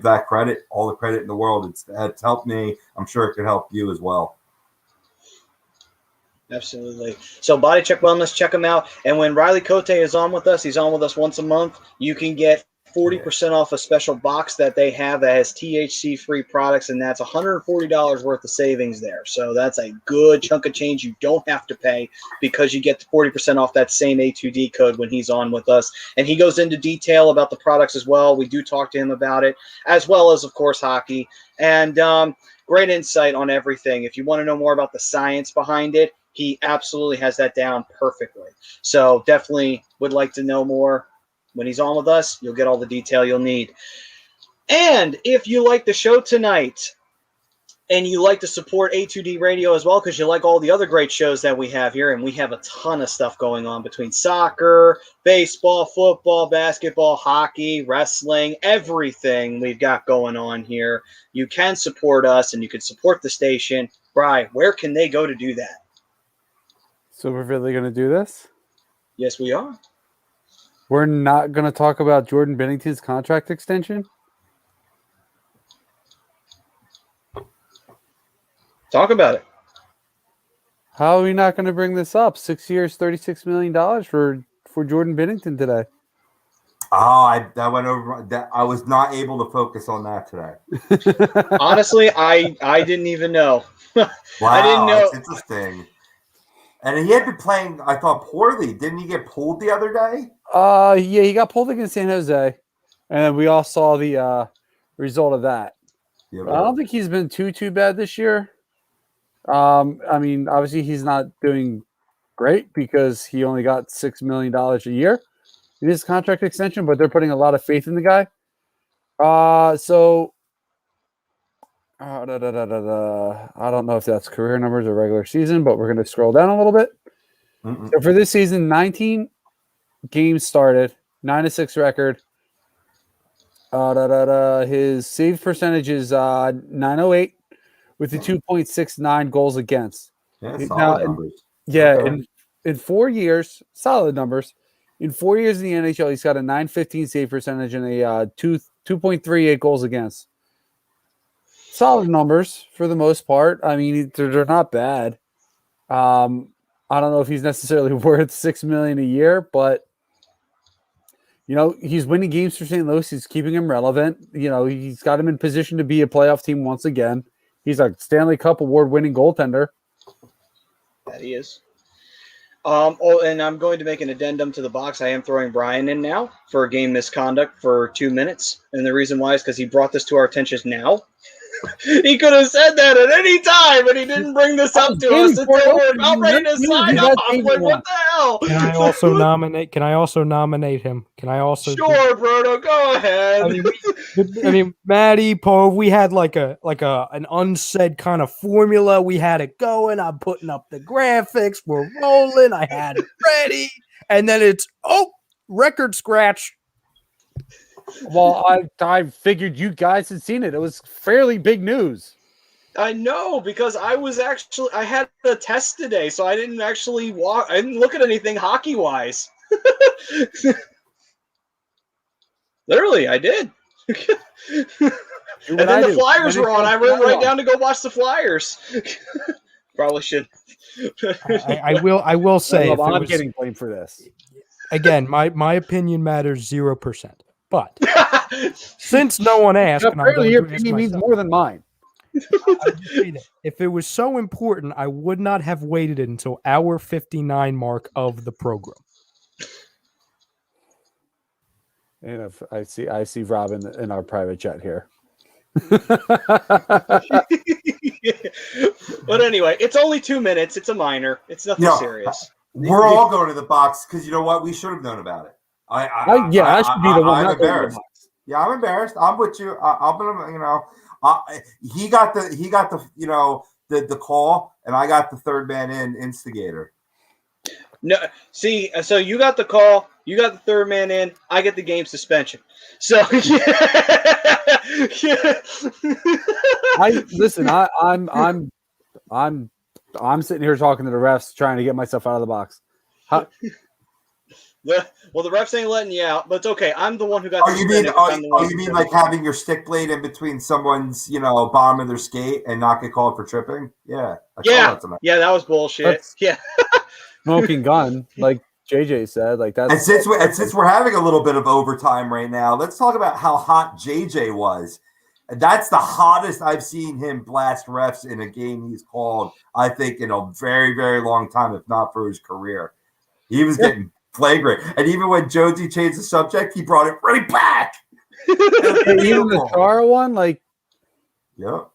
that credit, all the credit in the world. It's helped me. I'm sure it could help you as well. Absolutely. So Body Check Wellness, check them out. And when Riley Cote is on with us, he's on with us once a month. You can get 40% off a special box that they have that has THC-free products, and that's $140 worth of savings there. So that's a good chunk of change you don't have to pay, because you get the 40% off that same A2D code when he's on with us. And he goes into detail about the products as well. We do talk to him about it, as well as, of course, hockey. And great insight on everything. If you want to know more about the science behind it, he absolutely has that down perfectly. So definitely would like to know more. When he's on with us, you'll get all the detail you'll need. And if you like the show tonight and you like to support A2D Radio as well because you like all the other great shows that we have here, and we have a ton of stuff going on between soccer, baseball, football, basketball, hockey, wrestling, everything we've got going on here. You can support us, and you can support the station. Bri, where can they go to do that? So we're really going to do this? Yes, we are. We're not going to talk about Jordan Bennington's contract extension? Talk about it. How are we not going to bring this up? 6 years, $36 million for Jordan Bennington today. Oh, that went over. That I was not able to focus on that today. Honestly, I didn't even know. Wow, I didn't know. That's interesting. And he had been playing, I thought, poorly. Didn't he get pulled the other day? Yeah, he got pulled against San Jose, and we all saw the result of that. Yeah, I don't think he's been too bad this year. I mean, obviously he's not doing great because he only got $6 million a year in his contract extension, but they're putting a lot of faith in the guy. I don't know if that's career numbers or regular season, but we're going to scroll down a little bit. So for this season, 19 games started, 9-6 record. His save percentage is .908 with the 2.69 goals against. Yeah, Now, solid numbers. Yeah, Okay. in 4 years, solid numbers. In 4 years in the NHL, he's got a .915 save percentage and a 2.38 goals against. Solid numbers for the most part. I mean, they're not bad. I don't know if he's necessarily worth $6 million a year, but you know, he's winning games for St. Louis. He's keeping him relevant. You know, he's got him in position to be a playoff team once again. He's a Stanley Cup award-winning goaltender. That he is. And I'm going to make an addendum to the box. I am throwing Brian in now for a game misconduct for 2 minutes. And the reason why is because he brought this to our attention now. He could have said that at any time, but he didn't bring this up to us until we're about ready to sign off. Like, what the hell? Can I also nominate? Can I also nominate him? Can I also? Sure, Bruno, go ahead. I mean, Maddie, Pove, we had like an unsaid kind of formula. We had it going. I'm putting up the graphics. We're rolling. I had it ready, and then it's record scratch. Well, I figured you guys had seen it. It was fairly big news. I know, because I had a test today, so I didn't actually I didn't look at anything hockey-wise. Literally, I did. And then the Flyers were on. I went right down to go watch the Flyers. Probably should. I will say, I'm getting blamed for this. Again, my opinion matters 0%. But since no one asked, apparently your opinion means more than mine. If it was so important, I would not have waited until hour 59 mark of the program. And if I see Robin in our private chat here. But anyway, it's only 2 minutes. It's a minor. It's nothing serious. We're all going to the box because you know what? We should have known about it. I should be the one. I'm embarrassed. Yeah, I'm embarrassed. I'm with you. I'm gonna, you know, he got the, you know, the call, and I got the third man in instigator. No, see, so you got the call, you got the third man in, I get the game suspension. So I'm sitting here talking to the refs, trying to get myself out of the box. Well, the refs ain't letting you out, but it's okay. I'm the one who got. You mean like having your stick blade in between someone's, you know, bottom of their skate and not get called for tripping? Yeah, yeah, that was bullshit. Yeah, smoking gun, like JJ said, like that. And since we're having a little bit of overtime right now, let's talk about how hot JJ was. That's the hottest I've seen him blast refs in a game he's called, I think, in a very, very long time, if not for his career. He was getting flagrant. And even when Jonesy changed the subject, he brought it right back. Even the Chara one, like, yep.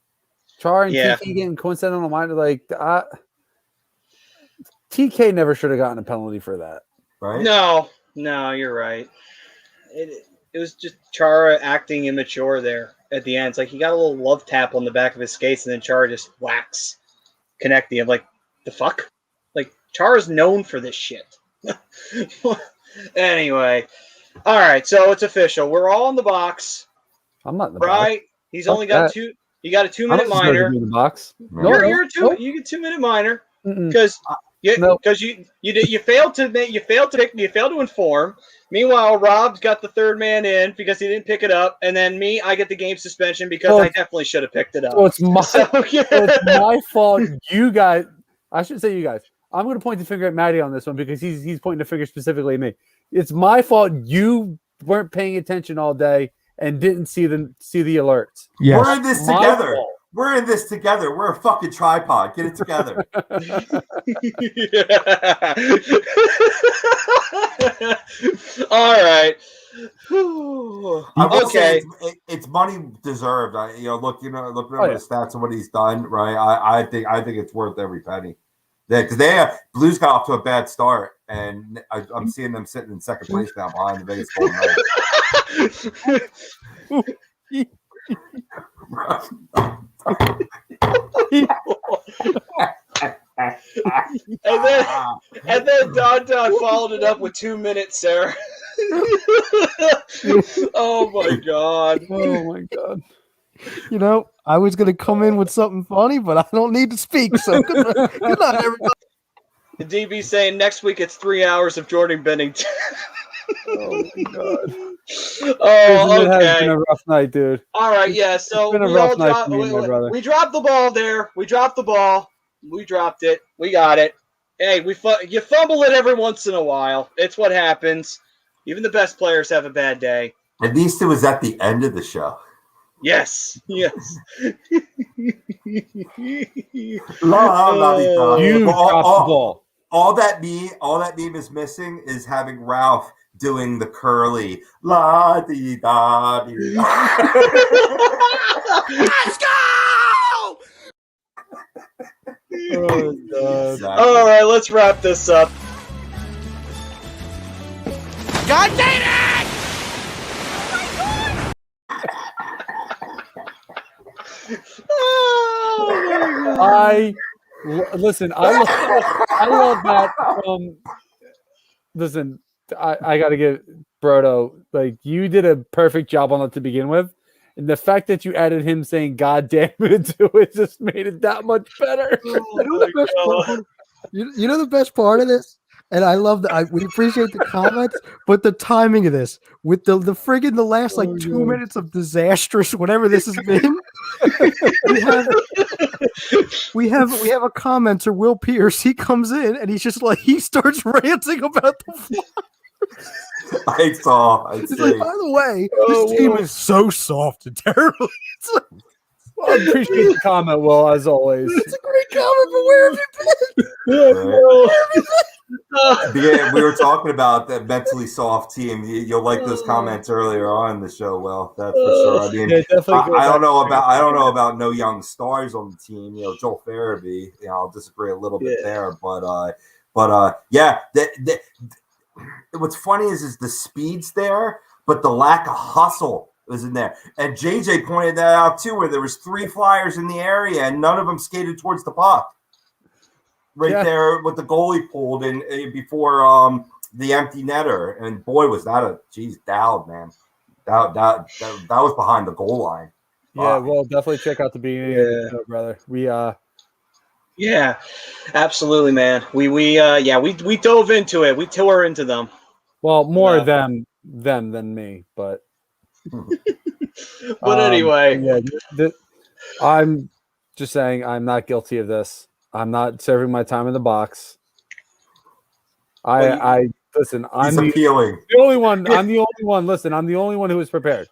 Chara and TK getting coincidental on mine, like, TK never should have gotten a penalty for that. Right? No, you're right. It was just Chara acting immature there. at the end. It's like he got a little love tap on the back of his skates, and then Chara just whacks connecting. I'm like, the fuck? Like, Chara's known for this shit. Anyway, all right, so it's official. We're all in the box. I'm not in the right? box. He's Fuck only got that. two. You got a I 2-minute don't deserve to minor. be in the box. You're a two. You get 2-minute minor because you failed to inform. Meanwhile, Rob's got the third man in because he didn't pick it up, and then me, I get the game suspension because I definitely should have picked it up. So it's my fault. You guys, I should say you guys. I'm going to point the finger at Maddie on this one because he's pointing the finger specifically at me. It's my fault. You weren't paying attention all day and didn't see the alerts. Yes. We're in this together. We're in this together. We're a fucking tripod. Get it together. All right. Okay. It's money deserved. Look at the stats of what he's done. Right. I think it's worth every penny. Because Blues got off to a bad start, and I'm seeing them sitting in second place now behind the Vegas Golden and then Don followed it up with 2 minutes, Sarah. Oh my god. I was going to come in with something funny, but I don't need to speak. So good night, everybody. The DB saying next week it's 3 hours of Jordan Bennington. Oh my god. Oh, It has okay. been a rough night, dude. All right, yeah. So been a rough night for me, my brother. We dropped the ball there. We dropped the ball. We dropped it. We got it. Hey, you fumble it every once in a while. It's what happens. Even the best players have a bad day. At least it was at the end of the show. Yes. You dropped the ball. All that meme is missing is having Ralph doing the curly la di da di. Let's go! Oh, God. Exactly. All right, let's wrap this up. God damn it! Oh my God. Listen. I love that. Listen, I got to give Brodo, like, you did a perfect job on it to begin with. And the fact that you added him saying "God damn it" to it just made it that much better. You know the best part of this? And I love that. We appreciate the comments, but the timing of this with the friggin' the last 2 minutes of disastrous whatever this has been. we have a commenter, Will Pierce. He comes in and he's just like he starts ranting about the Flyers. I saw. It's like, by the way, this team is so soft and terrible. It's like, Well, I appreciate the comment, Will, as always. it's a great comment, but where have you been? We were talking about that mentally soft team. You'll like those comments earlier on in the show. Well, that's for sure. I mean, I don't know about no young stars on the team. Joel Farabee. I'll disagree a little bit there, but yeah. What's funny is the speed's there, but the lack of hustle was in there. And JJ pointed that out too, where there was 3 Flyers in the area and none of them skated towards the puck. There with the goalie pulled in before the empty netter, and boy was that Dowd, man. That was behind the goal line. Yeah, well, definitely check out the beginning of the show, brother. Yeah, absolutely, man. We dove into it. We tore into them. Well, more them than me, but but anyway, I'm just saying I'm not guilty of this. I'm not serving my time in the box. Listen. I'm the only one. I'm the only one. Listen, I'm the only one who was prepared.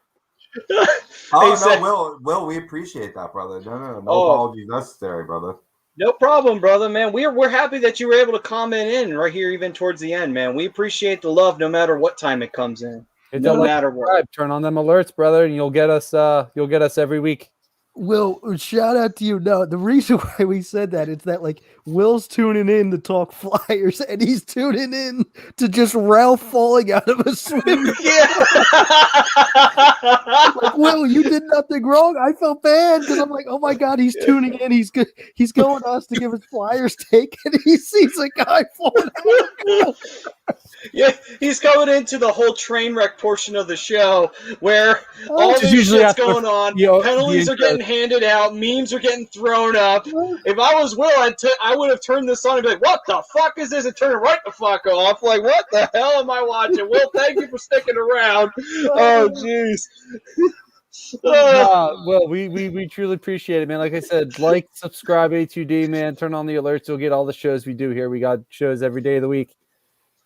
Will, we appreciate that, brother. No apologies necessary, brother. No problem, brother, man. We're happy that you were able to comment in right here, even towards the end, man. We appreciate the love, no matter what time it comes in. No matter what. Turn on them alerts, brother, and you'll get us. You'll get us every week. Will, shout out to you. No, the reason why we said that is that like Will's tuning in to talk Flyers, and he's tuning in to just Ralph falling out of a swim. Yeah. Like, Will, you did nothing wrong. I felt bad because I'm like, oh my god, he's tuning in. He's good. He's going to us to give his Flyers take, and he sees a guy falling out of a pool. Yeah, he's going into the whole train wreck portion of the show where all Just this usually shit's after, going on. you know, Penalties the are getting handed out. Memes are getting thrown up. If I was Will, I would have turned this on and be like, what the fuck is this? And turn it right the fuck off. Like, what the hell am I watching? Will, thank you for sticking around. Oh, jeez. Well, we truly appreciate it, man. Like I said, like, subscribe, A2D, man. Turn on the alerts. You'll get all the shows we do here. We got shows every day of the week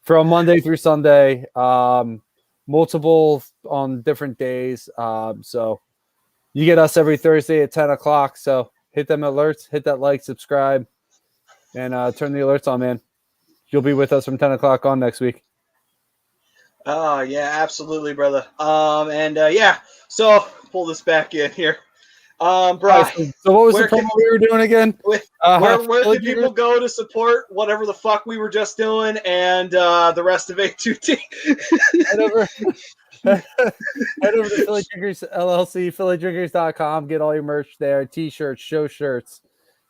from Monday through Sunday, multiple on different days. So you get us every Thursday at 10 o'clock. So hit them alerts, hit that like, subscribe, and turn the alerts on, man. You'll be with us from 10 o'clock on next week. Oh, yeah, absolutely, brother. Yeah, so pull this back in here. Brian, so what was the promo we were doing again? Where can people go to support whatever the fuck we were just doing and the rest of A2T? Head over to Philly Drinkers LLC, phillydrinkers.com. Get all your merch there. T-shirts, show shirts,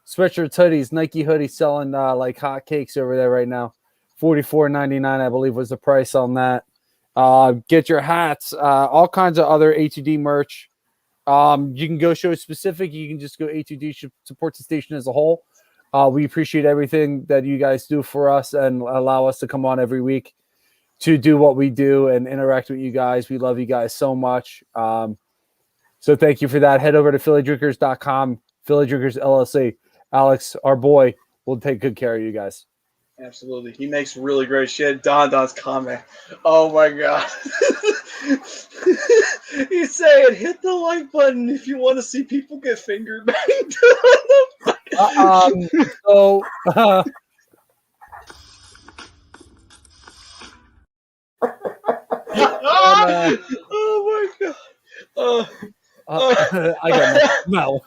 sweatshirts, hoodies, Nike hoodies selling like hotcakes over there right now. $44.99, I believe, was the price on that. Get your hats, all kinds of other A2D merch. You can go show specific. You can just go A2D supports the station as a whole. We appreciate everything that you guys do for us and allow us to come on every week to do what we do and interact with you guys. We love you guys so much. So thank you for that. Head over to phillydrinkers.com, Philly Drinkers LLC. Alex, our boy, will take good care of you guys. Absolutely. He makes really great shit. Don's comment. Oh my god. He's saying hit the like button if you want to see people get finger banged. Oh my god. I got no.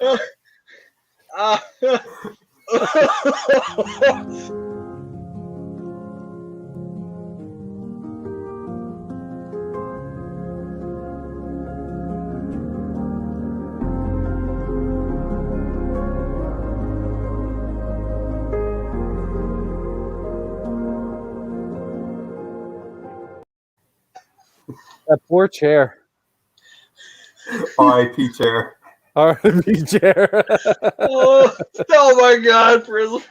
That poor chair. R.I.P. chair. R.I.P. chair. Oh my god, Prism.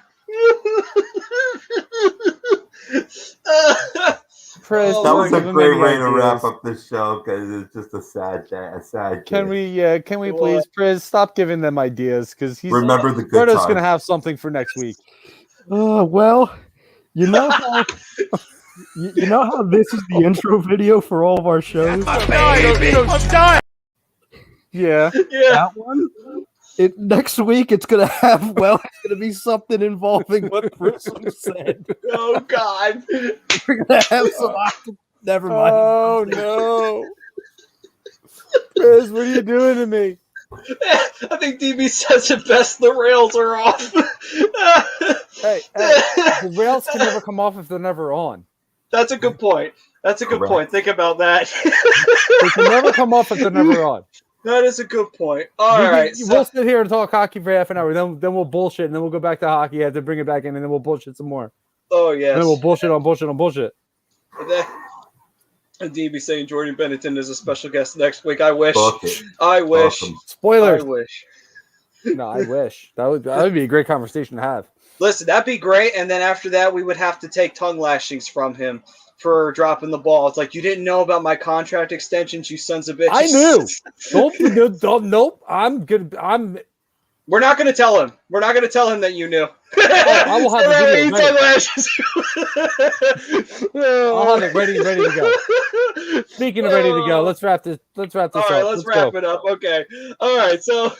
That was a great way to wrap up this show because it's just a sad day. Can we please, Priz, stop giving them ideas because remember the good Roto's times. going to have something for next week. Well, you know how you know how this is the intro video for all of our shows. I'm dying. Yeah. That one. Next week it's gonna have it's gonna be something involving what Prism said. Oh god. We're gonna have some. Never mind. Oh no. Priz, what are you doing to me? I think DB says it best. The rails are off. Hey, the rails can never come off if they're never on. That's a good point. Think about that. They can never come off if they're never on. That is a good point. All right. We'll sit here and talk hockey for half an hour. Then we'll bullshit, and then we'll go back to hockey. You have to bring it back in, and then we'll bullshit some more. Oh, yes. And then we'll bullshit on bullshit on bullshit. And DB saying Jordan Bennington is a special guest next week. I wish. Awesome. Spoilers. I wish. No, I wish. That would be a great conversation to have. Listen, that'd be great. And then after that, we would have to take tongue lashings from him for dropping the ball. It's like, you didn't know about my contract extensions, you sons of bitches. I knew. Nope. I'm good. We're not going to tell him. We're not going to tell him that you knew. I will have the video ready. I'll have it ready to go. Speaking of ready to go, let's wrap this All up. Right, let's wrap it up. Okay. All right. So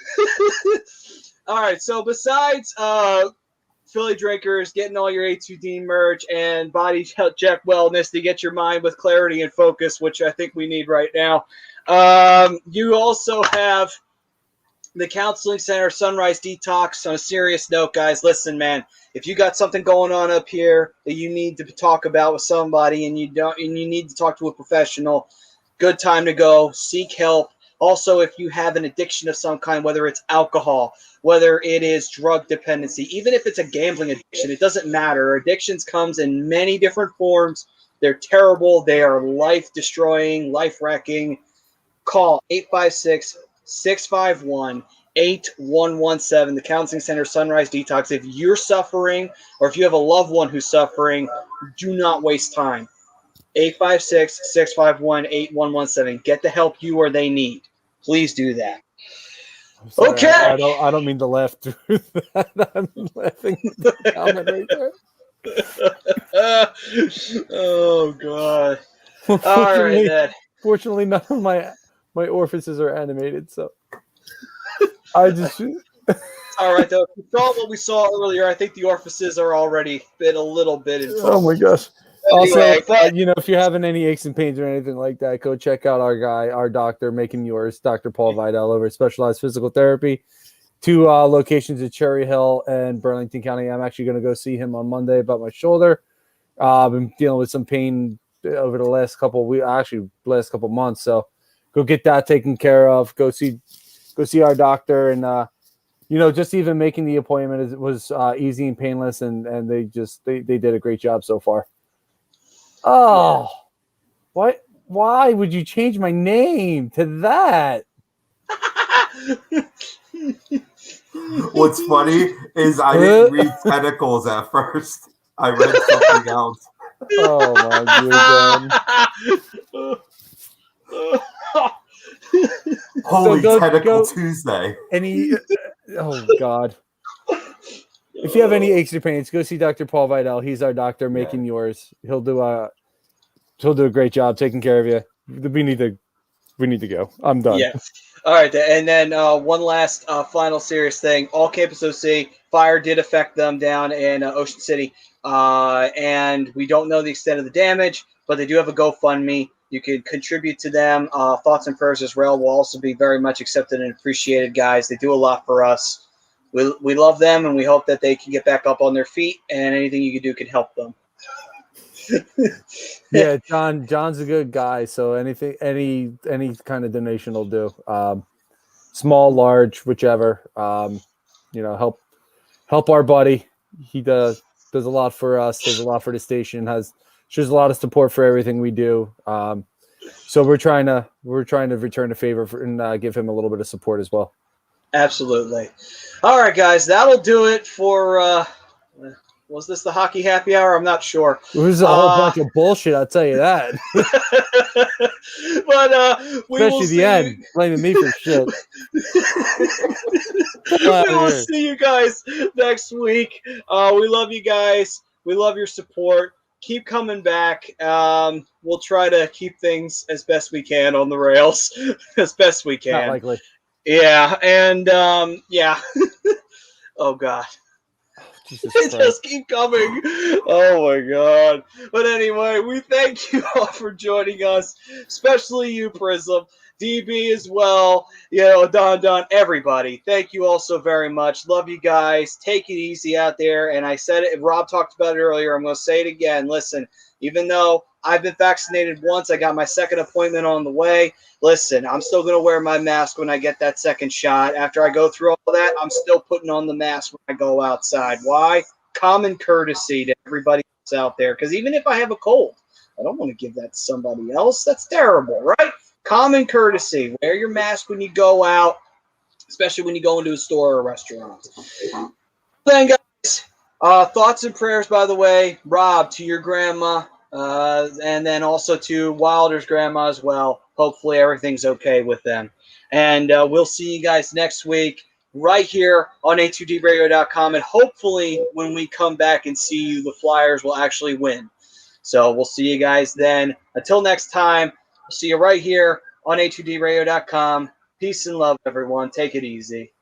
besides Philly Drinkers, getting all your A2D merch and body check wellness to get your mind with clarity and focus, which I think we need right now. You also have the Counseling Center Sunrise Detox. On a serious note, guys, listen, man. If you got something going on up here that you need to talk about with somebody, and you need to talk to a professional, good time to go. Seek help. Also, if you have an addiction of some kind, whether it's alcohol, whether it is drug dependency, even if it's a gambling addiction, it doesn't matter. Addictions comes in many different forms. They're terrible. They are life-destroying, life-wrecking. Call 856-651-8117, the Counseling Center Sunrise Detox. If you're suffering or if you have a loved one who's suffering, do not waste time. 856-651-8117. Get the help you or they need. Please do that. Sorry, Okay. I don't mean to laugh through that. I'm laughing at the comment right there. Oh, God. All right, then. Fortunately, none of my orifices are animated, so I just. All right, though. If you saw what we saw earlier, I think the orifices are already been a little bit in trouble. Oh my gosh. Anyway, Also, if you're having any aches and pains or anything like that, go check out our doctor making yours, Dr. Paul Vidal over at Specialized Physical Therapy. 2 locations at Cherry Hill and Burlington County. I'm actually going to go see him on Monday about my shoulder. I've been dealing with some pain over the last couple months. So go get that taken care of. Go see our doctor, and just even making the appointment was easy and painless, and they did a great job so far. Oh, yeah. Why would you change my name to that? What's funny is I didn't read tentacles at first. I read something else. Oh my God. Holy Tentacle Tuesday. Oh God. If you have any aches or pains, go see Dr. Paul Vidal. He's our doctor making yours. He'll do a great job taking care of you. We need to go. I'm done. Yeah. All right. And then one last final serious thing. All Campus OC, fire did affect them down in Ocean City. And we don't know the extent of the damage, but they do have a GoFundMe. You can contribute to them. Thoughts and prayers as well will also be very much accepted and appreciated, guys. They do a lot for us. We love them, and we hope that they can get back up on their feet, and anything you can do can help them. Yeah, John's a good guy, so any kind of donation will do. Small, large, whichever. Help our buddy. He does a lot for us, does a lot for the station, shows a lot of support for everything we do. So we're trying to return a favor and give him a little bit of support as well. Absolutely. All right, guys, that'll do it for. Was this the hockey happy hour? I'm not sure. It was a whole bunch of bullshit, I'll tell you that. But we especially the end, blaming me for shit. We will see you guys next week. We love you guys. We love your support. Keep coming back. We'll try to keep things as best we can on the rails, as best we can. Not likely. Yeah, and yeah. Oh God. They just keep coming. Oh my God. But anyway, we thank you all for joining us, especially you, Prism, DB as well, Don, everybody. Thank you all so very much. Love you guys. Take it easy out there. And I said it, Rob talked about it earlier. I'm going to say it again. Listen, even though I've been vaccinated once, I got my second appointment on the way. Listen, I'm still going to wear my mask when I get that second shot. After I go through all that, I'm still putting on the mask when I go outside. Why? Common courtesy to everybody else out there. Because even if I have a cold, I don't want to give that to somebody else. That's terrible, right? Common courtesy. Wear your mask when you go out, especially when you go into a store or a restaurant. Then, guys, thoughts and prayers, by the way. Rob, to your grandma. And then also to Wilder's grandma as well. Hopefully everything's okay with them. And we'll see you guys next week right here on a2dradio.com. And hopefully when we come back and see you, the Flyers will actually win. So we'll see you guys then. Until next time, we'll see you right here on a2dradio.com. Peace and love, everyone. Take it easy.